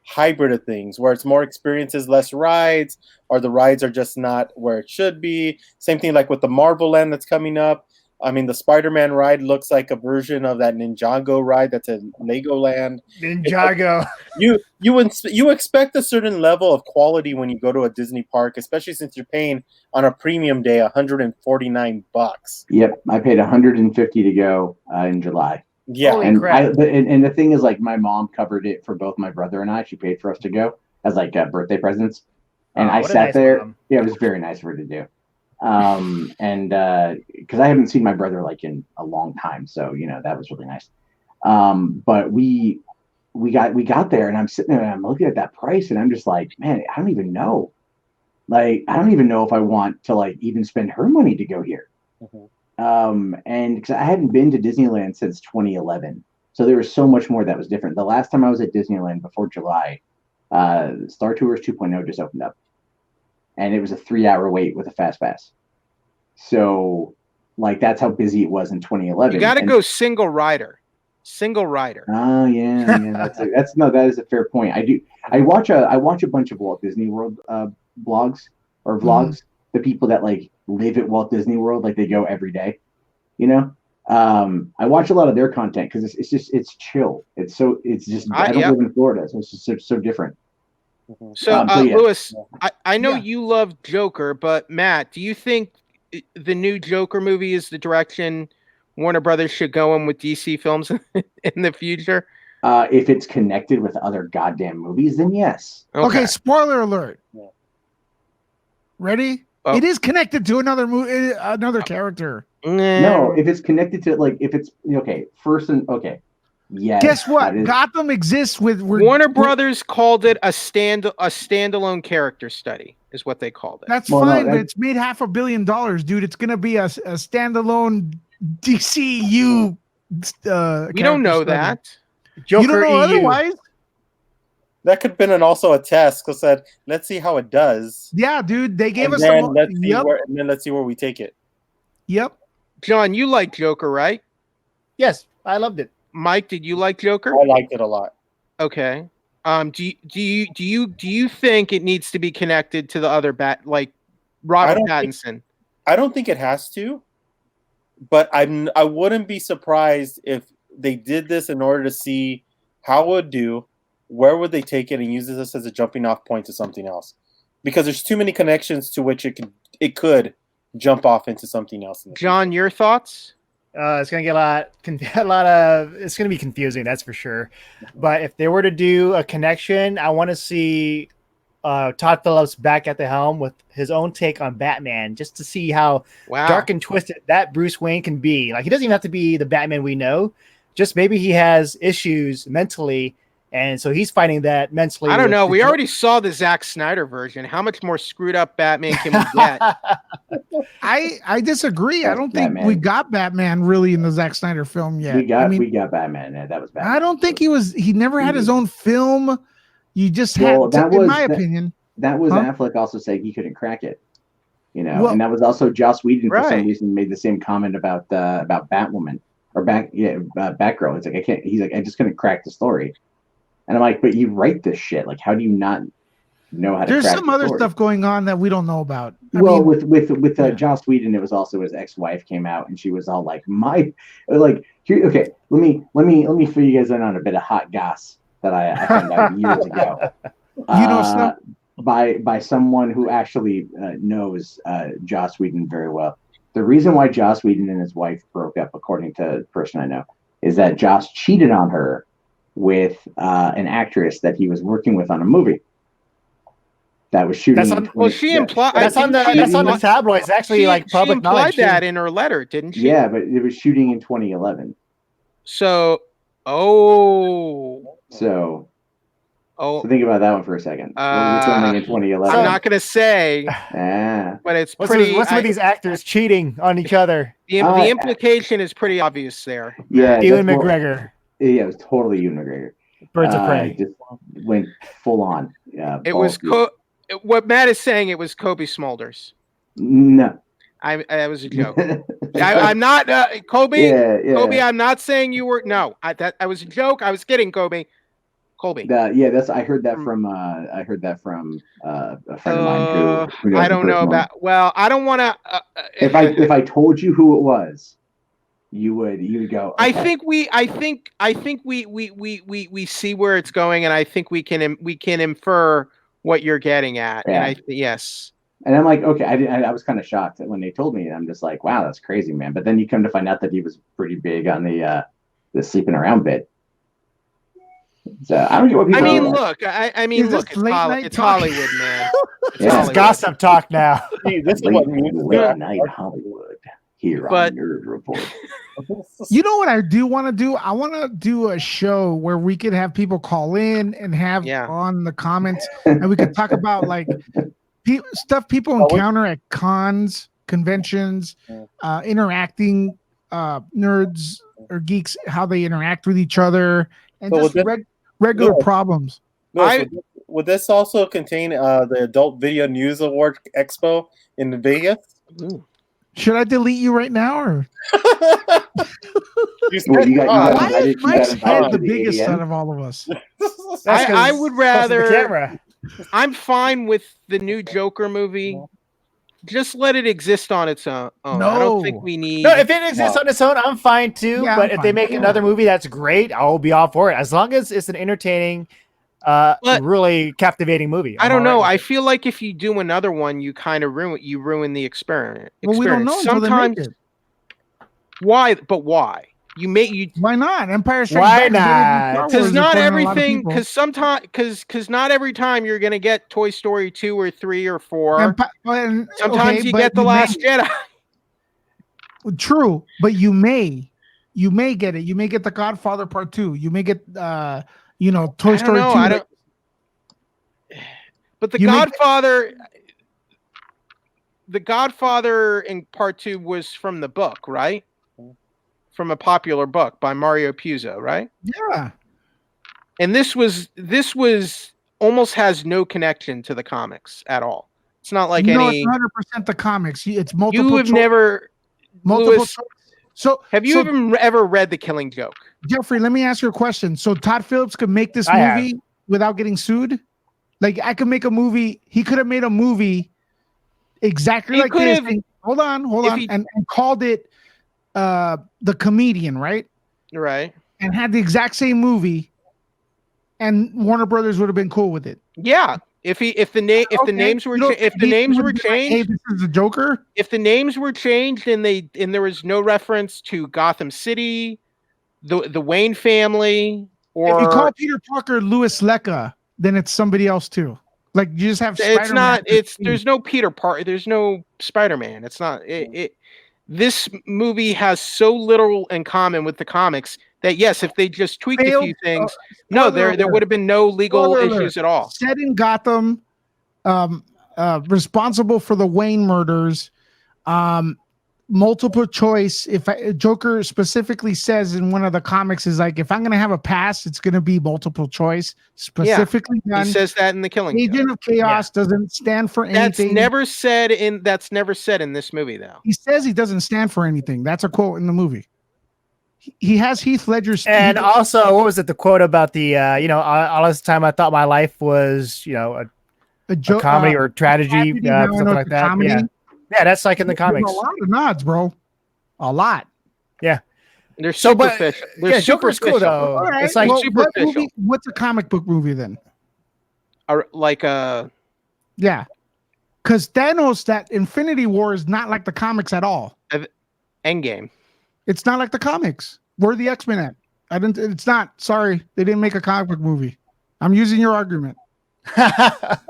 S2: hybrid of things where it's more experiences, less rides, or the rides are just not where it should be. Same thing like with the Marvel Land that's coming up. I mean, the Spider-Man ride looks like a version of that Ninjago ride that's in Legoland.
S4: Ninjago.
S2: You expect a certain level of quality when you go to a Disney park, especially since you're paying on a premium day $149.
S6: Yep, I paid $150 to go in July.
S2: Yeah,
S4: Holy
S6: and
S4: crap.
S6: and the thing is, like, my mom covered it for both my brother and I. She paid for us to go as like birthday presents, and I
S4: what a
S6: sat
S4: nice
S6: there.
S4: mom.
S6: Yeah, it was very nice of her to do. And because I haven't seen my brother like in a long time, so you know that was really nice. But we got there, and I'm sitting there and I'm looking at that price, and I'm just like, man, I don't even know. Like, I don't even know if I want to like even spend her money to go here. And because I hadn't been to Disneyland since 2011, so there was so much more that was different. The last time I was at Disneyland before July, Star Tours 2.0 just opened up, and it was a 3-hour wait with a fast pass. So, like, that's how busy it was in 2011.
S5: You got to go single rider.
S6: Oh yeah, that is a fair point. I watch a bunch of Walt Disney World blogs or vlogs. The people that like live at Walt Disney World, like they go every day, you know. I watch a lot of their content because it's chill. I don't live in Florida, so it's just so different.
S5: So,
S6: yeah.
S5: Lewis, I know you love Joker, but Matt, do you think the new Joker movie is the direction Warner Brothers should go in with DC films in the future?
S6: If it's connected with other goddamn movies, then yes.
S1: Okay, spoiler alert.
S2: Yeah.
S1: Ready?
S5: Oh.
S1: It is connected to another movie, another character.
S6: No, if it's connected to like if it's okay. Yes.
S1: Guess what? Gotham exists with
S5: Warner Brothers called it a standalone character study, is what they called it.
S1: That's fine, but it's made $500 million, dude. It's gonna be a standalone DCU.
S5: We don't know that.
S4: Joker
S1: you don't know
S4: EU.
S1: otherwise.
S2: That could have been also a test because said, let's see how it does.
S1: Yeah, dude. They gave us
S2: and then let's see where we take it.
S1: Yep.
S5: John, you like Joker, right?
S4: Yes, I loved it.
S5: Mike, did you like Joker?
S2: I liked it a lot.
S5: Okay. Do you think it needs to be connected to the other like Robert Pattinson?
S2: I don't think it has to, but I wouldn't be surprised if they did this in order to see how it would do, where would they take it, and use this as a jumping off point to something else. Because there's too many connections to which it could jump off into something else.
S5: John, your thoughts?
S4: It's gonna get a lot of. It's gonna be confusing, that's for sure. But if they were to do a connection, I want to see Todd Phillips back at the helm with his own take on Batman, just to see how dark and twisted that Bruce Wayne can be. Like, he doesn't even have to be the Batman we know. Just maybe he has issues mentally, and so he's fighting that mentally.
S5: I don't know. We already saw the Zack Snyder version. How much more screwed up Batman can we get?
S1: I disagree. I don't think
S6: Batman.
S1: we got Batman really in the Zack Snyder film yet.
S6: We got
S1: I mean,
S6: we got Batman. Yeah, that was Batman.
S1: I don't think he never had his own film. You just
S6: Well,
S1: had,
S6: that
S1: in
S6: was-
S1: my
S6: that-
S1: opinion.
S6: That was
S1: Huh?
S6: Affleck also saying he couldn't crack it. You know,
S1: Well-
S6: and that was also Joss Whedon for some
S5: Right.
S6: reason made the same comment about Batwoman or Batgirl. It's like I can't. He's like, I just couldn't crack the story. And I'm like, but you write this shit. Like, how do you not know how to?
S1: There's
S6: crack
S1: some
S6: the
S1: other
S6: story?
S1: stuff going on that we don't know about. I
S6: Well,
S1: mean,
S6: with
S1: yeah.
S6: Joss Whedon, it was also his ex-wife came out and she was all like, here. Okay, let me fill you guys in on a bit of hot goss that I found out years ago.
S1: You know stuff?
S6: By someone who actually knows Joss Whedon very well. The reason why Joss Whedon and his wife broke up, according to the person I know, is that Joss cheated on her with an actress that he was working with on a movie that was shooting.
S4: That's on-
S5: Well, she implied.
S4: That's on the tabloids. Actually, like public
S5: she implied
S4: knowledge.
S5: that in her letter, didn't she?
S6: Yeah, but it was shooting in 2011.
S5: So,
S6: So
S5: oh,
S6: think about that one for a second. What was filming in 2011?
S5: I'm not gonna say,
S6: Ah.
S5: but it's
S4: What's
S5: pretty.
S4: with these actors cheating on each other?
S5: The implication is pretty obvious there.
S6: Yeah,
S4: Ewan
S6: that's what-
S4: McGregor,
S6: Yeah, it was totally Ewan McGregor.
S4: Birds of Prey.
S6: Just went full on.
S5: It was what Matt is saying. It was Kobe Smulders.
S6: No.
S5: That was a joke. I'm not Kobe.
S6: Yeah.
S5: Kobe, I'm not saying you were. No, that was a joke. I was kidding, Kobe. Colby.
S6: That's I heard that from a friend of mine who knows
S5: I don't know about. Well, I don't want to.
S6: If I told you who it was, you would go. Okay.
S5: I think we see where it's going, and I think we can infer what you're getting at.
S6: Yeah.
S5: And yes.
S6: And I'm like, okay, I was kind of shocked when they told me. I'm just like, wow, that's crazy, man. But then you come to find out that he was pretty big on the sleeping around bit. So I don't get what people.
S5: I mean,
S6: are
S5: look. I mean, look. It's Hollywood, man. It's
S6: Yeah.
S5: Hollywood.
S4: Gossip talk now.
S2: See, this is what music
S6: late night Hollywood here on Nerd Report.
S1: You know what I do want to do? I want to do a show where we could have people call in and have on the comments, and we could talk about like stuff people encounter at cons, conventions, interacting nerds or geeks, how they interact with each other, and
S2: So
S1: just regular problems.
S2: Would this also contain the Adult Video News Award Expo in Vegas?
S1: Should I delete you right now, or
S2: why
S1: is Mike's head the biggest son of all of us?
S5: I would rather.
S4: Camera.
S5: I'm fine with the new Joker movie. Just let it exist on its own.
S1: No.
S5: I don't think we need.
S4: No, if it exists on its own, I'm fine too.
S1: Yeah,
S4: but
S1: I'm
S4: if they
S1: fine.
S4: make another movie that's great, I'll be all for it. As long as it's an entertaining, really captivating movie.
S5: I don't know. I feel like if you do another one, you kind of ruin the experience.
S1: Well, we don't know until they make it.
S5: Why? But why?
S1: Why not? Empire Strikes
S4: Why
S1: Back.
S4: not?
S5: Because not everything. Because sometimes. Because not every time you're gonna get Toy Story 2 or 3 or 4. Sometimes you get The Last Jedi.
S1: True, but you may get it. You may get The Godfather Part 2. You may get Toy Story 2.
S5: I don't. But The Godfather in Part 2 was from the book, right? From a popular book by Mario Puzo, right?
S1: Yeah.
S5: And this was almost has no connection to the comics at all. It's not like
S1: it's
S5: any
S1: 100% the comics. It's multiple.
S5: You have never
S1: multiple.
S5: Louis, so have you ever read The Killing Joke?
S1: Jeffrey, let me ask you a question. So Todd Phillips could make this movie without getting sued? Like I could make a movie. He could have made a movie exactly like this. hold on, and called it The Comedian, right?
S5: Right.
S1: And had the exact same movie, and Warner Brothers would have been cool with it.
S5: Yeah. If the names were changed,
S1: hey, this is the Joker.
S5: If the names were changed and there was no reference to Gotham City, the Wayne family, or
S1: if you call Peter Parker Louis Lecca, then it's somebody else too. Like you just have.
S5: It's
S1: Spider-Man
S5: not. There's no Peter Parker. There's no Spider-Man. It's not. This movie has so little in common with the comics that yes, if they just tweaked a few things, there would have been no legal issues at all.
S1: Set in Gotham, responsible for the Wayne murders, multiple choice. Joker specifically says in one of the comics is like, if I'm going to have a pass, it's going to be multiple choice. Specifically done.
S5: He says that in the Killing
S1: Agent of Chaos doesn't stand for anything.
S5: That's never said in this movie though.
S1: He says he doesn't stand for anything. That's a quote in the movie. He has Heath Ledger's,
S4: and also, what was it? The quote about the all this time I thought my life was a comedy or tragedy, something like that. Comedy. Yeah, that's like in the comics.
S1: A lot of nods, bro. A lot.
S4: Yeah.
S5: And they're superficial.
S4: Joker's cool though.
S1: Right.
S4: It's like
S5: superficial.
S1: What's a comic book movie then?
S5: Yeah.
S1: Because Thanos, that Infinity War is not like the comics at all.
S5: Endgame.
S1: It's not like the comics. Where are the X-Men at? It's not. Sorry, they didn't make a comic book movie. I'm using your argument.
S4: Either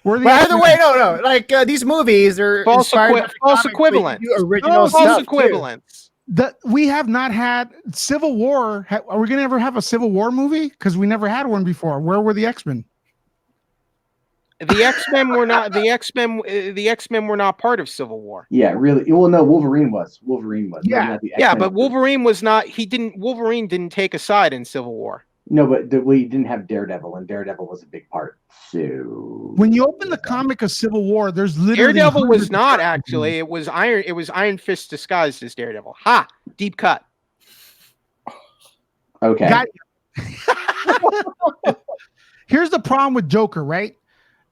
S4: way, no. Like these movies are
S5: false equivalents.
S4: Original
S5: false equivalents.
S1: We have not had Civil War. Are we going to ever have a Civil War movie? Because we never had one before. Where were the X-Men?
S5: The X-Men were not. The X-Men were not part of Civil War.
S6: Yeah, really. Well, no, Wolverine was.
S5: Yeah, but Wolverine was not. Wolverine didn't take a side in Civil War.
S6: No, but we didn't have Daredevil, and Daredevil was a big part. So
S1: when you open the comic of Civil War, there's literally
S5: Daredevil was not actually. It was Iron Fist disguised as Daredevil. Ha! Deep cut.
S6: Okay.
S1: Here's the problem with Joker, right?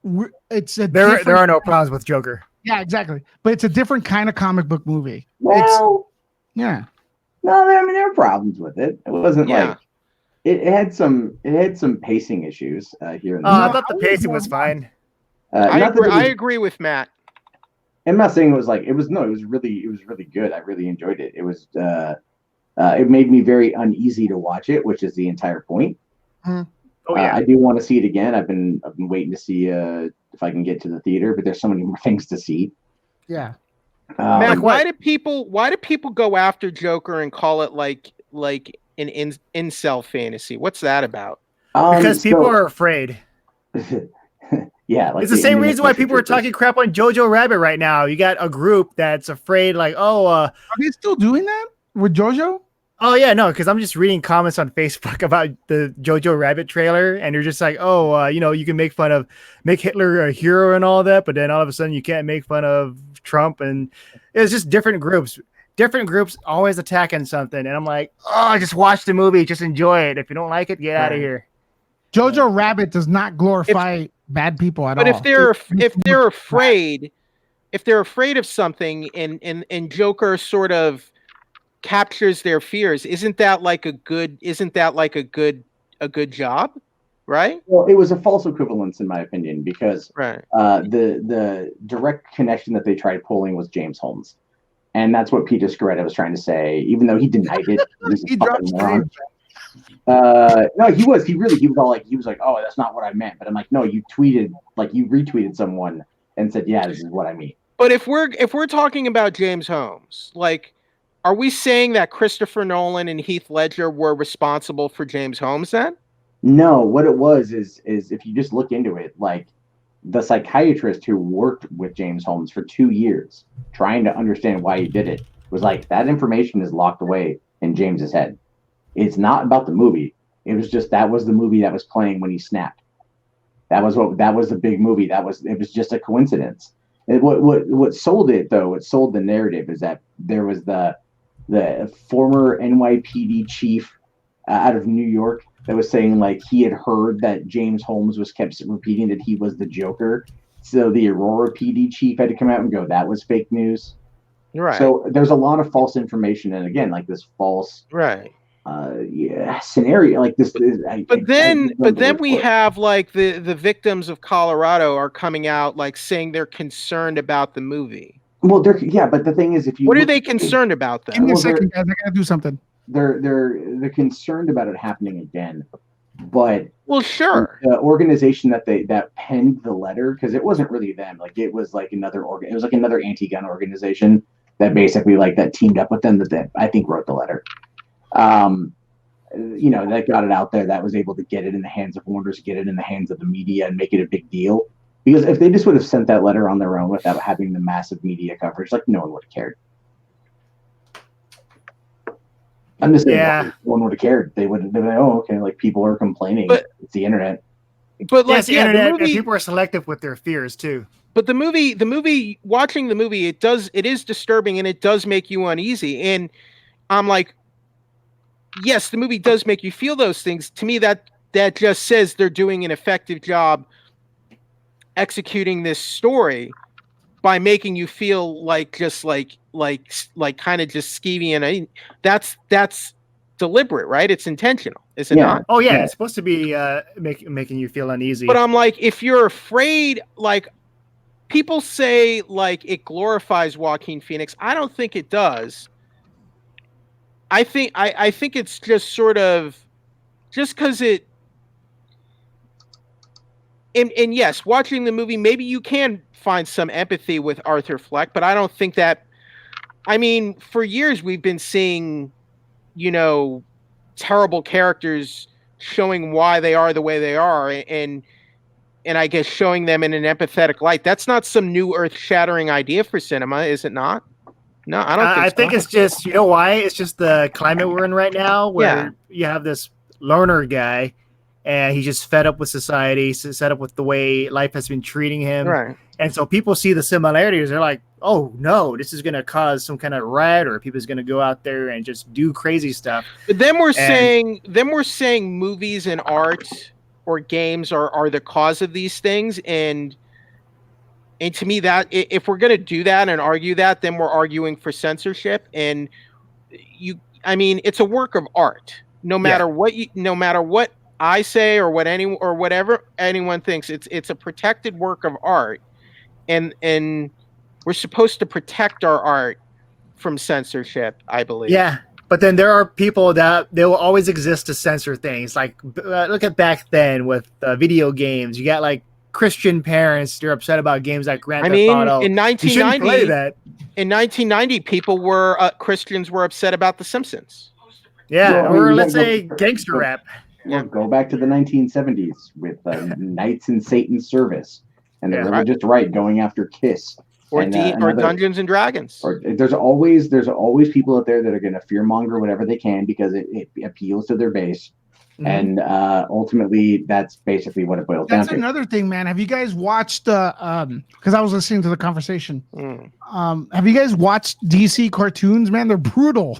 S4: There are no problems with Joker.
S1: Yeah, exactly. But it's a different kind of comic book movie.
S6: Well,
S1: yeah.
S6: No, I mean there are problems with it. It wasn't like. It had some pacing issues here and there.
S4: I thought the pacing was fine.
S5: I agree with Matt.
S6: I'm not saying it was really good. I really enjoyed it. It was it made me very uneasy to watch it, which is the entire point.
S1: Mm.
S4: Oh yeah,
S6: I do want to see it again. I've been waiting to see if I can get to the theater, but there's so many more things to see.
S1: Yeah.
S5: Matt, why do people go after Joker and call it like an incel fantasy? What's that about?
S4: Because people are afraid.
S6: Yeah, like
S4: it's the same reason why people are talking crap on Jojo Rabbit right now. You got a group that's afraid, like, are
S1: they still doing that with Jojo?
S4: Oh yeah, no, because I'm just reading comments on Facebook about the Jojo Rabbit trailer, and you're just like, you can make Hitler a hero and all that, but then all of a sudden you can't make fun of Trump, and it's just different groups always attacking something, and I'm like, just watch the movie, just enjoy it. If you don't like it, get out of here.
S1: Jojo Rabbit does not glorify bad people at all.
S5: But if they're afraid of something, and Joker sort of captures their fears, isn't that like a good job, right?
S6: Well, it was a false equivalence in my opinion, because
S5: right.
S6: The direct connection that they tried pulling was James Holmes. And that's what Peter Scaretta was trying to say, even though he denied it.
S1: He dropped
S6: moron. No, he was like, oh, that's not what I meant. But I'm like, no, you retweeted someone and said, yeah, this is what I mean.
S5: But if we're talking about James Holmes, like, are we saying that Christopher Nolan and Heath Ledger were responsible for James Holmes then?
S6: No, what it was is if you just look into it, like, the psychiatrist who worked with James Holmes for 2 years trying to understand why he did it was like, that information is locked away in James's head. It's not about the movie. It was just, that was the movie that was playing when he snapped. That was the big movie. It was just a coincidence. And what sold it though, what sold the narrative is that there was the former NYPD chief out of New York that was saying like he had heard that James Holmes was kept repeating that he was the Joker. So the Aurora PD chief had to come out and go, that was fake news.
S5: Right.
S6: So there's a lot of false information, and again, like this false
S5: Right.
S6: scenario, like this.
S5: But then we have like the victims of Colorado are coming out like saying they're concerned about the movie.
S6: Well, but the thing is, if you
S5: what are they concerned about
S1: Give
S5: then?
S1: me a
S6: Well,
S1: second, guys. I gotta do something.
S6: they're concerned about it happening again, but
S5: Well, sure.
S6: the organization that penned the letter, because it wasn't really them, like it was like another it was like another anti-gun organization that basically like that teamed up with them that I think wrote the letter. That got it out there, that was able to get it in the hands of Warner's, get it in the hands of the media, and make it a big deal. Because if they just would have sent that letter on their own without having the massive media coverage, like no one would have cared. I'm just saying, no one would have cared. They would have been like, oh, okay, like people are complaining. But it's the internet.
S5: But like,
S4: the internet, and people are selective with their fears too.
S5: But the movie, watching the movie, it is disturbing and it does make you uneasy. And I'm like, yes, the movie does make you feel those things. To me, that just says they're doing an effective job executing this story by making you feel like just like kind of just skeevy, and that's deliberate, right? It's intentional, is it not?
S4: Oh yeah, it's supposed to be making you feel uneasy.
S5: But I'm like, if you're afraid, like people say, like it glorifies Joaquin Phoenix. I don't think it does. I think it's just sort of just because it. And yes, watching the movie, maybe you can find some empathy with Arthur Fleck, but I don't think that. I mean, for years we've been seeing, terrible characters showing why they are the way they are, and I guess showing them in an empathetic light. That's not some new earth-shattering idea for cinema, is it not? No, I don't think so.
S4: I think it's just, why? It's just the climate we're in right now, where you have this loner guy, and he's just fed up with society, set up with the way life has been treating him.
S5: Right.
S4: And so people see the similarities. They're like, oh, no, this is going to cause some kind of riot, or people's going to go out there and just do crazy stuff.
S5: But then we're saying movies and art or games are the cause of these things. And to me, that if we're going to do that and argue that, then we're arguing for censorship. And it's a work of art. No matter what I say or whatever anyone thinks, it's a protected work of art, and we're supposed to protect our art from censorship, I believe.
S4: Yeah, but then there are people that they will always exist to censor things. Like look at back then with video games. You got like Christian parents. They're upset about games like Grand Theft Auto.
S5: In 1990, people were Christians were upset about The Simpsons.
S4: Yeah, or let's say gangster rap.
S6: Yeah. Go back to the 1970s with Knights in Satan's Service and the religious right going after Kiss.
S5: Or Dungeons and Dragons.
S6: Or there's always people out there that are going to fearmonger whatever they can because it appeals to their base. Mm-hmm. And ultimately, that's basically what it boils down to.
S1: That's another thing, man. Have you guys watched, because I was listening to the conversation. Have you guys watched DC cartoons, man? They're brutal.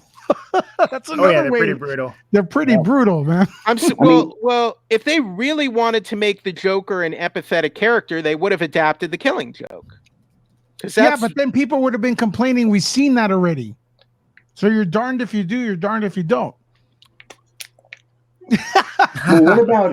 S1: That's another
S4: they're
S1: way.
S4: Pretty brutal.
S1: They're pretty brutal, man.
S5: Well, if they really wanted to make the Joker an empathetic character, they would have adapted the Killing Joke.
S1: Yeah, but then people would have been complaining. We've seen that already. So you're darned if you do. You're darned if you don't.
S6: Well, what about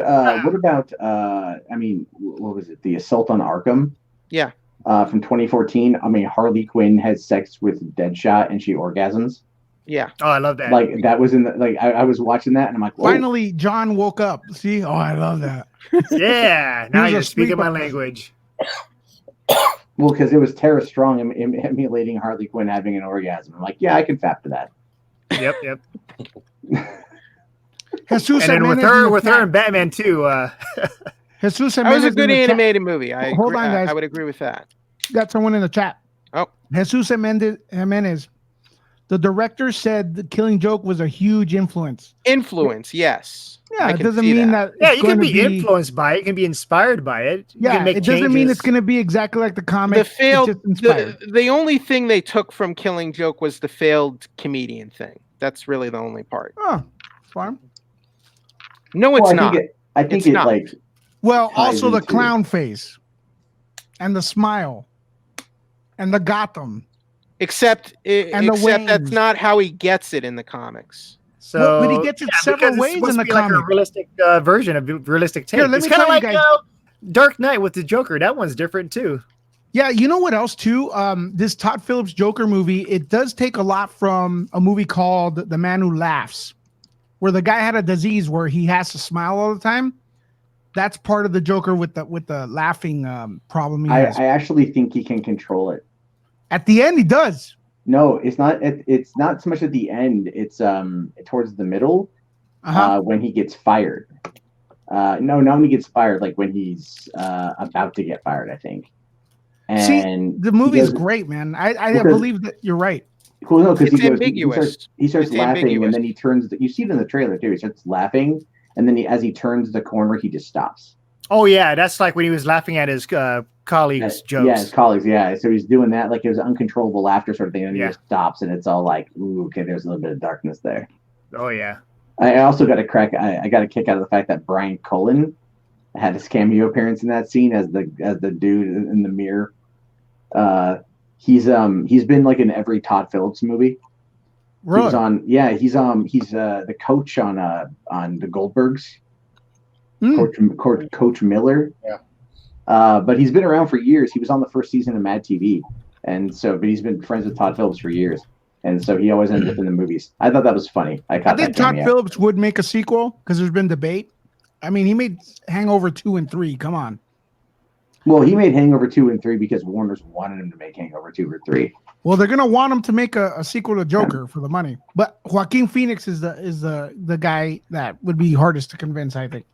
S6: what was it? The Assault on Arkham?
S5: Yeah.
S6: From 2014. I mean, Harley Quinn has sex with Deadshot and she orgasms.
S5: Yeah.
S4: Oh, I love that.
S6: Like that was in the I was watching that and I'm like, whoa.
S1: Finally, John woke up. See? Oh, I love that.
S4: Yeah. Now you're speaking my language.
S6: Well, because it was Tara Strong emulating Harley Quinn having an orgasm. I'm like, yeah, I can fap to that.
S4: Yep.
S1: Jesus
S4: and then with her and Batman too.
S1: Jesus
S5: that was a good animated movie.
S1: Hold on, guys.
S5: I would agree with that.
S1: Got someone in the chat.
S5: Oh,
S1: Jesus Jimenez. The director said the Killing Joke was a huge influence.
S5: Yes.
S1: Yeah, it doesn't mean that.
S4: Yeah, you can be influenced by it. You can be inspired by it. You can make
S1: it doesn't mean it's going to be exactly like the comic.
S5: The only thing they took from Killing Joke was the failed comedian thing. That's really the only part.
S1: Oh, fine.
S5: No, it's not.
S6: I think it's not. Like.
S1: Well, also the clown face, and the smile, and the Gotham.
S5: Except that's
S1: wings.
S5: not how he gets it in the comics.
S4: So,
S1: Well, but he gets it several
S4: because it's
S1: ways
S4: supposed
S1: in
S4: to
S1: the
S4: be like
S1: comic.
S4: a realistic version of realistic take.
S1: Here, let
S4: It's
S1: me
S4: kind of
S1: tell you
S4: like
S1: guys.
S4: Dark Knight with the Joker. That one's different too.
S1: Yeah, you know what else too? This Todd Phillips Joker movie, it does take a lot from a movie called The Man Who Laughs, where the guy had a disease where he has to smile all the time. That's part of the Joker with the laughing problem he has.
S6: I actually think he can control it.
S1: At the end, he does.
S6: No, it's not. It's not so much at the end. It's towards the middle, when he gets fired. No, not when he gets fired. Like when he's about to get fired, I think. And
S1: see, the movie's great, man. I believe that you're right.
S6: Cool, no, because
S5: It's ambiguous.
S6: He starts
S5: It's
S6: laughing,
S5: ambiguous.
S6: and then he turns. You see it in the trailer too. He starts laughing, and then as he turns the corner, he just stops.
S4: Oh yeah, that's like when he was laughing at his colleagues' jokes.
S6: Yeah, his colleagues. Yeah, so he's doing that like it was uncontrollable laughter sort of thing, and he just stops, and it's all like, ooh, okay, there's a little bit of darkness there.
S4: Oh yeah.
S6: I also got I got a kick out of the fact that Brian Cullen had his cameo appearance in that scene as the dude in the mirror. He's been like in every Todd Phillips movie.
S1: Really?
S6: He's the coach on the Goldbergs. Coach Miller.
S2: Yeah.
S6: But he's been around for years. He was on the first season of Mad TV, but he's been friends with Todd Phillips for years, and so he always ends up in the movies. I thought that was funny. I
S1: think Todd Phillips would make a sequel because there's been debate. I mean, he made Hangover 2 and 3. Come on.
S6: Well, he made Hangover 2 and 3 because Warner's wanted him to make Hangover 2 or 3.
S1: Well, they're gonna want him to make a sequel to Joker for the money. But Joaquin Phoenix is the guy that would be hardest to convince, I think.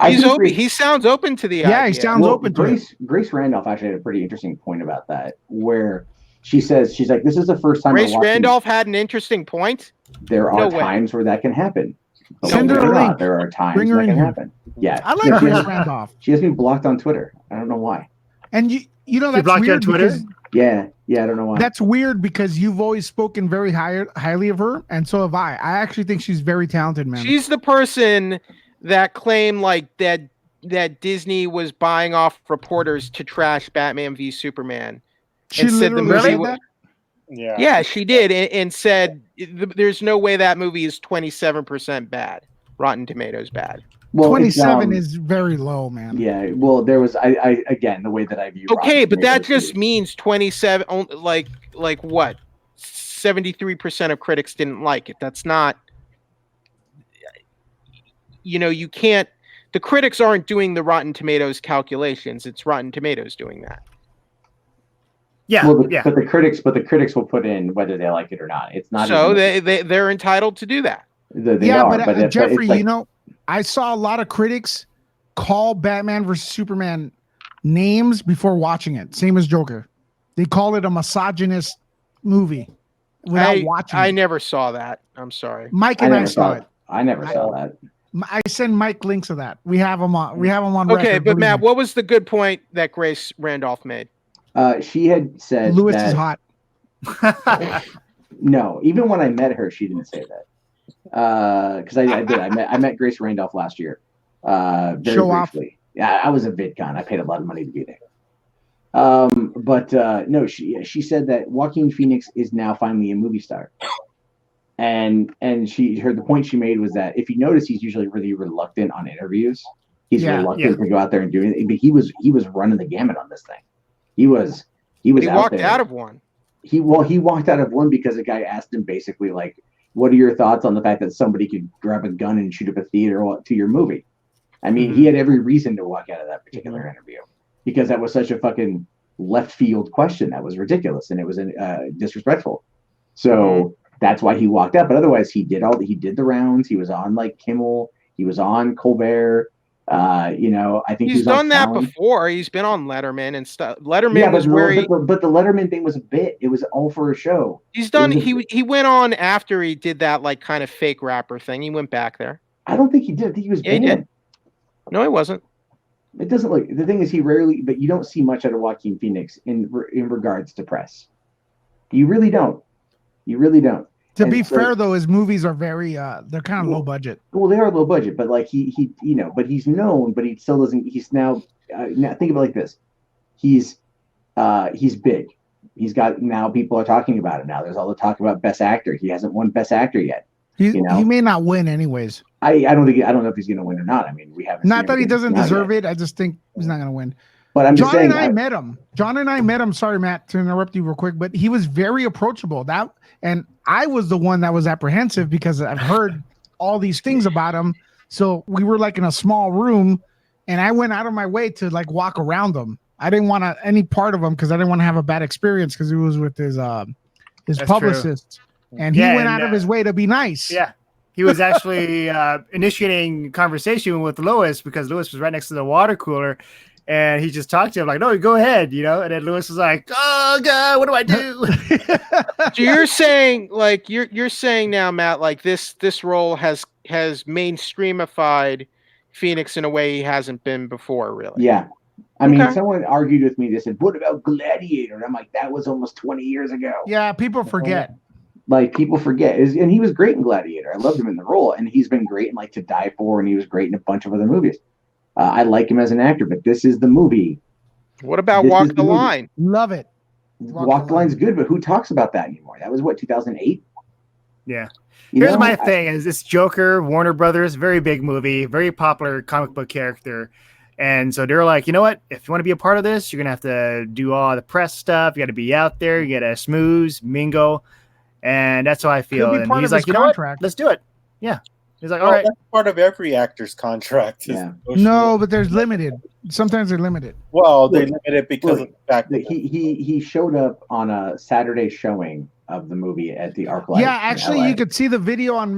S5: He's open. He sounds open to the idea.
S1: Yeah, he sounds open to it.
S6: Grace Randolph actually had a pretty interesting point about that, where she's like, "This is the first time."
S5: Grace Randolph had an interesting point.
S6: There are times where that can happen.
S1: Send her a link.
S6: There are times that can happen. Yeah,
S1: I like Grace Randolph.
S6: She has been blocked on Twitter. I don't know why.
S1: And you know that's
S4: blocked
S1: weird
S4: on Twitter?
S1: because
S6: yeah, I don't know why.
S1: that's weird because you've always spoken very highly of her, and so have I. I actually think she's very talented, man.
S5: She's the person that claimed like that Disney was buying off reporters to trash Batman v Superman.
S1: She literally said that?
S5: Yeah, she did, and said there's no way that movie is 27% bad. Rotten Tomatoes bad.
S1: Well, 27 is very low, man.
S6: Yeah, well, there was I again the way that I view.
S5: Okay, but that just means 27. Like what? 73% of critics didn't like it. That's not. You can't. The critics aren't doing the Rotten Tomatoes calculations. It's Rotten Tomatoes doing that.
S4: Yeah,
S6: well, but the critics will put in whether they like it or not. It's not.
S5: So they're entitled to do that.
S6: They are,
S1: but Jeffrey, like, I saw a lot of critics call Batman versus Superman names before watching it. Same as Joker. They call it a misogynist movie without watching it.
S5: I never saw that. I'm sorry.
S1: Mike and I saw it.
S6: I never saw that.
S1: I send Mike links of that. We have them on.
S5: Okay,
S1: record,
S5: but Matt, what was the good point that Grace Randolph made?
S6: She had said
S1: Lewis is hot.
S6: No, even when I met her, she didn't say that. Because I did. I met Grace Randolph last year. Very briefly. Yeah, I was at VidCon. I paid a lot of money to be there. But no, she said that Joaquin Phoenix is now finally a movie star. And the point she made was that if you notice, he's usually really reluctant on interviews. He's reluctant to go out there and do it. But he was running the gamut on this thing. He walked
S5: out of one.
S6: He walked out of one because a guy asked him basically like, what are your thoughts on the fact that somebody could grab a gun and shoot up a theater to your movie? I mean, he had every reason to walk out of that particular interview because that was such a fucking left field question. That was ridiculous and it was disrespectful. So that's why he walked out. But otherwise, he did the rounds. He was on like Kimmel. He was on Colbert. I think
S5: he's done that before. He's been on Letterman and stuff. Letterman was where
S6: but the Letterman thing was a bit. It was all for a show.
S5: He's done. He went on after he did that like kind of fake rapper thing. He went back there.
S6: I don't think he did. I think he was banned.
S5: He did. No, he wasn't.
S6: It doesn't look. The thing is, he rarely. But you don't see much out of Joaquin Phoenix in regards to press. You really don't. You really don't.
S1: To be fair, though, his movies are very they're kind of low budget.
S6: Well, they are low budget, but like he but he's known, but he still doesn't. He's now think of it like this: he's big, He's got now. People are talking about it now. There's all the talk about Best Actor. He hasn't won Best Actor yet.
S1: He may not win anyways.
S6: I don't know if he's going to win or not. I mean, we haven't.
S1: Not that he doesn't deserve it. I just think he's not going to win.
S6: But I'm just saying.
S1: John and I met him. John and I met him. Sorry, Matt, to interrupt you real quick, but he was very approachable. And I was the one that was apprehensive because I've heard all these things about him. So we were like in a small room, and I went out of my way to like walk around him. I didn't want any part of him because I didn't want to have a bad experience because he was with his publicist, and he went out of his way to be nice.
S4: Yeah, he was actually initiating conversation with Lewis because Lewis was right next to the water cooler, and he just talked to him like, "No, go ahead," And then Lewis was like, "Oh God, what do I do?"
S5: So you're saying like you're saying now, Matt, like this role has mainstreamified Phoenix in a way he hasn't been before, really.
S6: Yeah. I mean, someone argued with me. They said, "What about Gladiator?" And I'm like, "That was almost 20 years ago."
S1: Yeah, people forget.
S6: People forget. And he was great in Gladiator. I loved him in the role, and he's been great in like To Die For, and he was great in a bunch of other movies. I like him as an actor, but this is the movie.
S5: What about Walk the Line?
S1: Love it.
S6: Walk the Line's good, but who talks about that anymore? That was what, 2008?
S4: Yeah. Here's my thing: is this Joker, Warner Brothers, very big movie, very popular comic book character. And so they're like, you know what? If you want to be a part of this, you're going to have to do all the press stuff. You got to be out there. You got to smooze, mingle. And that's how I feel. And he's like, you know what? Let's do it. Yeah. He's like, all right.
S2: That's part of every actor's contract.
S6: Yeah.
S1: No, but there's limited. Sometimes they're limited.
S2: Well, they limit it because of the fact
S6: that he showed up on a Saturday showing of the movie at the ArcLight.
S1: Yeah, actually, you could see the video on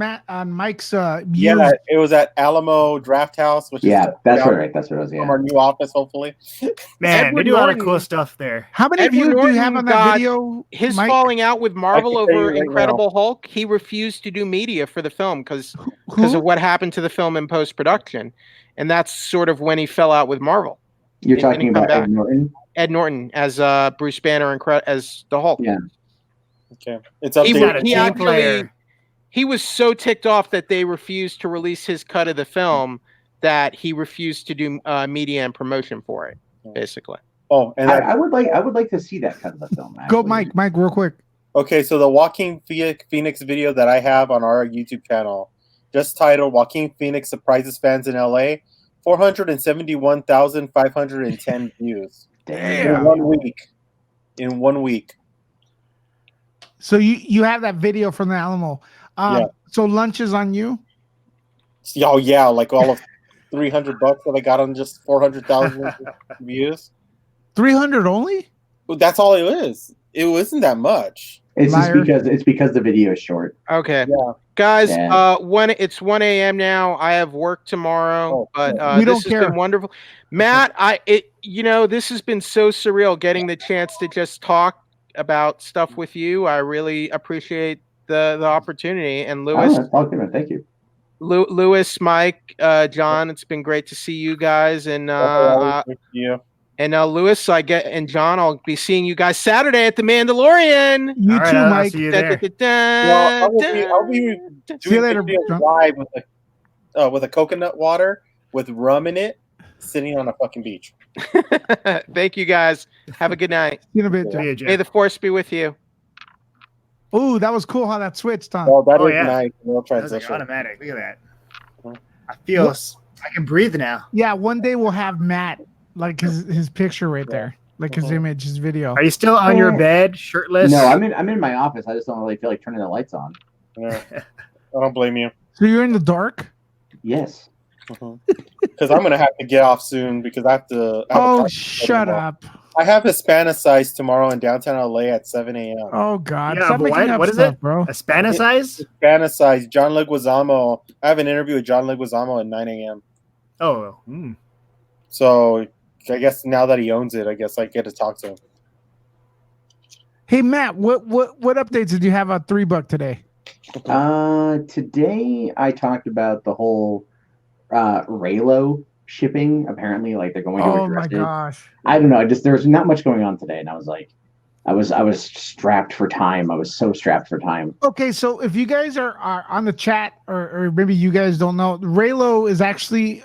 S1: Mike's.
S2: Yeah, it was at Alamo Draft House, which
S6: that's right. That's what it was. Yeah,
S2: from our new office, hopefully.
S4: Man, they do a lot of cool stuff there.
S1: How many views do you have on that video?
S5: His falling out with Marvel over Incredible Hulk. He refused to do media for the film because of what happened to the film in post production, and that's sort of when he fell out with Marvel.
S6: You're talking about Ed Norton.
S5: Ed Norton as Bruce Banner as the Hulk.
S6: Yeah.
S2: Okay, it's up
S5: to he was so ticked off that they refused to release his cut of the film that he refused to do media and promotion for it, basically.
S2: Oh, and
S6: I would like to see that cut of the film. Actually.
S1: Go, Mike, real quick.
S2: Okay, so the Joaquin Phoenix video that I have on our YouTube channel, just titled "Joaquin Phoenix Surprises Fans in LA," 471,510 views.
S6: Damn.
S2: In 1 week.
S1: So you have that video from the Alamo. So lunch is on you?
S2: Oh yeah, like all of $300 that I got on just 400,000 views.
S1: 300 only?
S2: Well, that's all it is. It wasn't that much.
S6: It's just because the video is short.
S5: Okay.
S2: Yeah.
S5: Guys, it's 1 a.m. now. I have work tomorrow, but this has been wonderful. Matt, this has been so surreal getting the chance to just talk about stuff with you. I really appreciate the opportunity. And Lewis,
S6: thank you.
S5: Lewis, Mike, John, it's been great to see you guys. And Lewis, and John, I'll be seeing you guys Saturday at the Mandalorian.
S1: You too, Mike.
S4: See you there.
S2: I'll be doing live with a coconut water with rum in it, sitting on a fucking beach.
S5: Thank you, guys. Have a good night.
S1: See you in a bit,
S5: May the force be with you.
S1: Oh, that was cool how that switched, Tom.
S2: Well, that is nice.
S4: That's like automatic. Look at that. I feel I can breathe now.
S1: Yeah, one day we'll have Matt, like his picture right there, like his image, his video.
S4: Are you still on your bed, shirtless?
S6: No, I'm in my office. I just don't really feel like turning the lights on.
S2: Yeah. I don't blame you.
S1: So you're in the dark?
S6: Yes.
S2: Because I'm gonna have to get off soon because I have to.
S1: Shut up!
S2: I have Hispanicize tomorrow in downtown LA at 7 a.m.
S1: Oh God!
S4: Yeah, what is it, bro? Hispanicize?
S2: Hispanicize. John Leguizamo. I have an interview with John Leguizamo at 9 a.m.
S4: Oh.
S2: So I guess now that he owns it, I guess I get to talk to him.
S1: Hey Matt, what updates did you have on $3 today?
S6: Today I talked about the whole Raylo shipping. Apparently, like they're going to address it. Oh my gosh! I don't know. There's not much going on today, and I was like, I was strapped for time. I was so strapped for time.
S1: Okay, so if you guys are on the chat, or maybe you guys don't know, Raylo is actually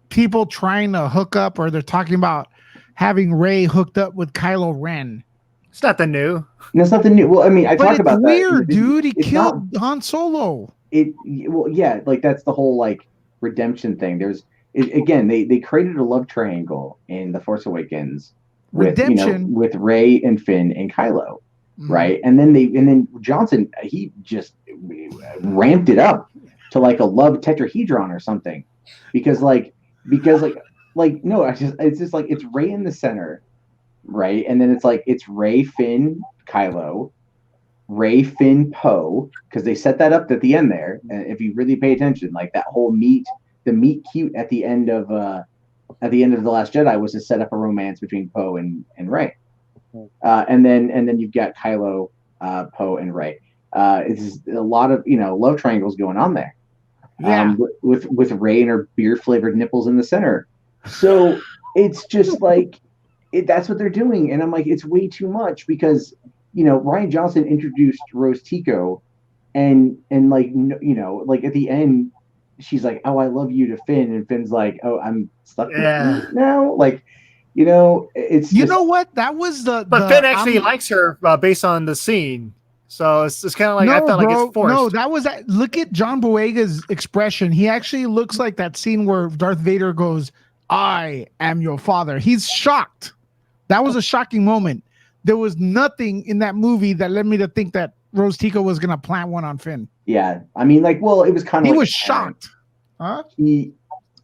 S1: people trying to hook up, or they're talking about having Ray hooked up with Kylo Ren.
S4: It's nothing new.
S6: And it's nothing new. Well, I mean, I
S1: But
S6: talk
S1: it's
S6: about
S1: weird,
S6: that.
S1: dude. He
S6: It's
S1: killed
S6: not
S1: Han Solo.
S6: it. Well, yeah, like that's the whole like redemption thing. Again, they created a love triangle in The Force Awakens with
S1: Redemption.
S6: with Rey and Finn and Kylo,
S1: Mhm.
S6: right? And then Johnson he just ramped it up to like a love tetrahedron or something, because no, it's just like it's Rey in the center, right? And then it's Rey, Finn, Kylo, Rey, Finn, Poe, because they set that up at the end there. And if you really pay attention, like that whole the meet cute at the end of The Last Jedi was to set up a romance between Poe and Rey. And then you've got Kylo, Poe, and Rey. It's a lot of love triangles going on there.
S1: Yeah.
S6: With Rey and her beer flavored nipples in the center. So it's just like that's what they're doing, and I'm like, it's way too much, because Ryan Johnson introduced Rose Tico, and like like at the end she's like, "Oh, I love you" to Finn, and Finn's like, "Oh, I'm stuck with you now." Like, it's
S1: You
S6: just,
S1: know what? That was
S4: But Finn actually likes her based on the scene. So it's kind of like, I felt like it's forced.
S1: No, that was that. Look at John Boyega's expression. He actually looks like that scene where Darth Vader goes, "I am your father." He's shocked. That was a shocking moment. There was nothing in that movie that led me to think that Rose Tico was gonna plant one on Finn.
S6: yeah. I mean, like, well, it was kind of
S1: He
S6: like
S1: was shocked. Huh?
S6: He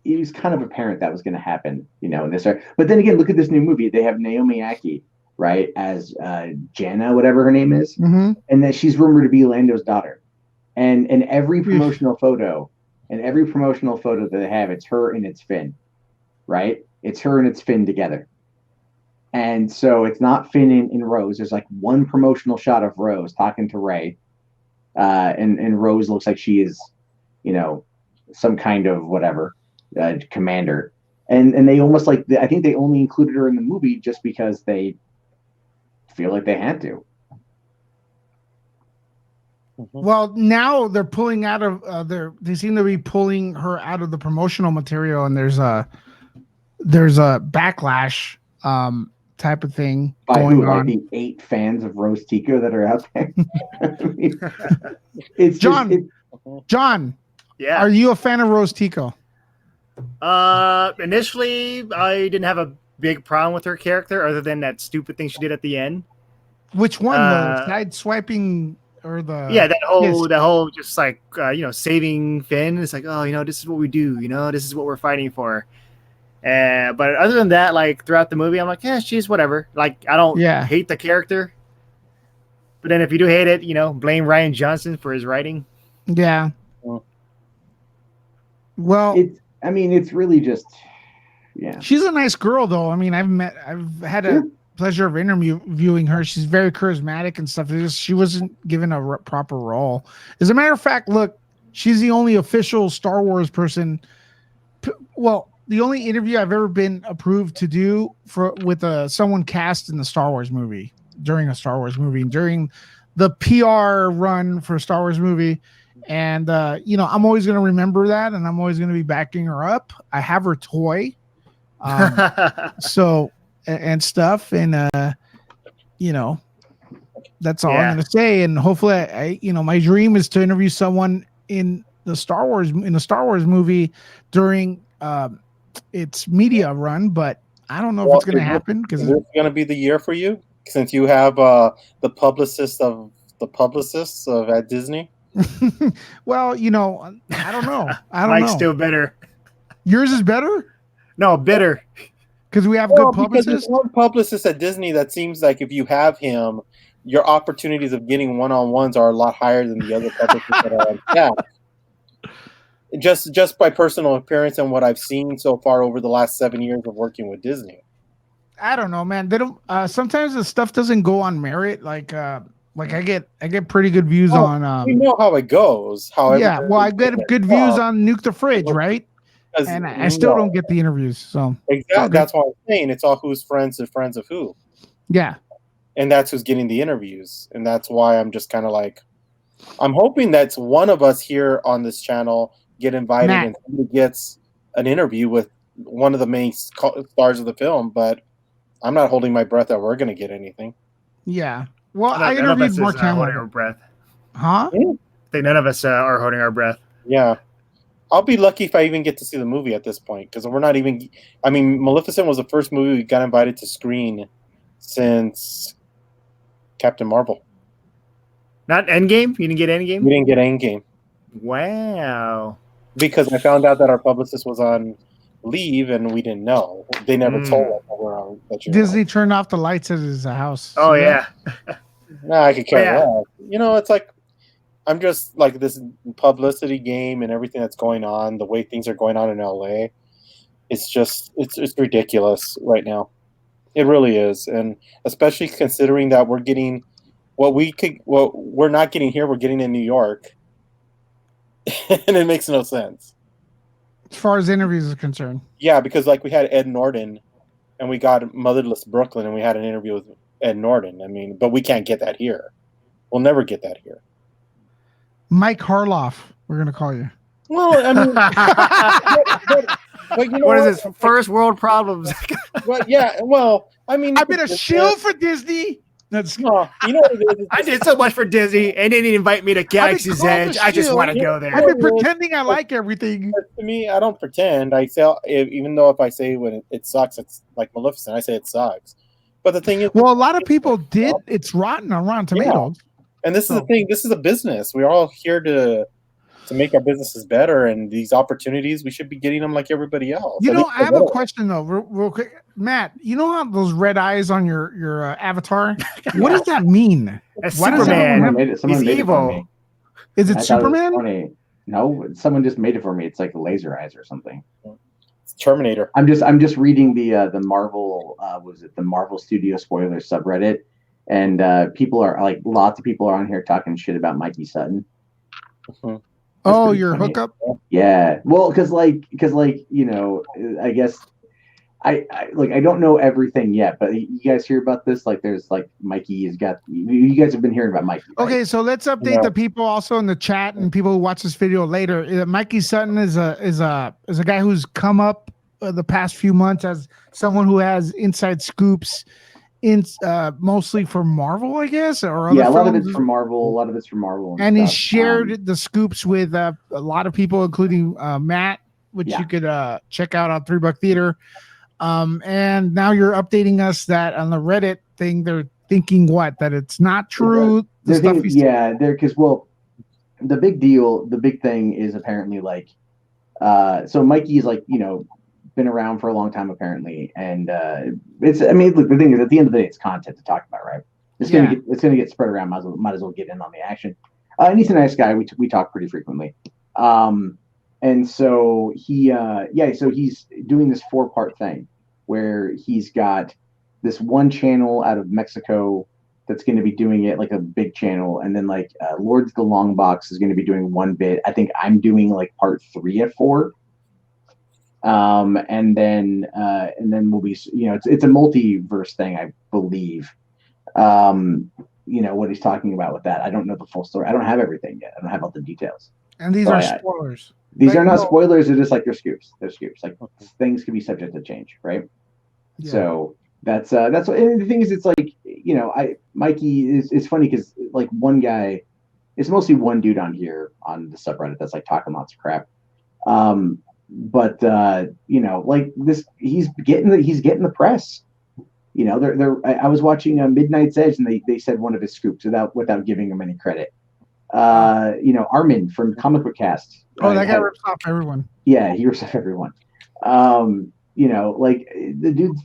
S6: was kind of apparent that was going to happen, in this. But then again, look at this new movie. They have Naomi Aki, right, as Jannah, whatever her name is,
S1: Mhm.
S6: and that she's rumored to be Lando's daughter. And every promotional photo, that they have, it's her and it's Finn, right? It's her and it's Finn together. And so it's not Finn and Rose. There's like one promotional shot of Rose talking to Rey, and Rose looks like she is, some kind of whatever commander. And they almost like, I think they only included her in the movie just because they feel like they had to.
S1: Well, now they're pulling out of they seem to be pulling her out of the promotional material, and there's a backlash type of thing
S6: By
S1: going
S6: who?
S1: on.
S6: Like the 8 fans of Rose Tico that are out there. I mean, it's
S1: John,
S4: Yeah.
S1: are you a fan of Rose Tico?
S4: Initially, I didn't have a big problem with her character, other than that stupid thing she did at the end.
S1: Which one? The side swiping or the
S4: that whole just like saving Finn. It's like, oh, this is what we do. This is what we're fighting for. But other than that, like throughout the movie, I'm like, yeah, she's whatever. Like, I don't hate the character. But then if you do hate it, blame Ryan Johnson for his writing.
S1: Yeah. Well,
S6: it's really just, yeah.
S1: She's a nice girl, though. I mean, I've had a pleasure of interviewing her. She's very charismatic and stuff. She wasn't given a proper role. As a matter of fact, look, she's the only official Star Wars person. Well, the only interview I've ever been approved to do with someone cast in the Star Wars movie, during a Star Wars movie, during the PR run for a Star Wars movie. And, I'm always going to remember that, and I'm always going to be backing her up. I have her toy. So, and stuff. And, that's all I'm going to say. And hopefully I my dream is to interview someone in the Star Wars movie during, its media run, but I don't know if it's going to happen, because
S2: it's going to be the year for you, since you have the publicists at Disney.
S1: Well, I don't know.
S4: Mike's still better.
S1: Yours is better?
S4: No, bitter.
S1: Because we have good
S2: Because
S1: publicists.
S2: there's one publicist at Disney that seems like if you have him, your opportunities of getting one-on-ones are a lot higher than the other publicists that are on staff. Just by personal appearance and what I've seen so far over the last 7 years of working with Disney.
S1: I don't know, man. They don't. Sometimes the stuff doesn't go on merit. Like I get pretty good views on.
S2: You know how it goes.
S1: Yeah, well, I get good views on Nuke the Fridge, right? And I still don't get the interviews. So
S2: exactly, that's why I'm saying it's all who's friends of friends of who.
S1: Yeah,
S2: and that's who's getting the interviews, and that's why I'm just kind of like, I'm hoping that's one of us here on this channel get invited and somebody gets an interview with one of the main stars of the film, but I'm not holding my breath that we're going to get anything.
S1: Yeah. Well,
S4: I
S1: I
S4: think none of
S1: interviewed
S4: us
S1: Mark
S4: is holding our
S1: Hamill.
S4: breath.
S1: Huh?
S4: I think none of us are holding our breath.
S2: Yeah. I'll be lucky if I even get to see the movie at this point, because we're not even. I mean, Maleficent was the first movie we got invited to screen since Captain Marvel.
S4: Not Endgame? You didn't get
S2: We
S4: Endgame?
S2: didn't get Endgame
S4: Wow.
S2: because I found out that our publicist was on leave and we didn't know. They never told us that we're on. That you're
S1: Disney turned off the lights at his house.
S4: Oh,
S1: See that?
S4: yeah.
S2: Nah, I could care
S4: Yeah.
S2: less. You know, it's like I'm just like this publicity game and everything that's going on, the way things are going on in LA. It's just it's ridiculous right now. It really is, and especially considering that we're getting what we're not getting here, we're getting in New York, and it makes no sense.
S1: As far as interviews are concerned.
S2: Yeah, because like we had Ed Norton, and we got Motherless Brooklyn, and we had an interview with Ed Norton. I mean, but we can't get that here. We'll never get that here.
S1: Mike Harloff, we're gonna call you.
S2: Well, I mean, but you know
S4: What is this? First world problems.
S2: Well, yeah. Well, I mean,
S1: I've been a shill for Disney. That's
S2: you know what it is.
S4: I did so much for Disney, and they didn't invite me to Galaxy's
S1: called
S4: Edge.
S1: a
S4: I just
S1: shill.
S4: want to go there.
S1: I've been pretending I like everything.
S2: To me, I don't pretend. I say, even though if I say when it sucks, it's like Maleficent. I say it sucks. But the thing is,
S1: Well, a lot of people did. It's rotten on Rotten Tomatoes.
S2: and this is the thing. This is a business. We're all here to make our businesses better, and these opportunities we should be getting them like everybody else.
S1: You know, I have a question though, real quick, Matt. You know how those red eyes on your avatar? What does that mean?
S4: That's
S1: Why does
S4: Superman.
S6: Someone made it. Someone
S4: He's
S6: made it for
S4: evil.
S6: me.
S1: Is it
S6: I thought it was
S1: Superman?
S6: funny. No, someone just made it for me. It's like laser eyes or something.
S2: It's Terminator.
S6: I'm just reading the Marvel the Marvel Studio spoilers subreddit, and people are like lots of people are on here talking shit about Mikey Sutton.
S2: Mhm.
S6: That's
S1: Oh,
S6: pretty
S1: your
S6: funny.
S1: hookup.
S6: Yeah, well, because you know, I guess I don't know everything yet, but you guys hear about this? Like, there's like Mikey has got. You guys have been hearing about Mikey. Right?
S1: Okay, so let's update the people also in the chat and people who watch this video later. Mikey Sutton is a guy who's come up the past few months as someone who has inside scoops mostly for Marvel, I guess, or other
S6: Yeah, a lot of
S1: films.
S6: it's from Marvel. A lot of it's from Marvel,
S1: And he
S6: stuff.
S1: shared the scoops with a lot of people, including Matt, which
S6: Yeah.
S1: you could check out on $3 Theater. And now you're updating us that on the Reddit thing, they're thinking that it's not true. The stuff he's
S6: because the big thing is apparently like, so Mikey's like, you know, been around for a long time apparently, and look, the thing is, at the end of the day, it's content to talk about, right? It's gonna get spread around. Might as well get in on the action. And he's a nice guy. We talk pretty frequently. And so so he's doing this 4-part thing where he's got this one channel out of Mexico that's going to be doing it, like a big channel, and then like Lords of the Long Box is going to be doing one bit. I think I'm doing like part 3 of 4. And then we'll be, you know, it's a multiverse thing, I believe. You know what he's talking about with that. I don't know the full story. I don't have everything yet. I don't have all the details.
S1: And these are spoilers.
S6: These are not spoilers. They're just like they're scoops. They're scoops. Like things can be subject to change, right? Yeah. So that's what. And the thing is, it's like, you know, Mikey is. It's funny because like one guy, it's mostly one dude on here on the subreddit that's like talking lots of crap. But you know, like this, he's getting the press. You know, I was watching Midnight's Edge, and they said one of his scoops without giving him any credit. You know, Armin from Comic Book Cast.
S1: Oh, that guy rips off everyone.
S6: Yeah, he rips off everyone. You know, like the dude's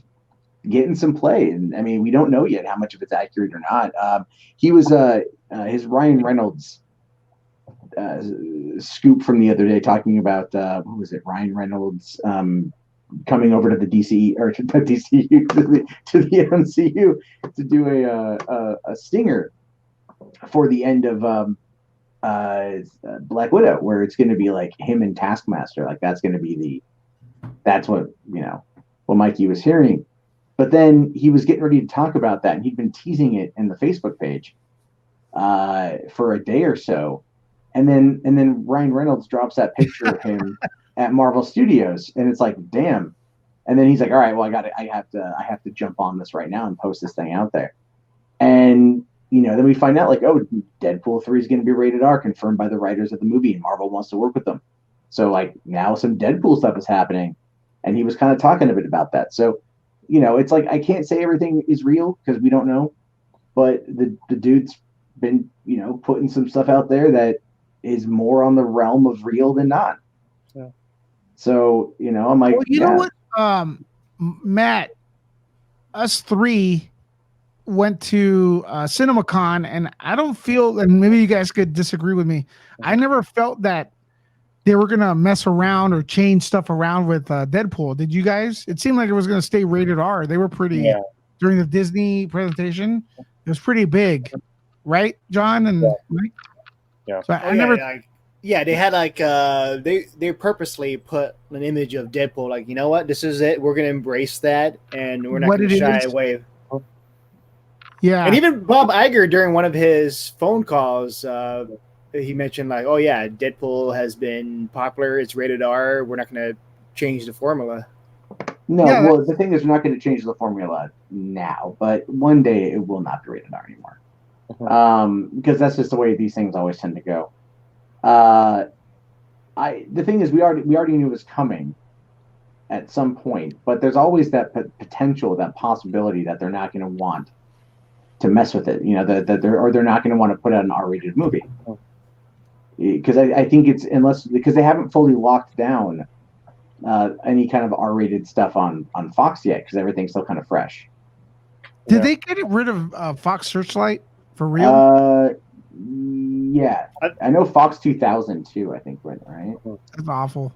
S6: getting some play, and I mean, we don't know yet how much of it's accurate or not. He was his Ryan Reynolds scoop from the other day talking about what was it? Ryan Reynolds coming over to the DC or to the DCU to the MCU to do a stinger for the end of Black Widow, where it's going to be like him and Taskmaster. Like that's going to be that's what, you know, what Mikey was hearing. But then he was getting ready to talk about that, and he'd been teasing it in the Facebook page for a day or so. And then Ryan Reynolds drops that picture of him at Marvel Studios, and it's like, damn. And then he's like, all right, well, I have to jump on this right now and post this thing out there. And then we find out like, oh, Deadpool 3 is going to be rated R, confirmed by the writers of the movie, and Marvel wants to work with them. So like now some Deadpool stuff is happening, and he was kind of talking a bit about that. So it's like I can't say everything is real because we don't know, but the dude's been putting some stuff out there that is more on the realm of real than not.
S2: Yeah.
S6: So I'm like,
S1: well, you know what, Matt, us three went to CinemaCon, and I don't feel, and maybe you guys could disagree with me, I never felt that they were gonna mess around or change stuff around with Deadpool. Did you guys? It seemed like it was gonna stay rated R. They were pretty during the Disney presentation. It was pretty big, right, John and Mike?
S2: Yeah.
S1: So I never.
S4: They had like they purposely put an image of Deadpool, like, you know what, this is it. We're gonna embrace that, and we're not gonna shy away.
S1: Yeah.
S4: And even Bob Iger during one of his phone calls, he mentioned like, oh yeah, Deadpool has been popular. It's rated R. We're not going to change the formula.
S6: No, well, the thing is, we're not going to change the formula now, but one day it will not be rated R anymore. Because that's just the way these things always tend to go. The thing is, we already knew it was coming at some point, but there's always that potential, that possibility that they're not going to want to mess with it, that they're not going to want to put out an R-rated movie, because I think because they haven't fully locked down any kind of R-rated stuff on Fox yet, because everything's still kind of fresh.
S1: Did they get rid of Fox Searchlight for real?
S6: Yeah, I know Fox 2000 too. I think went right.
S1: That's awful.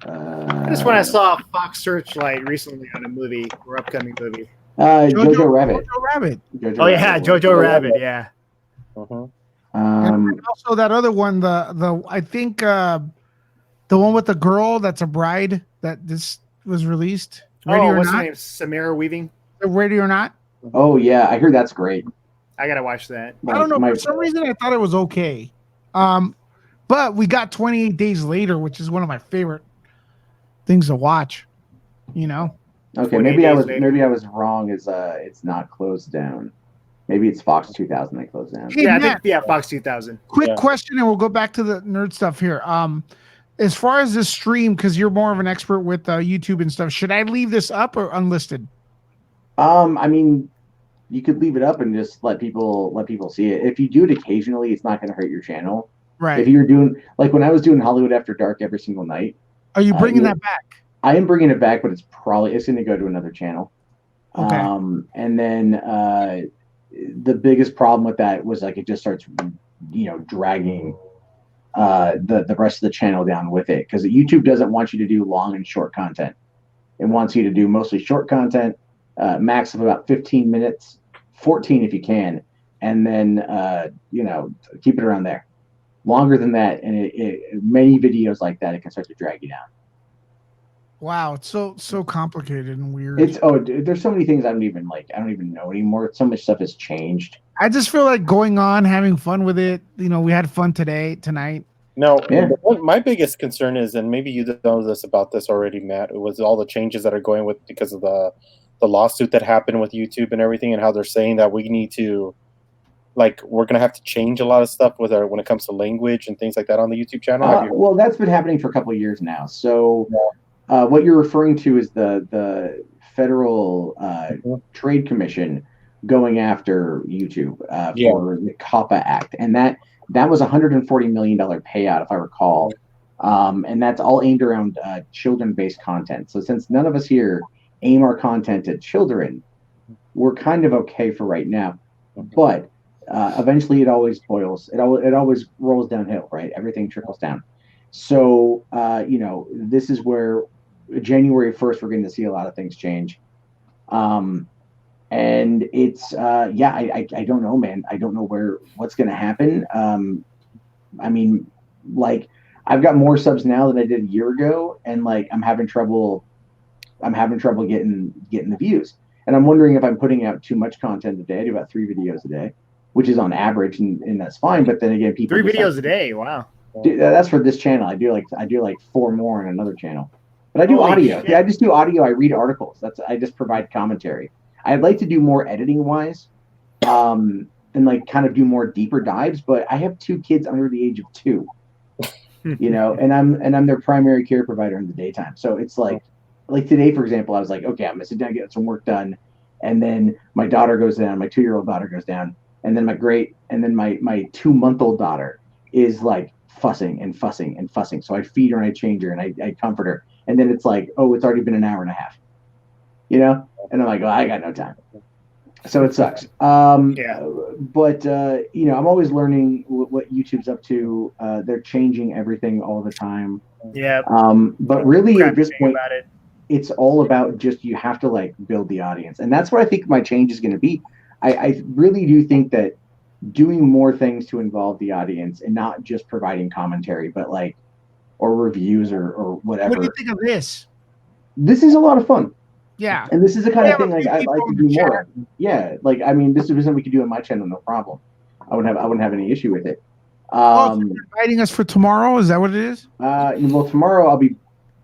S4: Just when I saw Fox Searchlight recently on a movie or upcoming movie.
S6: Jojo Rabbit.
S4: Jojo Rabbit. Yeah.
S1: And also that other one, the I think the one with the girl that's a bride that this was released.
S4: What's her name? Samara Weaving.
S1: Ready or Not.
S6: Oh yeah, I heard that's great.
S4: I gotta watch that.
S1: I don't know. For some reason, I thought it was okay. But we got 28 Days Later, which is one of my favorite things to watch.
S6: Okay, maybe I was wrong. It's not closed down. Maybe it's Fox 2000 they closed down.
S1: Hey,
S4: yeah,
S1: Matt,
S4: I think Fox 2000.
S1: Quick question, and we'll go back to the nerd stuff here. As far as this stream, because you're more of an expert with YouTube and stuff, should I leave this up or unlisted?
S6: I mean, you could leave it up and just let people see it. If you do it occasionally, it's not going to hurt your channel.
S1: Right.
S6: If you're doing, like when I was doing Hollywood After Dark every single night.
S1: Are you bringing that back?
S6: I am bringing it back, but it's going to go to another channel.
S1: Okay.
S6: And then the biggest problem with that was like it just starts, dragging the rest of the channel down with it, because YouTube doesn't want you to do long and short content. It wants you to do mostly short content, max of about 15 minutes, 14 if you can, and then keep it around there. Longer than that, and many videos like that, it can start to drag you down.
S1: Wow, it's so complicated and weird.
S6: There's so many things I don't even know anymore. So much stuff has changed.
S1: I just feel like going on, having fun with it. We had fun tonight.
S2: No, my biggest concern is, and maybe you know about this already, Matt, it was all the changes that are going with because of the lawsuit that happened with YouTube and everything, and how they're saying that we need to, we're going to have to change a lot of stuff when it comes to language and things like that on the YouTube channel.
S6: Well, that's been happening for a couple of years now. So what you're referring to is the Federal Trade Commission going after YouTube for the COPPA Act. And that was a $140 million payout, if I recall. And that's all aimed around children-based content. So since none of us here aim our content at children, we're kind of okay for right now. But eventually it always rolls downhill, right? Everything trickles down. So, this is where January 1st, we're going to see a lot of things change. And it's, I don't know, man. I don't know what's going to happen. I mean, I've got more subs now than I did a year ago. And I'm having trouble getting the views. And I'm wondering if I'm putting out too much content a day. I do about 3 videos a day, which is on average, and that's fine. But then again, people
S4: 3 videos a day. Wow.
S6: That's for this channel. I do like 4 more on another channel. But I do audio.
S4: Shit.
S6: Yeah, I just do audio. I read articles. I just provide commentary. I'd like to do more editing wise, and like kind of do more deeper dives. But I have 2 kids under the age of 2, you know, and I'm their primary care provider in the daytime. So it's like today, for example, I was like, okay, I'm gonna sit down, get some work done, and then my daughter goes down, my 2-year-old daughter goes down, and then my 2-month-old daughter is like fussing and fussing and fussing. So I feed her and I change her and I comfort her, and then it's like, oh, it's already been an hour and a half, you know, and I'm like, oh, I got no time. So it sucks.
S4: Yeah.
S6: But you know, I'm always learning what YouTube's up to. They're changing everything all the time.
S4: Yeah.
S6: But really, at this point,
S4: about it.
S6: it's all about just you have to like build the audience, and that's what I think my change is going to be. I really do think that doing more things to involve the audience and not just providing commentary, but like or reviews or whatever.
S1: What do you think of this?
S6: This is a lot of fun.
S1: Yeah.
S6: And this is the kind
S1: We
S6: of
S1: have
S6: thing
S1: a
S6: like
S1: few
S6: I'd
S1: people
S6: like to
S1: in
S6: do
S1: the
S6: more of. Yeah, like I mean, this is something we could do on my channel, no problem. I wouldn't have any issue with it.
S1: Oh, so you're inviting us for tomorrow? Is that what it is?
S6: Well, tomorrow I'll be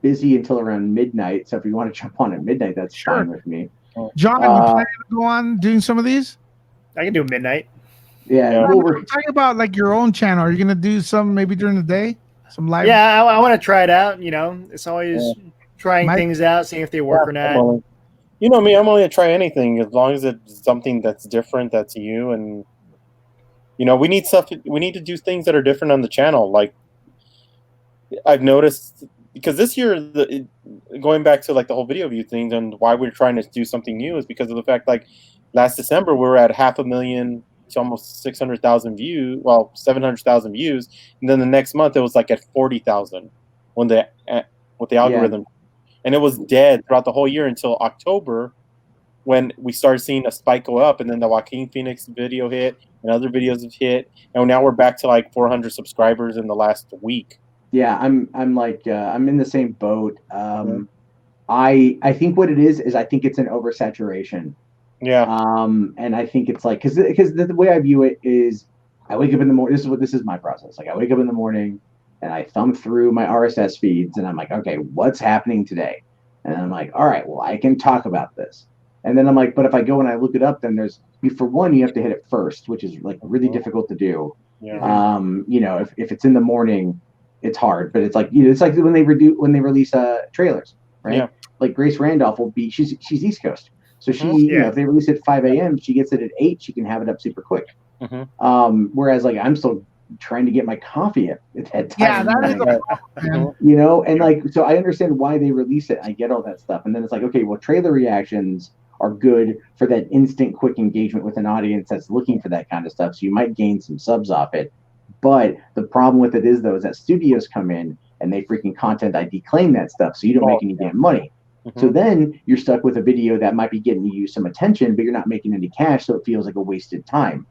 S6: busy until around midnight. So if you want to jump on at midnight, that's
S1: Sure.
S6: fine with me.
S1: John, you planning to go on doing some of these?
S4: I can do midnight.
S6: Yeah,
S1: I'm talking about like your own channel. Are you gonna do some maybe during the day? Some live?
S4: Yeah, I want to try it out. You know, it's always trying
S1: Mike?
S4: things out, seeing if they work or not.
S2: Well, you know me, I'm only gonna try anything as long as it's something that's different, that's you, and you know, we need to do things that are different on the channel. Like I've noticed because this year, going back to like the whole video view thing and why we're trying to do something new is because of the fact like last December we were at 500,000 to almost 600,000 views, well 700,000 views, and then the next month it was like at 40,000 when with the algorithm, and it was dead throughout the whole year until October when we started seeing a spike go up, and then the Joaquin Phoenix video hit and other videos have hit, and now we're back to like 400 subscribers in the last week.
S6: Yeah, I'm like I'm in the same boat. I think what it is I think it's an oversaturation.
S2: Yeah.
S6: And I think it's like because the way I view it is I wake up in the morning. This is my process. Like I wake up in the morning and I thumb through my RSS feeds and I'm like, okay, what's happening today? And I'm like, all right, well, I can talk about this. And then I'm like, but if I go and I look it up, then for one, you have to hit it first, which is like really difficult to do.
S2: Yeah.
S6: You know, if it's in the morning, it's hard, but it's like, you know, it's like when they release trailers, right?
S2: Yeah.
S6: Like Grace Randolph will be, she's East Coast. So she, you know, if they release it at 5 a.m., she gets it at 8, she can have it up super quick. Whereas like I'm still trying to get my coffee at that time.
S1: Yeah, that is a problem.
S6: You know, and like, so I understand why they release it. I get all that stuff. And then it's like, okay, well, trailer reactions are good for that instant quick engagement with an audience that's looking for that kind of stuff. So you might gain some subs off it. But the problem with it is though, is that studios come in and they freaking content ID claim that stuff. So you don't make any damn money. So then you're stuck with a video that might be getting you some attention, but you're not making any cash. So it feels like a wasted time.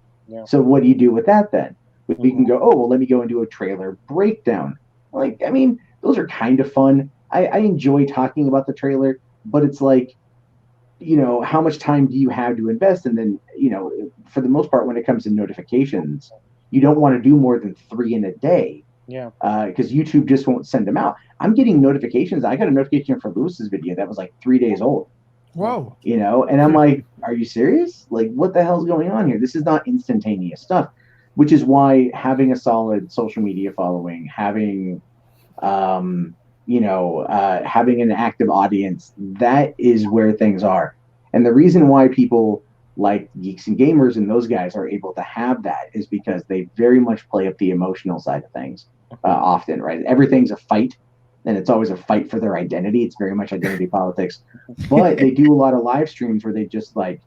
S6: So what do you do with that then? We can go, oh, well, let me go and do a trailer breakdown. Like, I mean, those are kind of fun. I enjoy talking about the trailer, but it's like, you know, how much time do you have to invest? And then, you know, for the most part, when it comes to notifications, you don't want to do more than 3 in a day.
S2: Yeah.
S6: Because YouTube just won't send them out. I'm getting notifications. I got a notification for Lewis's video that was like 3 days old.
S1: Whoa.
S6: You know, and I'm like, are you serious? Like, what the hell's going on here? This is not instantaneous stuff, which is why having a solid social media following, having, you know, having an active audience, that is where things are. And the reason why people like Geeks and Gamers and those guys are able to have that is because they very much play up the emotional side of things often, right? Everything's a fight, and it's always a fight for their identity. It's very much identity politics. But they do a lot of live streams where they just like,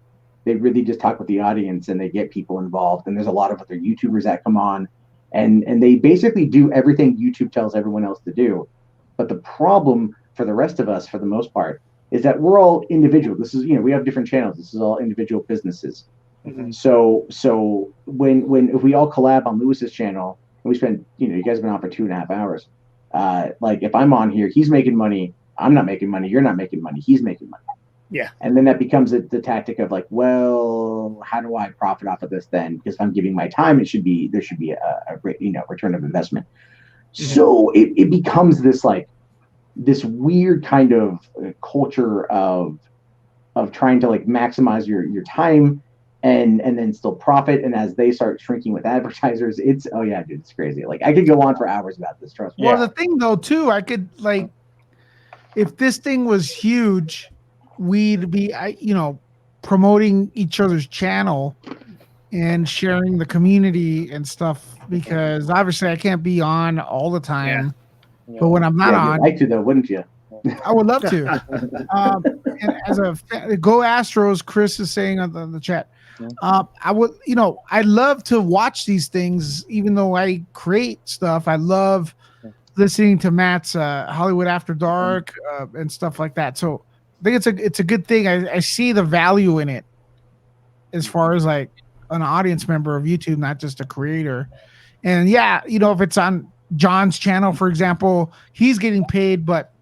S6: they really just talk with the audience and they get people involved. And there's a lot of other YouTubers that come on and they basically do everything YouTube tells everyone else to do. But the problem for the rest of us, for the most part, is that we're all individual. This is, you know, we have different channels. This is all individual businesses. So when if we all collab on Lewis's channel and we spend, you know, you guys have been on for 2.5 hours. Like if I'm on here, he's making money. I'm not making money. You're not making money. He's making money.
S4: Yeah.
S6: And then that becomes the tactic of like, well, how do I profit off of this then? Because if I'm giving my time, there should be a great, you know, return of investment. So it becomes this like this weird kind of culture of trying to like maximize your time and then still profit. And as they start shrinking with advertisers, it's oh yeah, dude, it's crazy. Like I could go on for hours about this. Trust me.
S1: Well, the thing though, too, I could like, if this thing was huge, we'd be, promoting each other's channel and sharing the community and stuff. Because obviously, I can't be on all the time. But when I'm not
S6: Yeah,
S1: on,
S6: you'd like to though, wouldn't you?
S1: I would love to. And as a go Astros, Chris is saying on the chat. I would, I love to watch these things, even though I create stuff. I love listening to Matt's Hollywood After Dark and stuff like that. So I think it's a good thing. I see the value in it as far as like an audience member of YouTube, not just a creator. And yeah, if it's on John's channel, for example, he's getting paid, but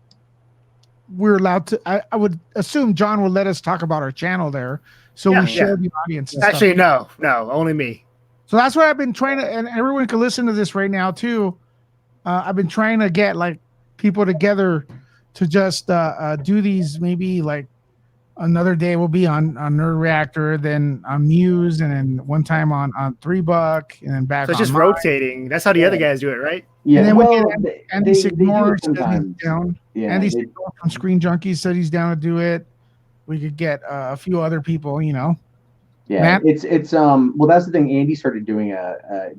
S1: we're allowed to. I would assume John will let us talk about our channel there, so we share the audience. And
S4: Actually,
S1: stuff.
S4: no, only me.
S1: So that's what I've been trying to, and everyone can listen to this right now too. I've been trying to get like people together to just do these. Maybe like another day will be on Nerd Reactor, then on Muse, and then one time on $3, and then back.
S4: So it's
S1: on
S4: just
S1: mine.
S4: rotating. That's how the other guys do it, right?
S6: Yeah,
S1: And then
S6: well,
S1: we get
S6: they
S1: Andy
S6: do
S1: Sigmore
S6: it
S1: said he's
S6: sometimes.
S1: down.
S6: Yeah,
S1: Andy Sigmore from Screen Junkies said he's down to do it. We could get a few other people,
S6: Yeah,
S1: Matt?
S6: it's well, that's the thing. Andy started doing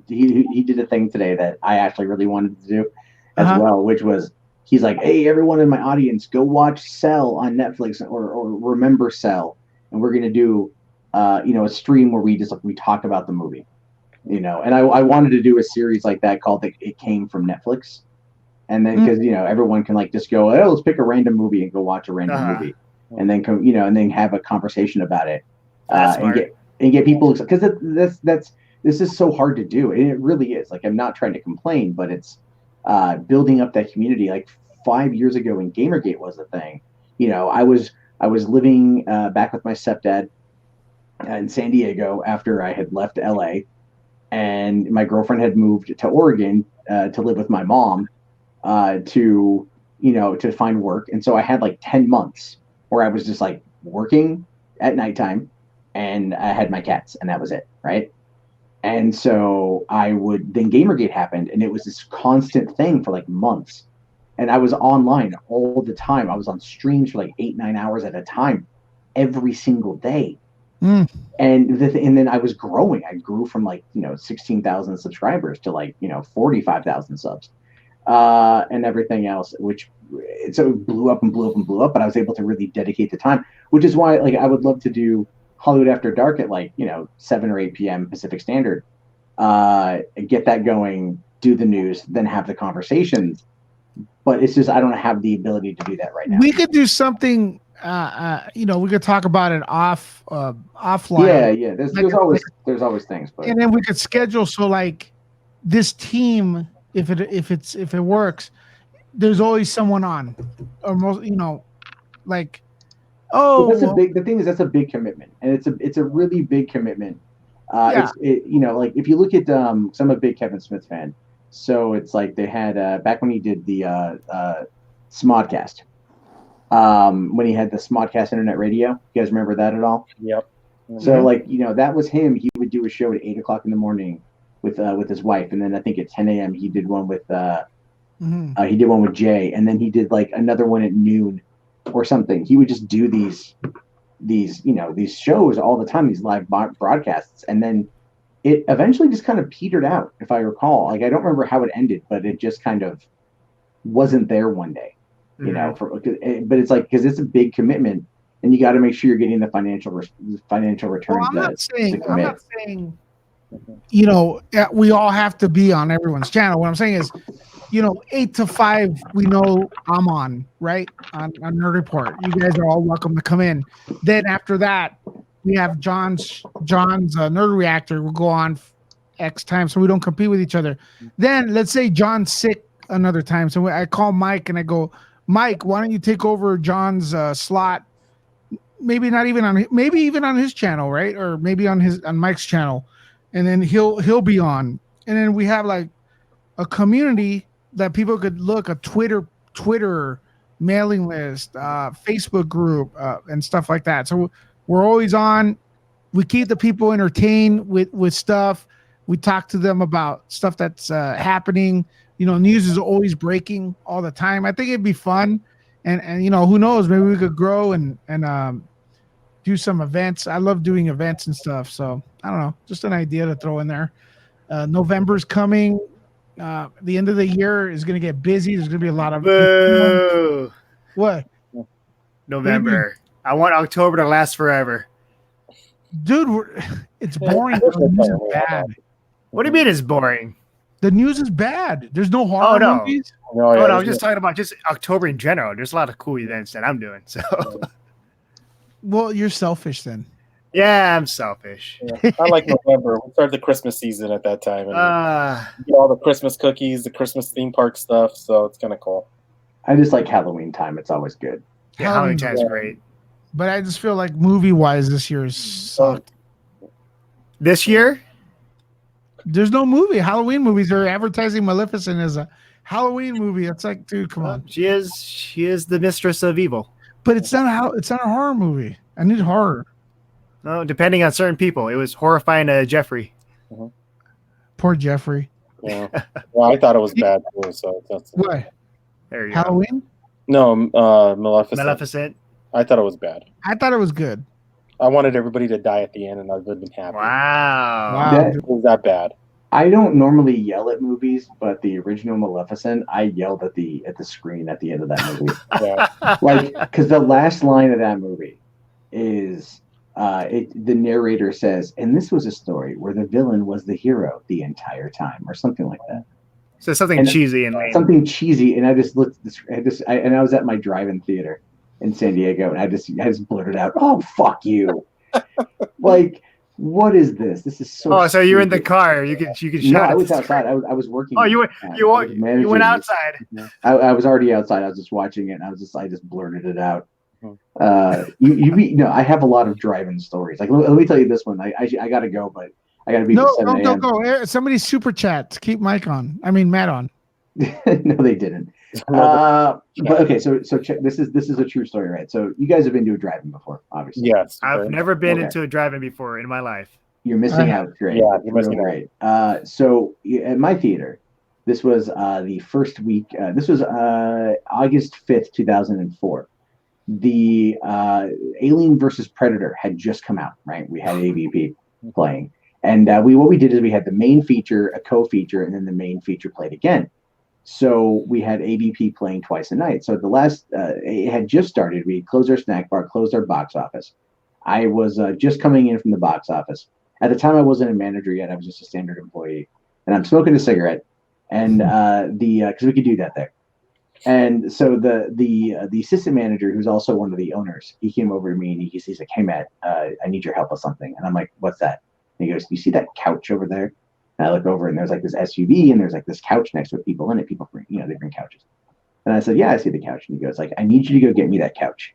S6: he did a thing today that I actually really wanted to do as well, which was he's like, hey, everyone in my audience, go watch Cell on Netflix or remember Cell, and we're gonna do a stream where we talk about the movie, and I wanted to do a series like that called It Came from Netflix, and then because everyone can like just go, oh, let's pick a random movie and go watch a random movie, and then come and then have a conversation about it. And get people, because this is so hard to do, and it really is. Like, I'm not trying to complain, but it's building up that community. Like 5 years ago when Gamergate was a thing, I was living back with my stepdad in San Diego after I had left LA, and my girlfriend had moved to Oregon to live with my mom to find work, and so I had like 10 months where I was just like working at nighttime, and I had my cats, and that was it, right? And so then Gamergate happened, and it was this constant thing for like months, and I was online all the time. I was on streams for like 8-9 hours at a time, every single day. And then I was growing. I grew from like 16,000 subscribers to like 45,000 subs, and everything else, so it blew up and blew up and blew up. But I was able to really dedicate the time, which is why like I would love to do Hollywood After Dark at like 7 or 8 p.m. Pacific Standard, get that going, do the news, then have the conversations. But it's just I don't have the ability to do that right now.
S1: We could do something. We could talk about it offline.
S6: Yeah. There's always things, but
S1: and then we could schedule so like this team, if it works, there's always someone on, or most like. Oh,
S6: the thing is that's a big commitment, and it's a really big commitment. Like if you look at I'm a big Kevin Smith fan, so it's like they had back when he did the Smodcast, when he had the Smodcast internet radio. You guys remember that at all?
S2: Yep.
S6: So like that was him. He would do a show at 8 o'clock in the morning with his wife, and then I think at 10 a.m. he did one with Jay, and then he did like another one at noon or something. He would just do these shows all the time, these live broadcasts, and then it eventually just kind of petered out, if I recall. Like I don't remember how it ended, but it just kind of wasn't there one day, but it's like because it's a big commitment, and you got to make sure you're getting the financial return.
S1: Well, I'm not saying we all have to be on everyone's channel. What I'm saying is 8 to 5, we know I'm on, right? On Nerd Report. You guys are all welcome to come in. Then after that, we have John's Nerd Reactor will go on X time, so we don't compete with each other. Then let's say John's sick another time. So I call Mike and I go, Mike, why don't you take over John's slot? Maybe even on his channel, right? Or maybe on Mike's channel. And then he'll be on. And then we have like a community that people could look, a Twitter mailing list, Facebook group, and stuff like that. So we're always on. we keep the people entertained with stuff. We talk to them about stuff that's happening. News is always breaking all the time. I think it'd be fun, and who knows? Maybe we could grow and do some events. I love doing events and stuff. So I don't know, just an idea to throw in there. November's coming. The end of the year is going to get busy. There's going to be a lot of
S4: Boo.
S1: what,
S4: November. I want October to last forever.
S1: dude. It's boring. The news is bad.
S4: What do you mean it's boring?
S1: The news is bad. There's no horror
S4: no.
S1: movies.
S2: No,
S4: Oh,
S2: yeah,
S4: no, I was just talking about just October in general. There's a lot of cool events that I'm doing. So,
S1: Well, you're selfish then.
S4: yeah, I'm selfish.
S2: yeah. I like November. We start the Christmas season at that time, and you get all the Christmas cookies, the Christmas theme park stuff. So it's kind of cool.
S6: I just like Halloween time. It's always good.
S4: Yeah, Halloween time's great.
S1: But I just feel like movie-wise this year is sucked.
S4: This year?
S1: There's no movie. Halloween movies are advertising Maleficent as a Halloween movie. It's like, dude, come on.
S4: She is the mistress of evil.
S1: But it's not a horror movie. I need horror.
S4: No, depending on certain people. It was horrifying to Jeffrey.
S1: Poor Jeffrey.
S2: Yeah. Well, I thought it was bad too. So that's
S1: What?
S4: There you
S1: Halloween?
S2: no
S4: go.
S2: Maleficent.
S4: Maleficent.
S2: I thought it was bad.
S1: I thought it was good.
S2: I wanted everybody to die at the end, and I would have been happy.
S4: Wow.
S6: That-
S2: It was that bad.
S6: I don't normally yell at movies, but the original Maleficent, I yelled at the screen at the end of that movie.
S2: Yeah.
S6: Like, because the last line of that movie is the narrator says, and this was a story where the villain was the hero the entire time, or something like that.
S4: So something
S6: And
S4: cheesy and lame.
S6: Something cheesy, and I just looked. I was at my drive-in theater in San Diego, and I just blurted out, "Oh, fuck you!" Like, what is this? This is so.
S4: Oh, so you're in the
S6: stupid.
S4: car. You could shout.
S6: No,
S4: at
S6: I was
S4: the
S6: outside.
S4: screen.
S6: I was working.
S4: Oh, you
S6: I was
S4: went
S6: managing.
S4: outside.
S6: I was already outside. I was just watching it, and I just blurted it out.
S2: Hmm.
S6: I have a lot of drive-in stories. Like, let me tell you this one. I gotta go, but I gotta be.
S1: No,
S6: at 7 a.m.
S1: go. Somebody super chat. Keep Matt on.
S6: No, they didn't. But okay, so check. This is a true story, right? So you guys have been to a drive-in before, obviously.
S2: Yes.
S4: I've never been
S6: Okay.
S4: into a drive-in before in my life.
S6: You're missing out. Great.
S2: Yeah, you're missing
S6: Real great. So at my theater, this was the first week. This was August 5th, 2004. The Alien versus Predator had just come out, right? We had AVP playing. And what we did is we had the main feature, a co-feature, and then the main feature played again. So we had AVP playing twice a night. So the last, it had just started. We closed our snack bar, closed our box office. I was just coming in from the box office. At the time, I wasn't a manager yet. I was just a standard employee. And I'm smoking a cigarette. And because we could do that there. And so the assistant manager, who's also one of the owners, he came over to me and he's like, "Hey, Matt, I need your help with something." And I'm like, "What's that?" And he goes, "You see that couch over there?" And I look over and there's like this SUV and there's like this couch next to it. People in it. People bring, they bring couches. And I said, "Yeah, I see the couch." And he goes, like, "I need you to go get me that couch."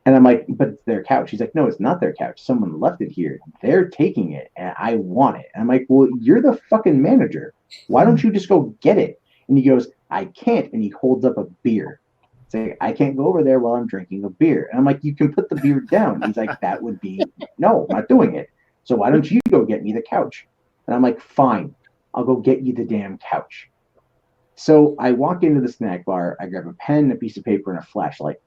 S6: And I'm like, "But it's their couch." He's like, "No, it's not their couch. Someone left it here. They're taking it and I want it." And I'm like, "Well, you're the fucking manager. Why don't you just go get it?" And he goes, "I can't." And he holds up a beer. It's like, "I can't go over there while I'm drinking a beer." And I'm like, "You can put the beer down." He's like, "That would be, no, I'm not doing it. So why don't you go get me the couch?" And I'm like, "Fine, I'll go get you the damn couch." So I walk into the snack bar. I grab a pen, a piece of paper, and a flashlight.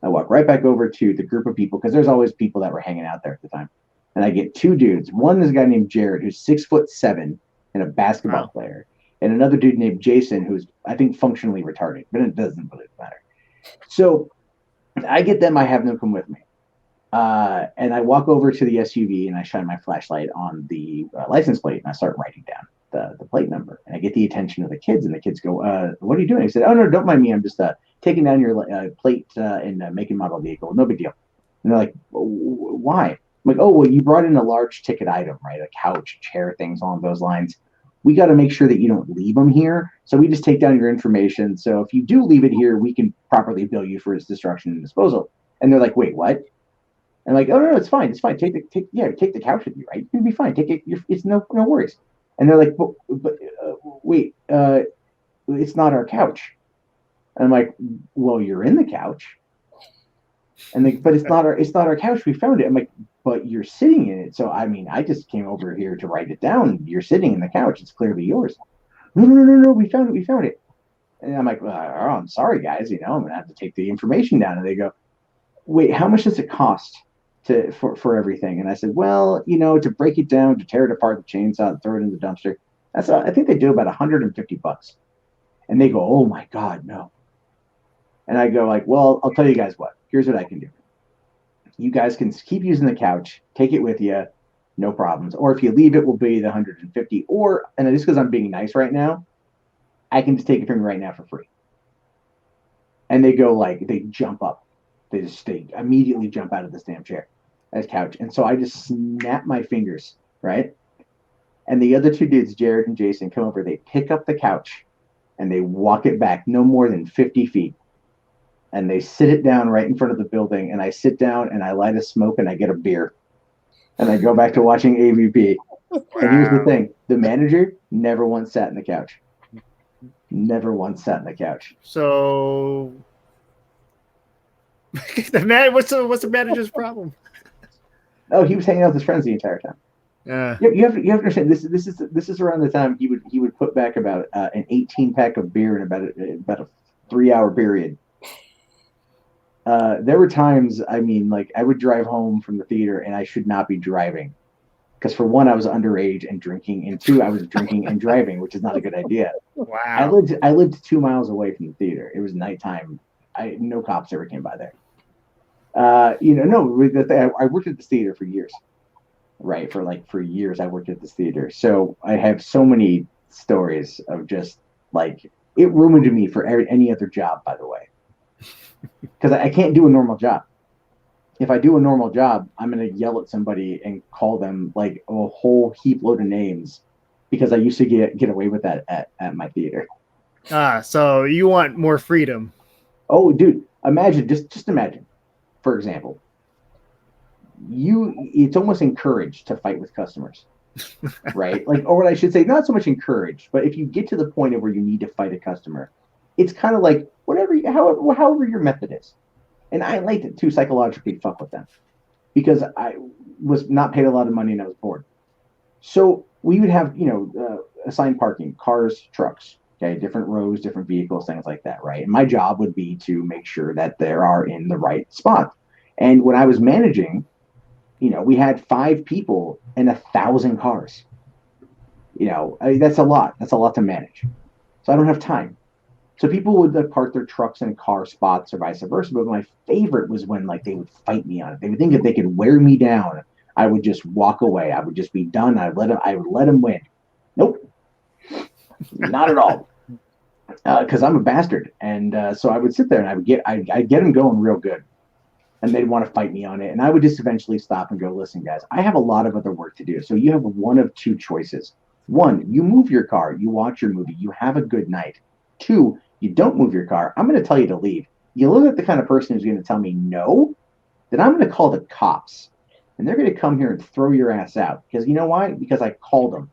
S6: I walk right back over to the group of people, because there's always people that were hanging out there at the time. And I get two dudes. One is a guy named Jared, who's 6'7" and a basketball player. And another dude named Jason, who's, I think, functionally retarded, but it doesn't really matter. So I get them. I have them come with me. And I walk over to the SUV and I shine my flashlight on the license plate and I start writing down the plate number. And I get the attention of the kids, and the kids go, "What are you doing?" I said, "Oh, no, don't mind me. I'm just taking down your plate and making model vehicle. No big deal." And they're like, "Why?" I'm like, "Oh, well, you brought in a large ticket item, right? A couch, chair, things along those lines. We got to make sure that you don't leave them here. So we just take down your information. So if you do leave it here, we can properly bill you for its destruction and disposal." And they're like, "Wait, what?" And I'm like, "Oh, no, it's fine. It's fine. Take the couch with you, right? You'll be fine. Take it. It's no worries." And they're like, but wait, it's not our couch." And I'm like, "Well, you're in the couch." And but it's not our couch. We found it. I'm like, but you're sitting in it. So, I mean, I just came over here to write it down. You're sitting in the couch. It's clearly yours. No. We found it. We found it. And I'm like, well, oh, I'm sorry, guys. You know, I'm going to have to take the information down. And they go, wait, how much does it cost for everything? And I said, well, you know, to break it down, to tear it apart, the chainsaw, and throw it in the dumpster. I think they do about $150. And they go, oh my God, no. And I go like, well, I'll tell you guys what. Here's what I can do. You guys can keep using the couch, take it with you, no problems. Or if you leave it, we'll pay you the 150. Or, and just because I'm being nice right now, I can just take it from you right now for free. And they go like, they jump up. They immediately jump out of this damn chair, this couch. And so I just snap my fingers, right? And the other two dudes, Jared and Jason, come over. They pick up the couch and they walk it back no more than 50 feet. And they sit it down right in front of the building. And I sit down and I light a smoke and I get a beer. And I go back to watching AVP. Wow. And here's the thing. The manager never once sat in the couch. Never once sat in the couch.
S4: So what's the manager's problem?
S6: Oh, he was hanging out with his friends the entire time. You have to understand. This is around the time he would put back about an 18-pack of beer in about a 3-hour period. There were times, I mean, like I would drive home from the theater and I should not be driving because for one, I was underage and drinking, and two, I was drinking and driving, which is not a good idea.
S4: Wow.
S6: I lived 2 miles away from the theater. It was nighttime. No cops ever came by there. I worked at this theater for years. Right, for years I worked at this theater. So I have so many stories of just like it ruined me for any other job, by the way. Because I can't do a normal job. If I do a normal job, I'm going to yell at somebody and call them like a whole heap load of names because I used to get away with that at my theater.
S4: So you want more freedom.
S6: Oh, dude, imagine, just imagine, for example, it's almost encouraged to fight with customers, right? Like, or what I should say, not so much encouraged, but if you get to the point of where you need to fight a customer, it's kind of like however your method is. And I like to psychologically fuck with them because I was not paid a lot of money and I was bored. So we would have, assigned parking, cars, trucks, okay, different rows, different vehicles, things like that, right? And my job would be to make sure that they are in the right spot. And when I was managing, we had 5 people and 1,000 cars. That's a lot. That's a lot to manage. So I don't have time. So people would park their trucks in car spots or vice versa. But my favorite was when they would fight me on it. They would think if they could wear me down, I would just walk away. I would just be done. I would let them win. Nope, not at all. Because I'm a bastard. And so I would sit there and I'd get them going real good. And they'd want to fight me on it. And I would just eventually stop and go, listen, guys, I have a lot of other work to do. So you have one of 2 choices. 1, you move your car, you watch your movie, you have a good night. 2, you don't move your car. I'm going to tell you to leave. You look like the kind of person who's going to tell me no, then I'm going to call the cops. And they're going to come here and throw your ass out. Because you know why? Because I called them.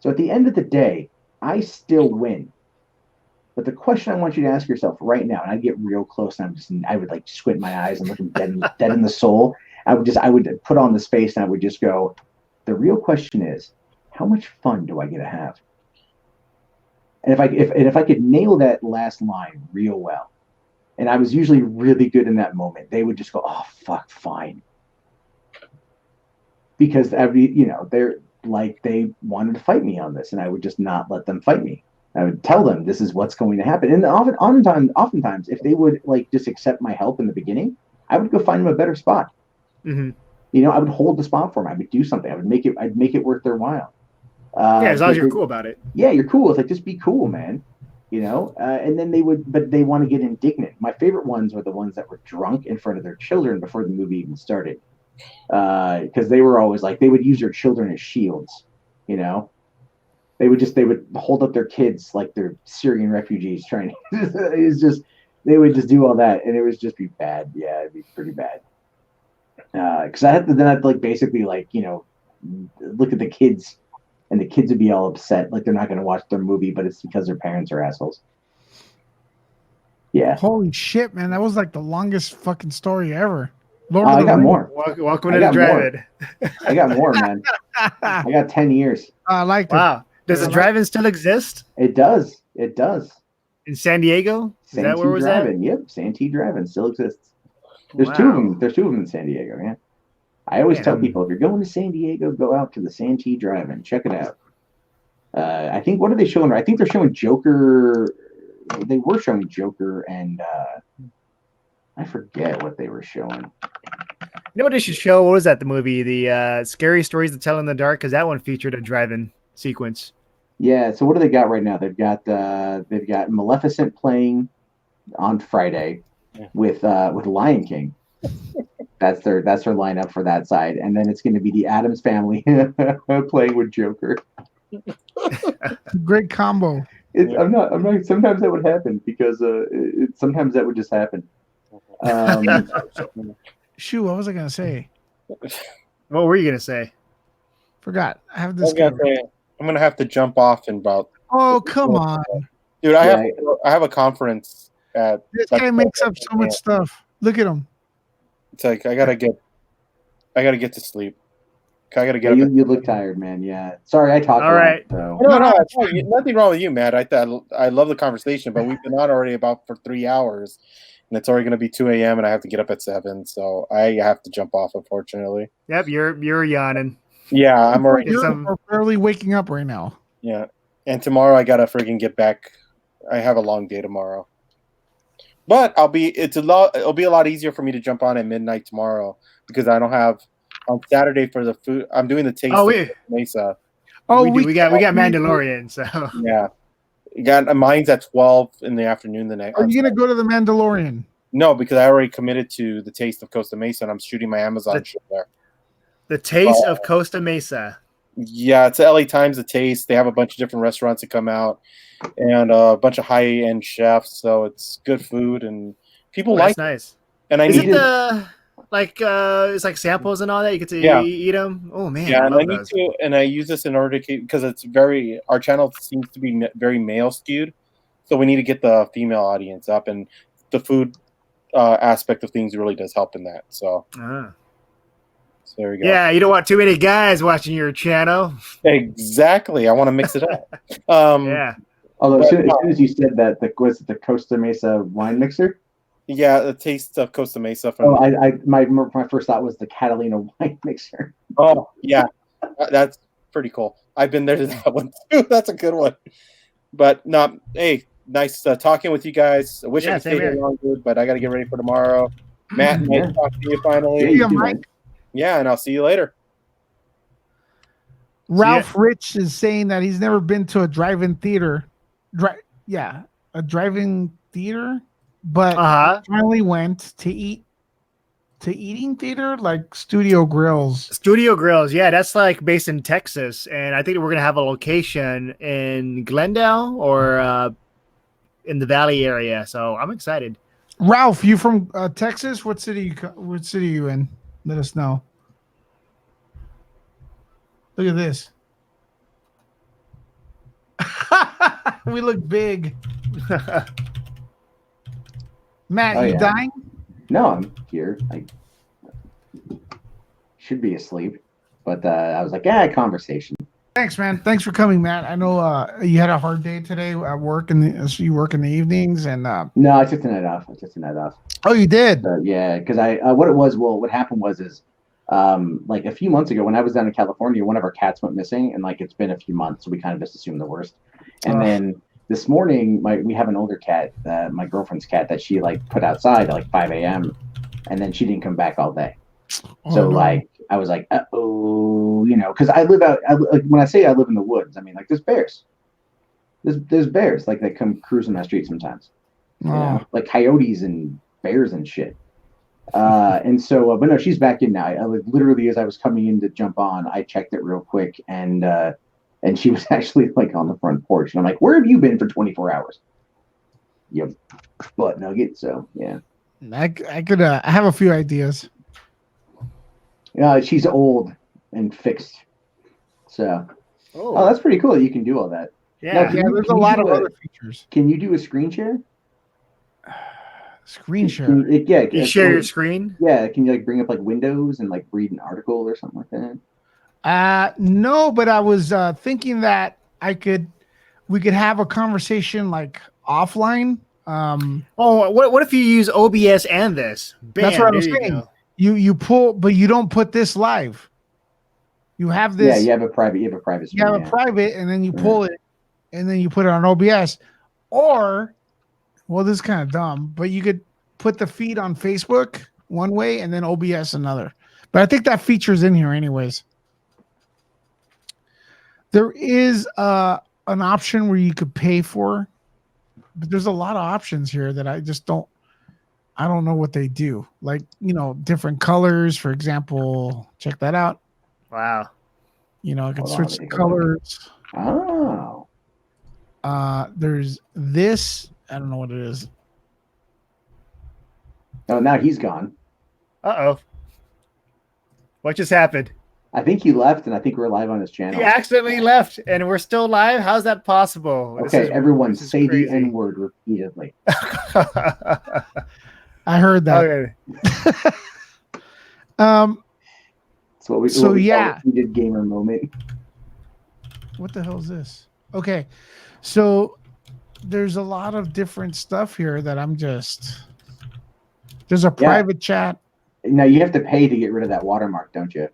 S6: So at the end of the day, I still win. But the question I want you to ask yourself right now, and I'd get real close and I would squint my eyes and look them dead in the soul. I would put on this face and I would just go, the real question is, how much fun do I get to have? And if I could nail that last line real well, and I was usually really good in that moment, they would just go, oh, fuck, fine. Because they're like, they wanted to fight me on this and I would just not let them fight me. I would tell them this is what's going to happen. And oftentimes, if they would just accept my help in the beginning, I would go find them a better spot. Mm-hmm. I would hold the spot for them. I would do something. I'd make it worth their while.
S4: As long as you're cool about it.
S6: Yeah, you're cool. It's just be cool, man. And then they want to get indignant. My favorite ones were the ones that were drunk in front of their children before the movie even started. Because they were always they would use their children as shields, They would hold up their kids like they're Syrian refugees trying to, they would just do all that. And it would just be bad. Yeah, it'd be pretty bad. Cause I had to basically look at the kids and the kids would be all upset. Like they're not going to watch their movie, but it's because their parents are assholes. Yeah.
S1: Holy shit, man. That was the longest fucking story ever. Lord
S6: Oh,
S1: of
S6: I
S1: the
S6: got
S1: Rings.
S6: more.
S4: Welcome
S6: I
S4: to the
S6: got more.
S4: drive-in.
S6: I got more, man. I got 10 years.
S1: I liked it.
S4: Wow. Does
S1: Yeah,
S4: the
S1: I like-
S4: drive-in still exist
S6: It does. It does.
S4: in San Diego? Is that where it was at?
S6: Drive-In. Yep, Santee Drive-In still exists. There's two of them. There's two of them in San Diego. Yeah. I always tell
S4: Damn.
S6: people if you're going to San Diego, go out to the Santee Drive-In. Check it out. I think what are they showing? I think they're showing Joker. They were showing Joker, and I forget what they were showing.
S4: You know what they should show? What was that? The movie, the Scary Stories to Tell in the Dark, because that one featured a drive-in sequence.
S6: Yeah. So what do they got right now? They've got Maleficent playing on Friday with Lion King. That's their lineup for that side, and then it's going to be the Addams Family playing with Joker.
S1: Great combo.
S6: I'm not. Sometimes that would happen because sometimes that would just happen.
S1: Shoot, what was I gonna say?
S4: What were you gonna say?
S1: Forgot. I have
S2: I
S1: this.
S2: was gonna say, I'm gonna have to jump off in about.
S1: Oh, come on.
S2: Dude, I have a conference at.
S1: This guy makes up so much stuff. Look at him.
S2: It's like I gotta get to sleep. I gotta get up.
S6: You look tired, man. Yeah. Sorry, I talked.
S4: All right.
S6: So.
S2: No, nothing wrong with you, Matt. I love the conversation, but we've been on already about for 3 hours, and it's already going to be 2 a.m. and I have to get up at 7, so I have to jump off, unfortunately.
S4: Yep, you're yawning.
S2: Yeah, I'm already.
S1: You're barely waking up right now.
S2: Yeah, and tomorrow I gotta friggin' get back. I have a long day tomorrow, but it'll be a lot easier for me to jump on at midnight tomorrow because I don't have on Saturday for the food. I'm doing the taste.
S4: Oh,
S2: of Mesa.
S1: Oh,
S4: we got Mandalorian. So
S2: Yeah, mine's at 12 in the afternoon. The night.
S1: Are you gonna go to the Mandalorian?
S2: No, because I already committed to the Taste of Costa Mesa, and I'm shooting my Amazon show there.
S4: the taste of Costa Mesa.
S2: Yeah, it's the LA Times. The Taste. They have a bunch of different restaurants that come out, and a bunch of high-end chefs. So it's good food, and people like.
S4: That's nice.
S2: And I
S4: Is
S2: need
S4: it it's like samples and all that? You get to eat them. Oh man,
S2: yeah,
S4: I
S2: and
S4: love
S2: I need
S4: those.
S2: to, and I use this in order to because it's our channel seems to be very male skewed, so we need to get the female audience up, and the food aspect of things really does help in that. So. So there we go.
S4: Yeah, you don't want too many guys watching your channel.
S2: Exactly. I want to mix it up.
S4: Yeah.
S6: Although as soon as you said that, was it the Costa Mesa wine mixer?
S2: Yeah, the Taste of Costa Mesa.
S6: My first thought was the Catalina wine mixer.
S2: Oh yeah, that's pretty cool. I've been there to that one too. That's a good one. But no, hey, nice talking with you guys. I wish I could stay here longer, but I got to get ready for tomorrow. Matt, nice talking to you finally.
S6: Yeah, Mike.
S2: Yeah, and I'll see you later.
S1: Ralph Rich is saying that he's never been to a drive-in theater. A drive-in theater, but finally went to eating theater like Studio Grills.
S4: Studio Grills, yeah, that's like based in Texas, and I think we're gonna have a location in Glendale or in the Valley area. So I'm excited.
S1: Ralph, you from Texas? What city are you in? Let us know. Look at this. We look big. Matt, you dying?
S6: No, I'm here. I should be asleep, but I was like, conversation.
S1: Thanks, man. Thanks for coming, Matt. I know you had a hard day today at work, so you work in the evenings, and
S6: no, I took the night off.
S1: Oh, you did?
S6: Yeah, because what happened was like a few months ago when I was down in California, one of our cats went missing, and like it's been a few months, so we kind of just assumed the worst. And then this morning, we have an older cat, my girlfriend's cat, that she like put outside at like 5 a.m. and then she didn't come back all day. Like I was like, because I live out. When I say I live in the woods, I mean like there's bears. There's bears like that come cruising my street sometimes. You know, like coyotes and bears and shit. And so, but no, she's back in now. I literally, as I was coming in to jump on, I checked it real quick, and she was actually like on the front porch, and I'm like, "Where have you been for 24 hours?" You butt nugget. So yeah,
S1: I could. I have a few ideas.
S6: She's old and fixed, so that's pretty cool that you can do all that.
S4: Yeah,
S1: there's a lot of other features.
S6: Can you do a screen share?
S1: Screen share.
S4: You share your screen?
S6: Yeah, can you like bring up like windows and like read an article or something like that?
S1: No, but I was thinking that we could have a conversation like offline.
S4: What if you use OBS and this? Bam,
S1: That's what I was
S4: there you
S1: saying.
S4: go.
S1: You pull, but you don't put this live. You have this.
S6: Yeah, you have a private. You have a private.
S1: You have
S6: Screen,
S1: a private, and then you pull it, and then you put it on OBS. Or, well, this is kind of dumb, but you could put the feed on Facebook one way and then OBS another. But I think that feature's in here anyways. There is an option where you could pay for, but there's a lot of options here that I don't know what they do. Like, different colors, for example. Check that out.
S4: Wow.
S1: I can
S6: Hold on,
S1: switch
S6: let
S1: the
S6: me go
S1: colors.
S6: Oh.
S1: There's this. I don't know what it is.
S6: Oh, now he's gone.
S4: Uh-oh. What just happened?
S6: I think he left, and I think we're live on his channel.
S4: He accidentally left, and we're still live? How's that possible?
S6: Okay, everyone,
S4: this is
S6: say
S4: crazy.
S6: the N-word repeatedly.
S1: I heard that.
S4: Okay.
S6: That's what we.
S1: So,
S6: what we
S1: yeah.
S6: call the heated gamer moment.
S1: What the hell is this? Okay, so there's a lot of different stuff here that there's a private chat.
S6: Now you have to pay to get rid of that watermark, don't you?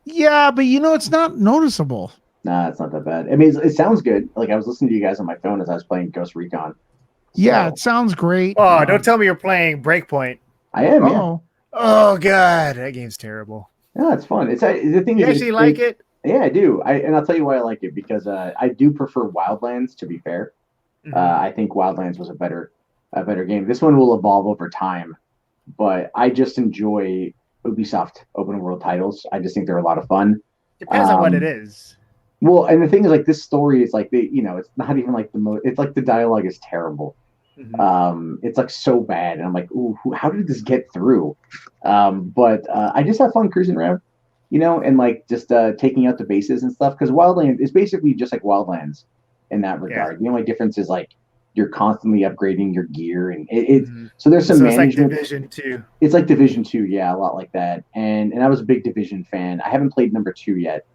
S1: Yeah, but it's not noticeable.
S6: Nah, it's not that bad. I mean, it sounds good. Like I was listening to you guys on my phone as I was playing Ghost Recon.
S1: Yeah,
S6: So,
S1: it sounds great.
S4: Oh, don't tell me you're playing Breakpoint.
S6: I am. Yeah.
S1: Oh,
S4: Oh, God. That game's terrible.
S6: No, it's fun. It's the thing.
S4: You
S6: is,
S4: actually like it?
S6: Yeah, I do. And I'll tell you why I like it because I do prefer Wildlands. To be fair, I think Wildlands was a better game. This one will evolve over time, but I just enjoy Ubisoft open world titles. I just think they're a lot of fun.
S4: Depends on what it is.
S6: Well, and the thing is, like, this story is like it's not even like the most. It's like the dialogue is terrible. It's like so bad, and I'm like, ooh, how did this get through? But I just have fun cruising around, and like just taking out the bases and stuff. Because Wildlands is basically just like Wildlands in that regard. The only difference is like you're constantly upgrading your gear, and so there's some management.
S4: It's like Division 2.
S6: It's like Division 2, yeah, a lot like that. And I was a big Division fan. I haven't played number 2 yet.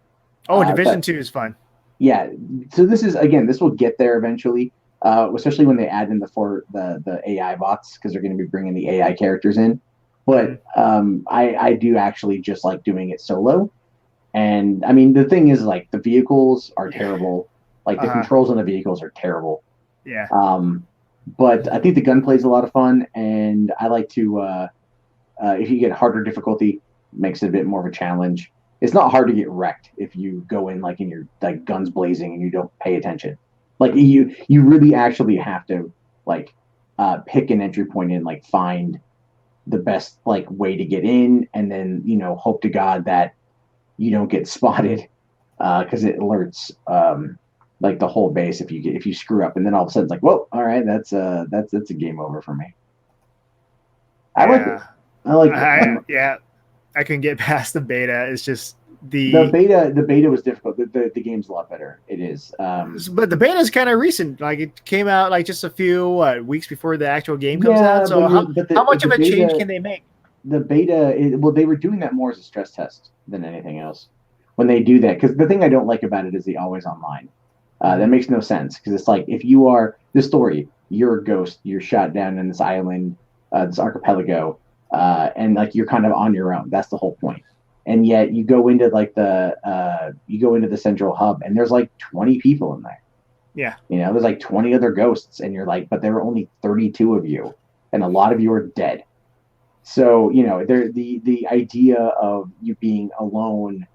S4: Oh, Division 2 is fun.
S6: Yeah, so this will get there eventually. Especially when they add in the AI bots, because they're going to be bringing the AI characters in. But I do actually just like doing it solo. And I mean, the thing is, like, the vehicles are terrible. Like the controls on the vehicles are terrible.
S4: Yeah.
S6: But I think the gunplay is a lot of fun, and I like to if you get harder difficulty, makes it a bit more of a challenge. It's not hard to get wrecked if you go in like in your like guns blazing and you don't pay attention. Like you really actually have to like pick an entry point and like find the best like way to get in, and then hope to God that you don't get spotted because it alerts like the whole base if you screw up, and then all of a sudden it's like, whoa, all right, that's a game over for me. I like it. I like it.
S4: Yeah, I can get past the beta. It's just the
S6: beta was difficult. The game's a lot better. It is.
S4: But the beta is kind of recent. Like it came out like just a few weeks before the actual game comes out. So how much of a change can they make?
S6: The beta, they were doing that more as a stress test than anything else. When they do that, because the thing I don't like about it is the always online. That makes no sense, because it's like if you are the story, you're a ghost, you're shot down in this island, this archipelago, and like you're kind of on your own. That's the whole point. And yet you go into like the central hub, and there's like 20 people in there.
S4: Yeah.
S6: There's like 20 other ghosts, and you're like, but there are only 32 of you, and a lot of you are dead. So, the idea of you being alone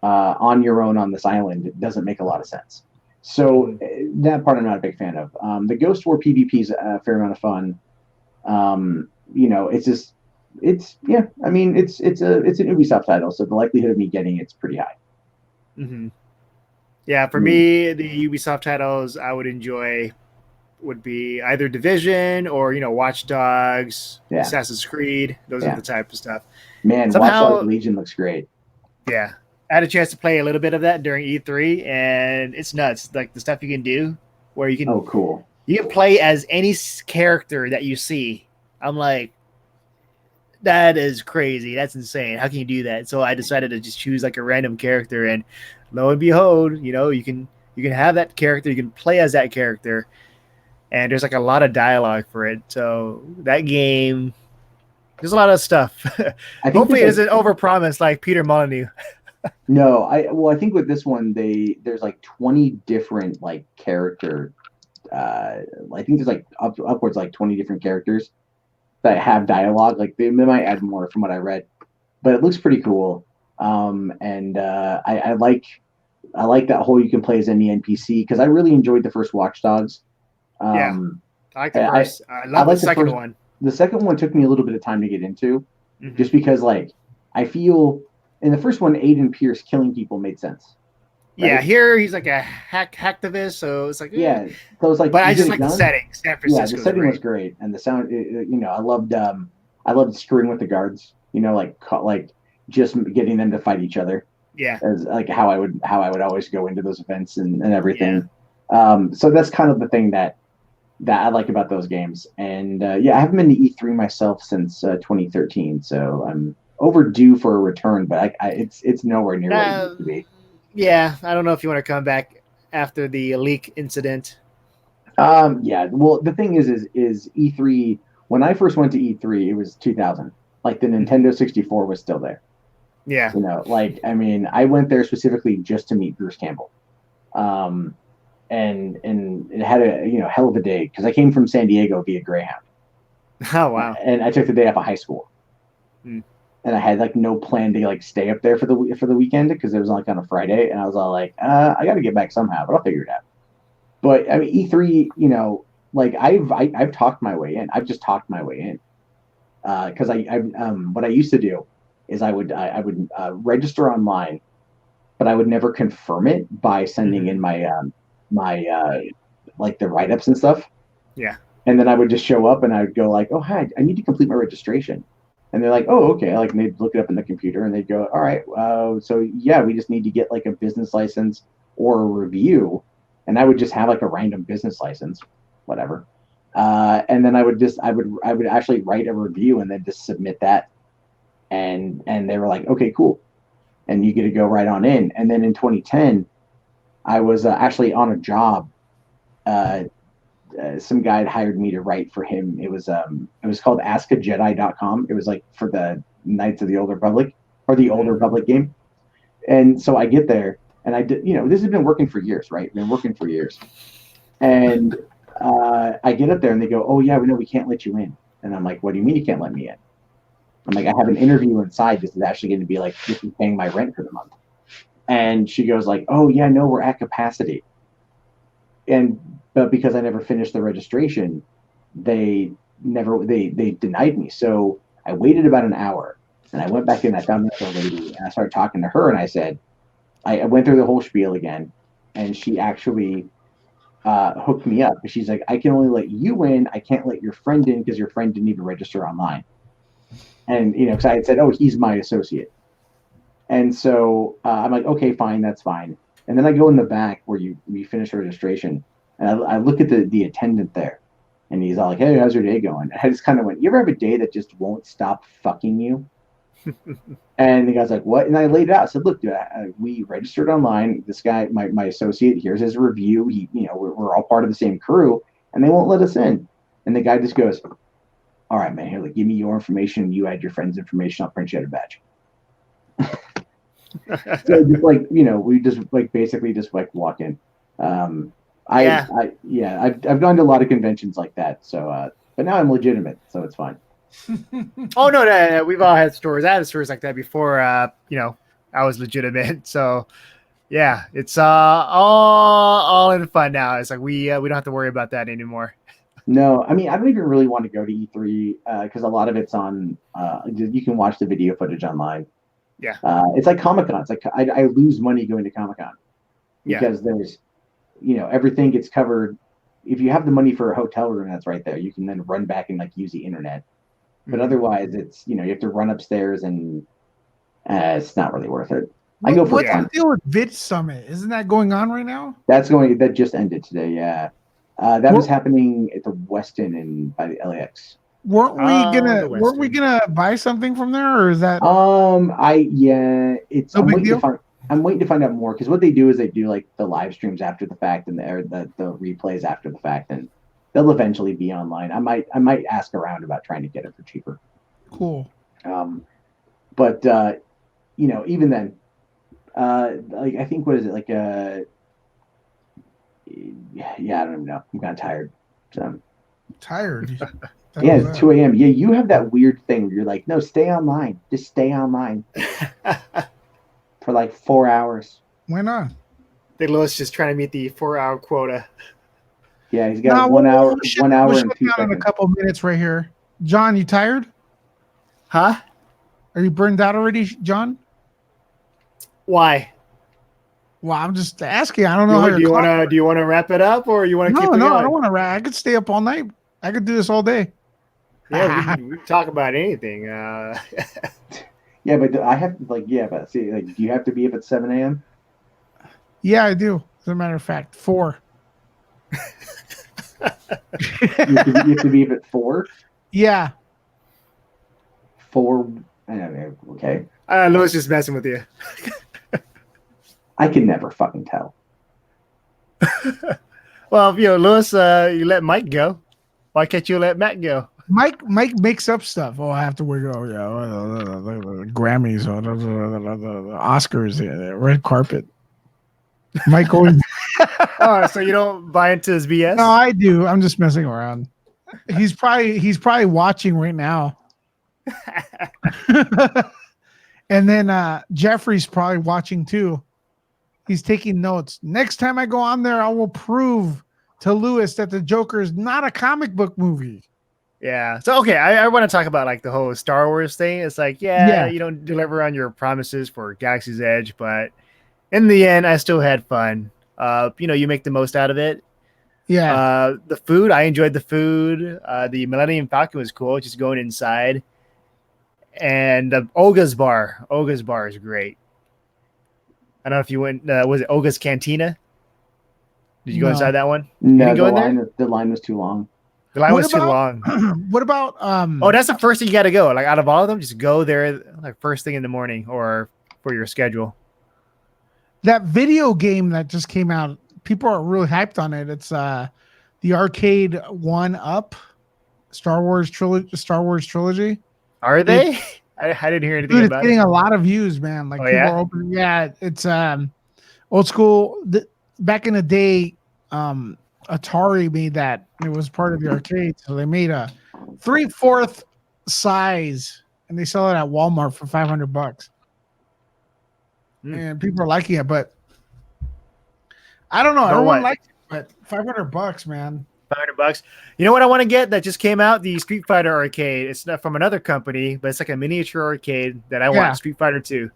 S6: on your own on this island doesn't make a lot of sense. So that part I'm not a big fan of. The Ghost War PvP is a fair amount of fun. It's just, it's an Ubisoft title, so the likelihood of me getting it's pretty high.
S4: Yeah, for me, the Ubisoft titles I would enjoy would be either Division or Watch Dogs, Assassin's Creed. Those are the type of stuff.
S6: Man, Watch Dogs Legion looks great.
S4: Yeah, I had a chance to play a little bit of that during E3, and it's nuts. Like the stuff you can do, where you can.
S6: Oh, cool!
S4: You can play as any character that you see I'm like, that is crazy. That's insane. How can you do that? So I decided to just choose like a random character, and lo and behold, you can have that character, you can play as that character, and there's like a lot of dialogue for it. So that game, there's a lot of stuff.
S6: I think
S4: Hopefully, it
S6: there's,
S4: isn't overpromised like Peter Molyneux.
S6: no, I think with this one there's like 20 different like character. I think there's like upwards like 20 different characters that have dialogue. Like they might add more from what I read, but it looks pretty cool. And I like that whole you can play as any NPC because I really enjoyed the first Watch Dogs.
S4: Yeah. I like the
S6: I-
S4: first. I love
S6: like
S4: the
S6: the
S4: second
S6: first-
S4: one.
S6: The second one took me a little bit of time to get into,
S4: Mhm.
S6: just because like I feel in the first one, Aiden Pierce killing people made sense.
S4: Yeah,
S6: right?
S4: here he's like a hacktivist, so it's like
S6: Yeah, so it's like,
S4: But I
S6: you
S4: just
S6: get
S4: like
S6: it
S4: the
S6: done.
S4: setting. San
S6: Yeah,
S4: Francisco
S6: the setting was great, and the sound. I loved screwing with the guards. Like just getting them to fight each other,
S4: Yeah,
S6: as like how I would always go into those events and everything. So that's kind of the thing that I like about those games. And yeah, I haven't been to E3 myself since 2013, so I'm overdue for a return. But it's nowhere near what it used to be.
S4: yeah. I don't know if you want to come back after the leak incident.
S6: Yeah. Well, the thing is E3. When I first went to E3, it was 2000. Like the Nintendo 64 was still there.
S4: Yeah,
S6: Like I mean, I went there specifically just to meet Bruce Campbell, and it had a hell of a day because I came from San Diego via Greyhound.
S4: oh wow.
S6: And I took the day off of high school,
S4: Hmm.
S6: and I had like no plan to like stay up there for the weekend because it was like on a Friday, and I was all like, I got to get back somehow, but I'll figure it out. But I mean, E3, like I've talked my way in. I've just talked my way in because what I used to do is I would register online, but I would never confirm it by sending in my like the write ups and stuff.
S4: Yeah.
S6: And then I would just show up and I would go like, oh, hi, I need to complete my registration. And they're like, oh, okay. Like, and they'd look it up in the computer and they'd go, all right, so yeah, we just need to get like a business license or a review. And I would just have like a random business license, whatever. And then I would actually write a review and then just submit that. And they were like, okay, cool. And you get to go right on in. And then in 2010, I was actually on a job. Some guy had hired me to write for him. It was called askajedi.com. It was like for the Knights of the Old Republic or the Old Republic game. And so I get there and I did, this has been working for years, right? Been working for years. And I get up there and they go, oh yeah, we can't let you in. And I'm like, what do you mean you can't let me in? I'm like, I have an interview inside. This is actually going to be like, this is paying my rent for the month. And she goes like, oh yeah, no, we're at capacity. But because I never finished the registration, they denied me. So I waited about an hour and I went back in. I found another lady and I started talking to her and I said, I went through the whole spiel again, and she actually hooked me up. She's like, I can only let you in. I can't let your friend in because your friend didn't even register online. And because I had said, oh, he's my associate. And so I'm like, okay, fine, that's fine. And then I go in the back where we finish registration, and I look at the attendant there, and he's all like, hey, how's your day going? And I just kind of went, you ever have a day that just won't stop fucking you? And the guy's like, what? And I laid it out. I said, look, dude, we registered online. This guy, my associate, here's his review. We're all part of the same crew, and they won't let us in. And the guy just goes, all right, man, here, like, give me your information. You add your friend's information. I'll print you out a badge. So just like, we just like basically just like walk in. I've gone to a lot of conventions like that. So, but now I'm legitimate, so it's fine.
S4: Oh no, we've all had stories. I had stories like that before. I was legitimate. So yeah, it's all in fun now. It's like we don't have to worry about that anymore.
S6: No, I mean, I don't even really want to go to E3 because a lot of it's on. You can watch the video footage online.
S4: Yeah,
S6: it's like Comic-Con. It's like I lose money going to Comic-Con because there's, everything gets covered. If you have the money for a hotel room that's right there, you can then run back and like use the internet. But otherwise, it's you have to run upstairs and it's not really worth it. I go for
S1: what's
S6: fun.
S1: the deal with Vid Summit? Isn't that going on right now?
S6: That just ended today. Yeah, that was happening at the Westin by the LAX.
S1: Weren't
S4: The
S1: weren't we
S4: Western.
S1: gonna buy something from there, or is that
S6: it's
S1: no
S6: I'm
S1: big
S6: waiting
S1: deal?
S6: to find I'm waiting to find out more because what they do is they do like the live streams after the fact and the replays after the fact, and they'll eventually be online. I might ask around about trying to get it for cheaper.
S1: Cool.
S6: But even then, like I think what is it like yeah, I don't even know. I'm kind of tired. So
S1: Tired.
S6: yeah, it's 2 a.m. Yeah, you have that weird thing where you're like, no, stay online. Just stay online for like 4 hours.
S1: Why not?
S4: I think Lewis just trying to meet the 4-hour quota.
S6: Yeah, he's got
S1: No,
S6: 1 hour,
S1: we'll
S6: 1 hour
S1: we'll
S6: and
S1: shut
S6: 2
S1: down in a
S6: seconds.
S1: couple minutes right here. John, you tired?
S4: Huh?
S1: Are you burned out already, John?
S4: Why?
S1: Well, I'm just asking. I don't know how
S4: Do
S1: your
S4: you want to wrap it up, or you want to keep it
S1: No, I
S4: going?
S1: don't want to. I could stay up all night. I could do this all day.
S4: Yeah, we can talk about anything.
S6: Yeah, but I have to but see, like, do you have to be up at 7 a.m.?
S1: Yeah, I do. As a matter of fact, 4.
S6: You have to be up at 4?
S1: Yeah.
S6: 4, I don't know, okay.
S4: Lewis just messing with you.
S6: I can never fucking tell.
S4: Well, Lewis, you let Mike go. Why can't you let Matt go?
S1: Mike makes up stuff. Oh, I have to wait. Oh, yeah, the Grammys or the Oscars, the red carpet. Mike always.
S4: Oh, so you don't buy into his BS?
S1: No, I do. I'm just messing around. He's probably watching right now. And then Jeffrey's probably watching too. He's taking notes. Next time I go on there, I will prove to Lewis that the Joker is not a comic book movie.
S4: Yeah. So okay, I want to talk about like the whole Star Wars thing. It's like,
S1: Yeah.
S4: you don't deliver on your promises for Galaxy's Edge, but in the end, I still had fun. You make the most out of it.
S1: Yeah.
S4: The food, I enjoyed the food. The Millennium Falcon was cool, just going inside. And Olga's bar is great. I don't know if you went. Was it Olga's Cantina? Did you go
S1: No.
S4: inside that one?
S6: No,
S4: didn't go in there?
S6: the line was too long.
S4: The line
S1: What
S4: was too
S1: about-
S4: long.
S1: What about
S4: Oh, that's the first thing you got to go. Like out of all of them, just go there like first thing in the morning or for your schedule.
S1: that video game that just came out? People are really hyped on it. It's the arcade 1-Up Star Wars trilogy.
S4: Are they? I didn't hear anything
S1: Dude, it's
S4: about
S1: getting
S4: it.
S1: a lot of views, man. Like
S4: Oh,
S1: people
S4: yeah?
S1: are open. Yeah, it's old school. Back in the day, Atari made that. It was part of the arcade, so they made a 3/4 size, and they sell it at Walmart for $500. And people are liking it, but I don't know.
S4: Know
S1: Everyone
S4: what?
S1: likes it, but $500, man.
S4: $500. You know what I want to get that just came out? The Street Fighter arcade. It's not from another company, but it's like a miniature arcade that I
S1: Yeah.
S4: want. Street Fighter 2.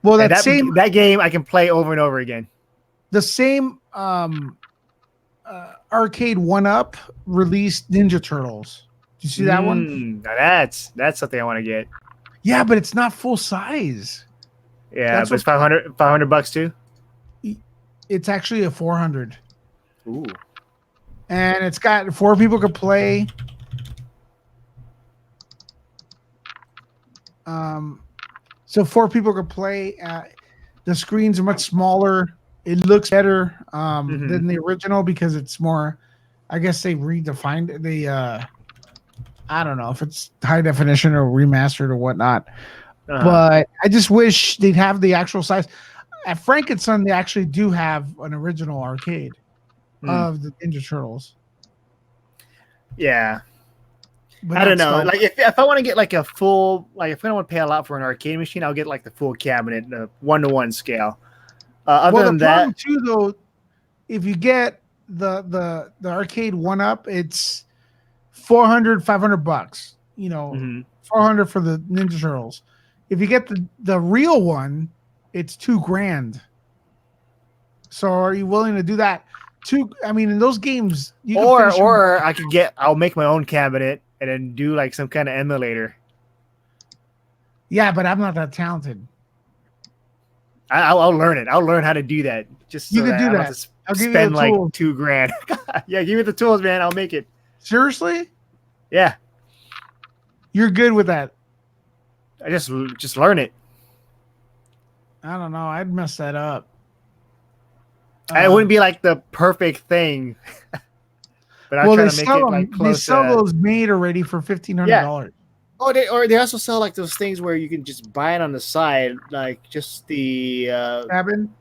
S1: Well,
S4: And
S1: that
S4: game I can play over and over again.
S1: the same arcade 1-Up released Ninja Turtles. Did you see that one?
S4: Now that's something I want to get.
S1: Yeah, but it's not full size.
S4: Yeah,
S1: That's
S4: but it's $500 too.
S1: It's actually a 400,
S4: Ooh.
S1: and it's got 4 people could play. So 4 people could play. The screens are much smaller. It looks better than the original because it's more. I guess they redefined it. They I don't know if it's high definition or remastered or whatnot. But I just wish they'd have the actual size. At Frank and Son, they actually do have an original arcade of the Ninja Turtles.
S4: Yeah.
S1: But
S4: I don't
S1: not
S4: know.
S1: so-
S4: Like if I want to get like a full, like if I don't want to pay a lot for an arcade machine, I'll get like the full cabinet, 1-to-1 scale. Other than
S1: the
S4: that,
S1: problem too, though, if you get the arcade 1-Up, it's $400-$500. You know, $400 for the Ninja Turtles. If you get the real one, it's $2,000. So are you willing to do that? I mean, in those games, you can finish them-
S4: or I'll make my own cabinet and then do like some kind of emulator.
S1: Yeah, but I'm not that talented.
S4: I'll learn it. I'll learn how to do that. Just so
S1: You can
S4: that
S1: do
S4: I don't
S1: that.
S4: have to
S1: I'll give you
S4: spend
S1: the
S4: like
S1: tools.
S4: $2,000. Yeah, give me the tools, man. I'll make it.
S1: Seriously?
S4: Yeah.
S1: You're good with that.
S4: I just learn it.
S1: I don't know. I'd mess that up.
S4: It wouldn't be like the perfect thing, but I'm
S1: well,
S4: trying
S1: they
S4: to make
S1: sell
S4: it
S1: them.
S4: like
S1: They
S4: close
S1: sell
S4: to.
S1: those made already for $1,500.
S4: Oh, they also sell like those things where you can just buy it on the side, like just the
S1: Cabin.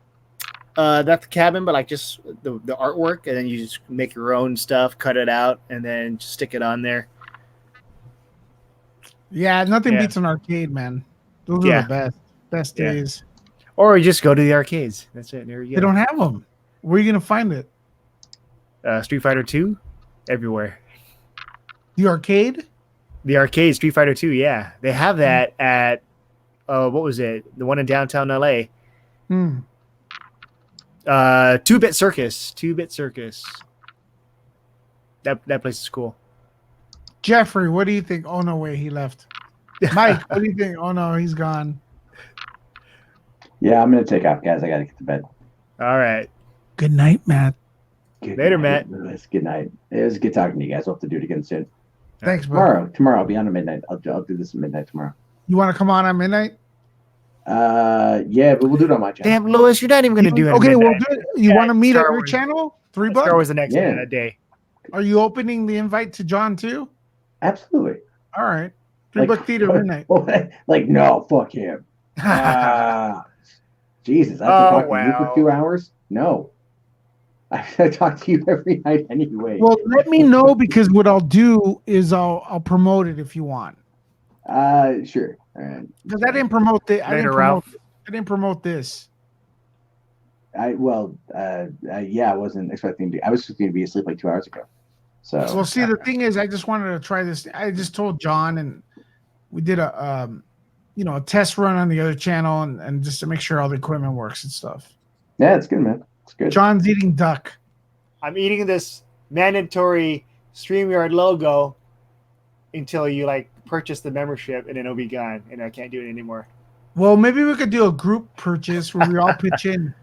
S4: not the cabin, but like just the artwork, and then you just make your own stuff, cut it out, and then just stick it on there.
S1: Yeah, nothing
S4: Yeah.
S1: beats an arcade, man. Those are
S4: Yeah.
S1: the best
S4: Yeah.
S1: days.
S4: Or you just go to the arcades. That's it. There you
S1: They
S4: go.
S1: don't have them. Where are you gonna find it?
S4: Street Fighter 2, everywhere.
S1: The arcade?
S4: The arcade, Street Fighter 2, yeah. They have that at, what was it? The one in downtown LA.
S1: Hmm.
S4: 2-Bit Circus. 2-Bit Circus. That place is cool.
S1: Jeffrey, what do you think? Oh no, wait, he left. Mike, what do you think? Oh no, he's gone.
S6: Yeah, I'm gonna take off, guys. I gotta get to bed.
S4: All right.
S1: Good night, Matt.
S6: Good
S4: Later,
S6: night,
S4: Matt.
S6: Lewis. Good night. It was good talking to you guys. We'll have to do it again soon.
S1: Thanks, bro.
S6: Tomorrow I'll be on at midnight. I'll do this at midnight tomorrow.
S1: You want to come on at midnight?
S6: Yeah, but we'll do it on my channel.
S4: Damn, Lewis, you're not even going to do it.
S1: Okay, we'll
S4: midnight.
S1: do it. You
S4: Yeah,
S1: want to meet at
S4: Star
S1: your
S4: Wars.
S1: channel? $3?
S4: Star Wars the next
S6: Yeah.
S4: day.
S1: Are you opening the invite to John too?
S6: Absolutely.
S1: All right. $3 theater midnight.
S6: Like, no, fuck him. Jesus, I have to talk to you for 2 hours? No. I talk to you every night anyway.
S1: Well, let me know because what I'll do is I'll promote it if you want.
S6: Sure. All right.
S1: Because I didn't promote the I
S4: Later, Ralph.
S1: didn't promote this.
S6: I wasn't expecting to. I was expecting to be asleep like 2 hours ago. So
S1: Well, see, the thing is, I just wanted to try this. I just told John, and we did a test run on the other channel, and just to make sure all the equipment works and stuff.
S6: yeah, it's good, man. It's good.
S1: John's eating duck.
S4: I'm eating this mandatory StreamYard logo until you purchase the membership, and then it'll be gone, and I can't do it anymore.
S1: Well, maybe we could do a group purchase where we all pitch in.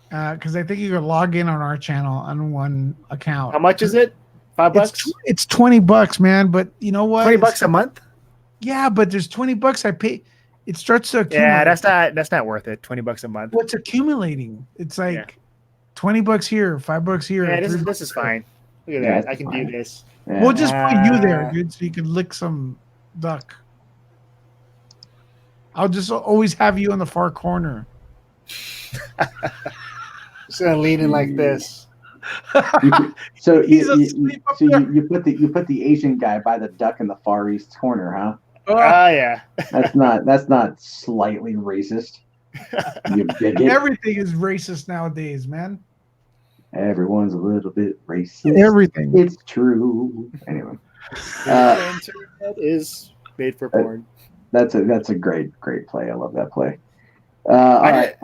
S1: Because I think you could log in on our channel on one account.
S4: How much is it? $5?
S1: It's $20, man. But you know what?
S4: $20 a month?
S1: Yeah, but there's $20 I pay. It starts to accumulate.
S4: Yeah, that's not worth it. $20 a month.
S1: What's accumulating? It's like $20 here, $5 here.
S4: Yeah,
S1: $3
S4: this is fine. Look at
S6: Yeah,
S4: that. I can
S6: fine.
S4: do this.
S6: Yeah.
S1: We'll just put you there, dude, so you can lick some duck. I'll just always have you in the far corner.
S4: Just gonna lean in like this.
S6: So
S1: He's
S6: you,
S1: asleep up
S6: you put the Asian guy by the duck in the far east corner, huh?
S4: Yeah.
S6: That's not slightly racist. You bigot.
S1: Everything is racist nowadays, man.
S6: Everyone's a little bit racist.
S1: Everything.
S6: It's true. Anyway,
S4: The internet is made for porn.
S6: that's a great play. I love that play. All right,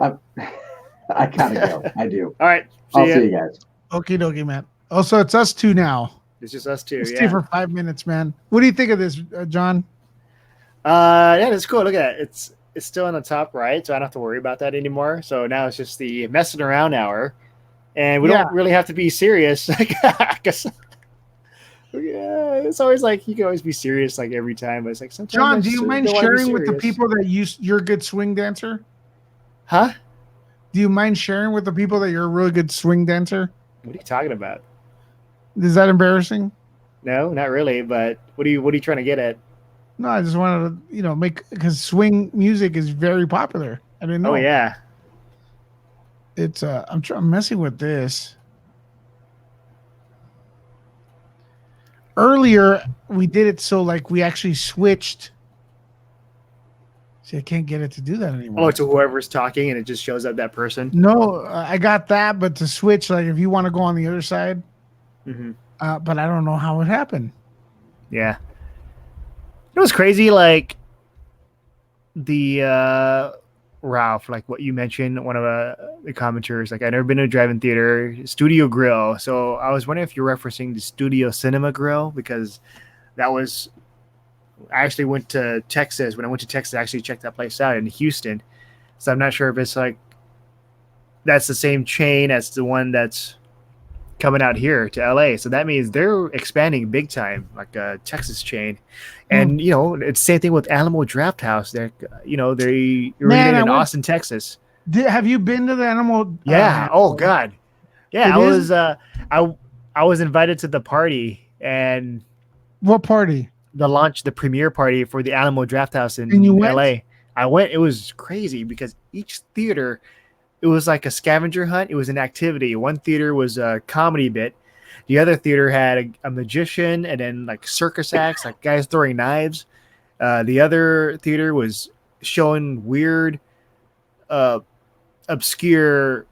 S6: I gotta go. I do.
S4: All right.
S6: I'll
S4: ya.
S6: see you guys.
S1: Okie dokie, man. Also, it's us two now.
S4: It's just us two.
S1: Let's
S4: Yeah.
S1: stay for 5 minutes, man. What do you think of this, John?
S4: Yeah, that's cool. Look at that. It's still in the top right, so I don't have to worry about that anymore. So now it's just the messing around hour, and we don't really have to be serious. I guess. Yeah, it's always you can always be serious every time, but it's sometimes.
S1: John,
S4: I
S1: do you
S4: just
S1: mind
S4: don't wanna be
S1: sharing with the
S4: serious.
S1: people that you're a good swing dancer?
S4: Huh?
S1: Do you mind sharing with the people that you're a really good swing dancer?
S4: What are you talking about?
S1: Is that embarrassing?
S4: No, not really. But what are you trying to get at?
S1: No, I just wanted to, make because swing music is very popular. I didn't know.
S4: Oh yeah.
S1: It's I'm messing with this. Earlier we did it so we actually switched. See, I can't get it to do that anymore.
S4: Oh, to whoever's talking, and it just shows up that person.
S1: No, I got that, but to switch, if you want to go on the other side,
S4: Mm-hmm.
S1: but I don't know how it happened.
S4: Yeah. It was crazy, the Ralph, what you mentioned, one of the commenters, I've never been to a drive-in theater, Studio Grill. So I was wondering if you're referencing the Studio Cinema Grill, because that was, I actually went to Texas. When I went to Texas, I actually checked that place out in Houston. So I'm not sure if it's that's the same chain as the one that's coming out here to LA. So that means they're expanding big time, like a Texas chain. And you know, it's the same thing with Alamo Draft House. They're they originated in Austin, Texas.
S1: Have you been to the animal?
S4: Yeah. Oh God. Yeah. I was invited to the party and
S1: What party?
S4: the premiere party for the Alamo Draft House in
S1: And you went?
S4: LA. I went. It was crazy because each theater, it was like a scavenger hunt. It was an activity. One theater was a comedy bit. The other theater had a magician and then like circus acts, like guys throwing knives. The other theater was showing weird, obscure,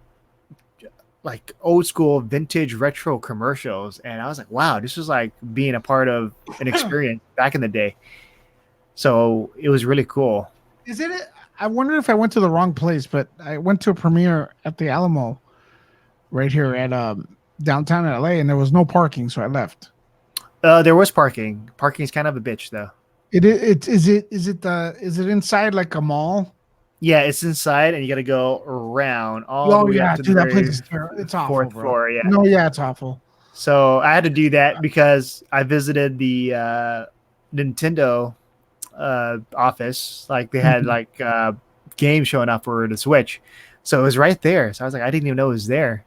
S4: like old school vintage retro commercials. And I was like, wow, this was like being a part of an experience back in the day. So it was really cool.
S1: Is it? I wonder if I went to the wrong place, but I went to a premiere at the Alamo, right here at downtown LA, and there was no parking, so I left.
S4: There was parking. Parking is kind of a bitch, though.
S1: Is it inside like a mall?
S4: Yeah, it's inside, and you got to go around all the way up to
S1: dude,
S4: the
S1: that place is terrible. It's awful,
S4: fourth
S1: bro.
S4: floor. Yeah.
S1: No, yeah, it's awful.
S4: So I had to do that because I visited the Nintendo office. Like they had like games showing up for the Switch, so it was right there. So I was like, I didn't even know it was there.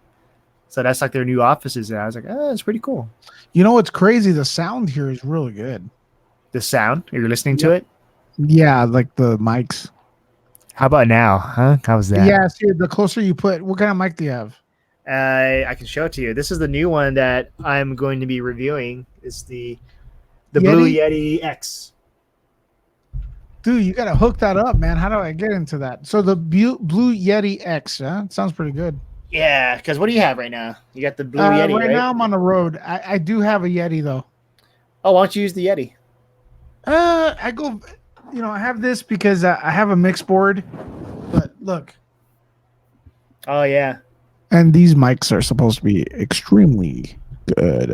S4: So that's like their new offices, and I was like, oh, it's pretty cool.
S1: You know what's crazy? The sound here is really good.
S4: The sound, you're listening to it.
S1: Yeah, like the mics.
S4: How about now? Huh? How was that?
S1: Yeah, see, the closer you put, what kind of mic do you have?
S4: I can show it to you. This is the new one that I'm going to be reviewing. It's the
S1: Yeti?
S4: Blue Yeti X.
S1: Dude, you gotta hook that up, man. How do I get into that? So the Blue Yeti X, huh? It sounds pretty good.
S4: Yeah, because what do you have right now? You got the Blue Yeti, right?
S1: Right now I'm on the road. I do have a Yeti though.
S4: Oh, why don't you use the Yeti?
S1: I go, I have this because I have a mix board. But look,
S4: Oh yeah.
S1: and these mics are supposed to be extremely good.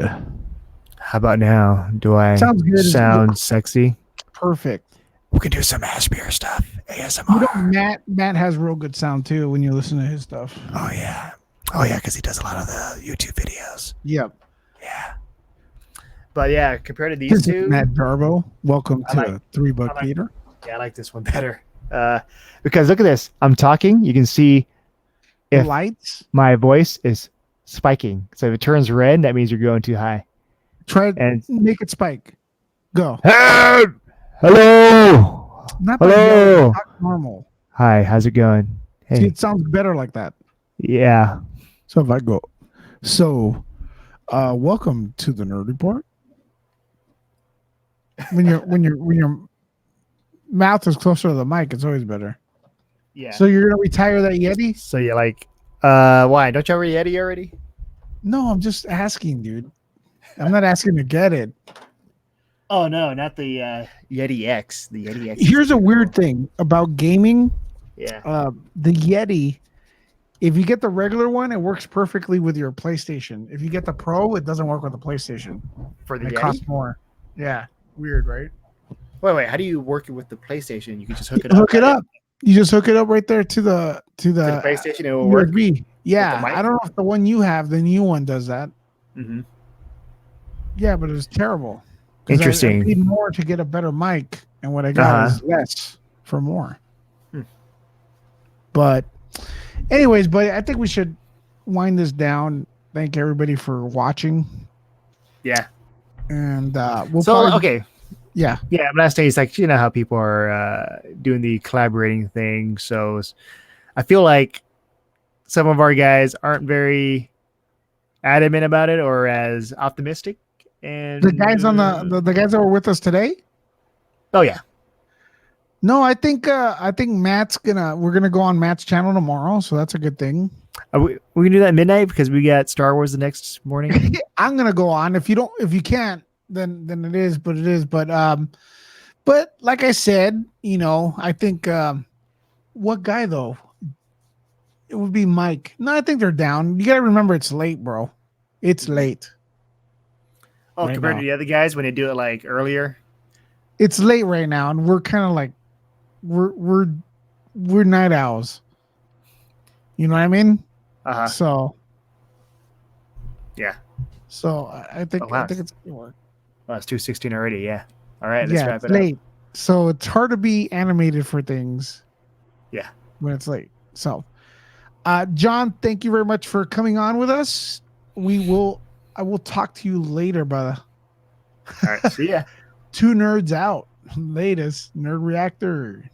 S4: How about now? Do I
S1: Sounds good.
S4: sound sexy?
S1: Perfect.
S4: We can do some Ashbeer stuff. ASMR.
S1: You know, Matt has real good sound too when you listen to his stuff.
S4: Oh yeah. Oh yeah, because he does a lot of the YouTube videos.
S1: Yep.
S4: Yeah. But yeah, compared to these
S1: This is
S4: two,
S1: Matt Darbo. Welcome
S4: I
S1: to
S4: like-
S1: $3
S4: I like-
S1: Theater.
S4: yeah, I like this one better. Because look at this. I'm talking. You can see if
S1: Lights.
S4: my voice is spiking. So if it turns red, that means you're going too high.
S1: Try
S4: And
S1: make it spike. Go.
S4: hello.
S1: Not
S4: Hello.
S1: Hello. Talk normal.
S4: Hi, how's it going?
S1: See,
S4: Hey.
S1: it sounds better like that.
S4: Yeah.
S1: So if I go, welcome to the Nerd Report. When your mouth is closer to the mic, it's always better.
S4: Yeah.
S1: So you're gonna retire that Yeti?
S4: So you're like, why? Don't you have a Yeti already?
S1: No, I'm just asking, dude. I'm not asking to get it.
S4: Oh no, not the Yeti X. The Yeti X.
S1: Here's a weird thing about gaming.
S4: Yeah.
S1: The Yeti, if you get the regular one, it works perfectly with your PlayStation. If you get the Pro, it doesn't work with the PlayStation.
S4: For the
S1: It
S4: Yeti.
S1: costs more. Yeah, weird, right?
S4: Wait. How do you work it with the PlayStation? You can just hook it up.
S1: Hook it up. You just hook it up right there to the
S4: To the PlayStation. It will work.
S1: USB. Yeah,
S4: mic?
S1: I don't know if the one you have, the new one does that.
S4: Mm-hmm.
S1: Yeah, but it was terrible. 'Cause
S4: Interesting.
S1: I paid more to get a better mic, and what I got is less for more.
S4: Hmm.
S1: But, anyways, but I think we should wind this down. Thank everybody for watching,
S4: Yeah.
S1: and we'll
S4: So
S1: probably,
S4: okay.
S1: yeah.
S4: Yeah, last day is like you know how people are doing the collaborating thing. So I feel like some of our guys aren't very adamant about it or as optimistic. And
S1: The guys on the guys that were with us today.
S4: oh yeah,
S1: No, I think we're gonna go on Matt's channel tomorrow, so that's a good thing.
S4: we can do that at midnight because we got Star Wars the next morning.
S1: I'm gonna go on. If you can't, then it is, but it is. But like I said, I think what guy though? It would be Mike. No, I think they're down. You gotta remember it's late, bro. It's late.
S4: Oh,
S1: Right
S4: compared
S1: now.
S4: to the other guys when they do it like earlier.
S1: It's late right now, and we're kind of like we're night owls. You know what I mean?
S4: Uh-huh.
S1: So
S4: Yeah.
S1: So I think
S4: Oh, wow.
S1: I think it's gonna work.
S4: Well, it's 2:16 already. Yeah. All right. Let's
S1: Yeah,
S4: wrap
S1: it's
S4: it up.
S1: late. So it's hard to be animated for things.
S4: Yeah.
S1: When it's late. So John, thank you very much for coming on with us. I will talk to you later, brother.
S4: All right. See ya.
S1: Two nerds out. Latest Nerd Reactor.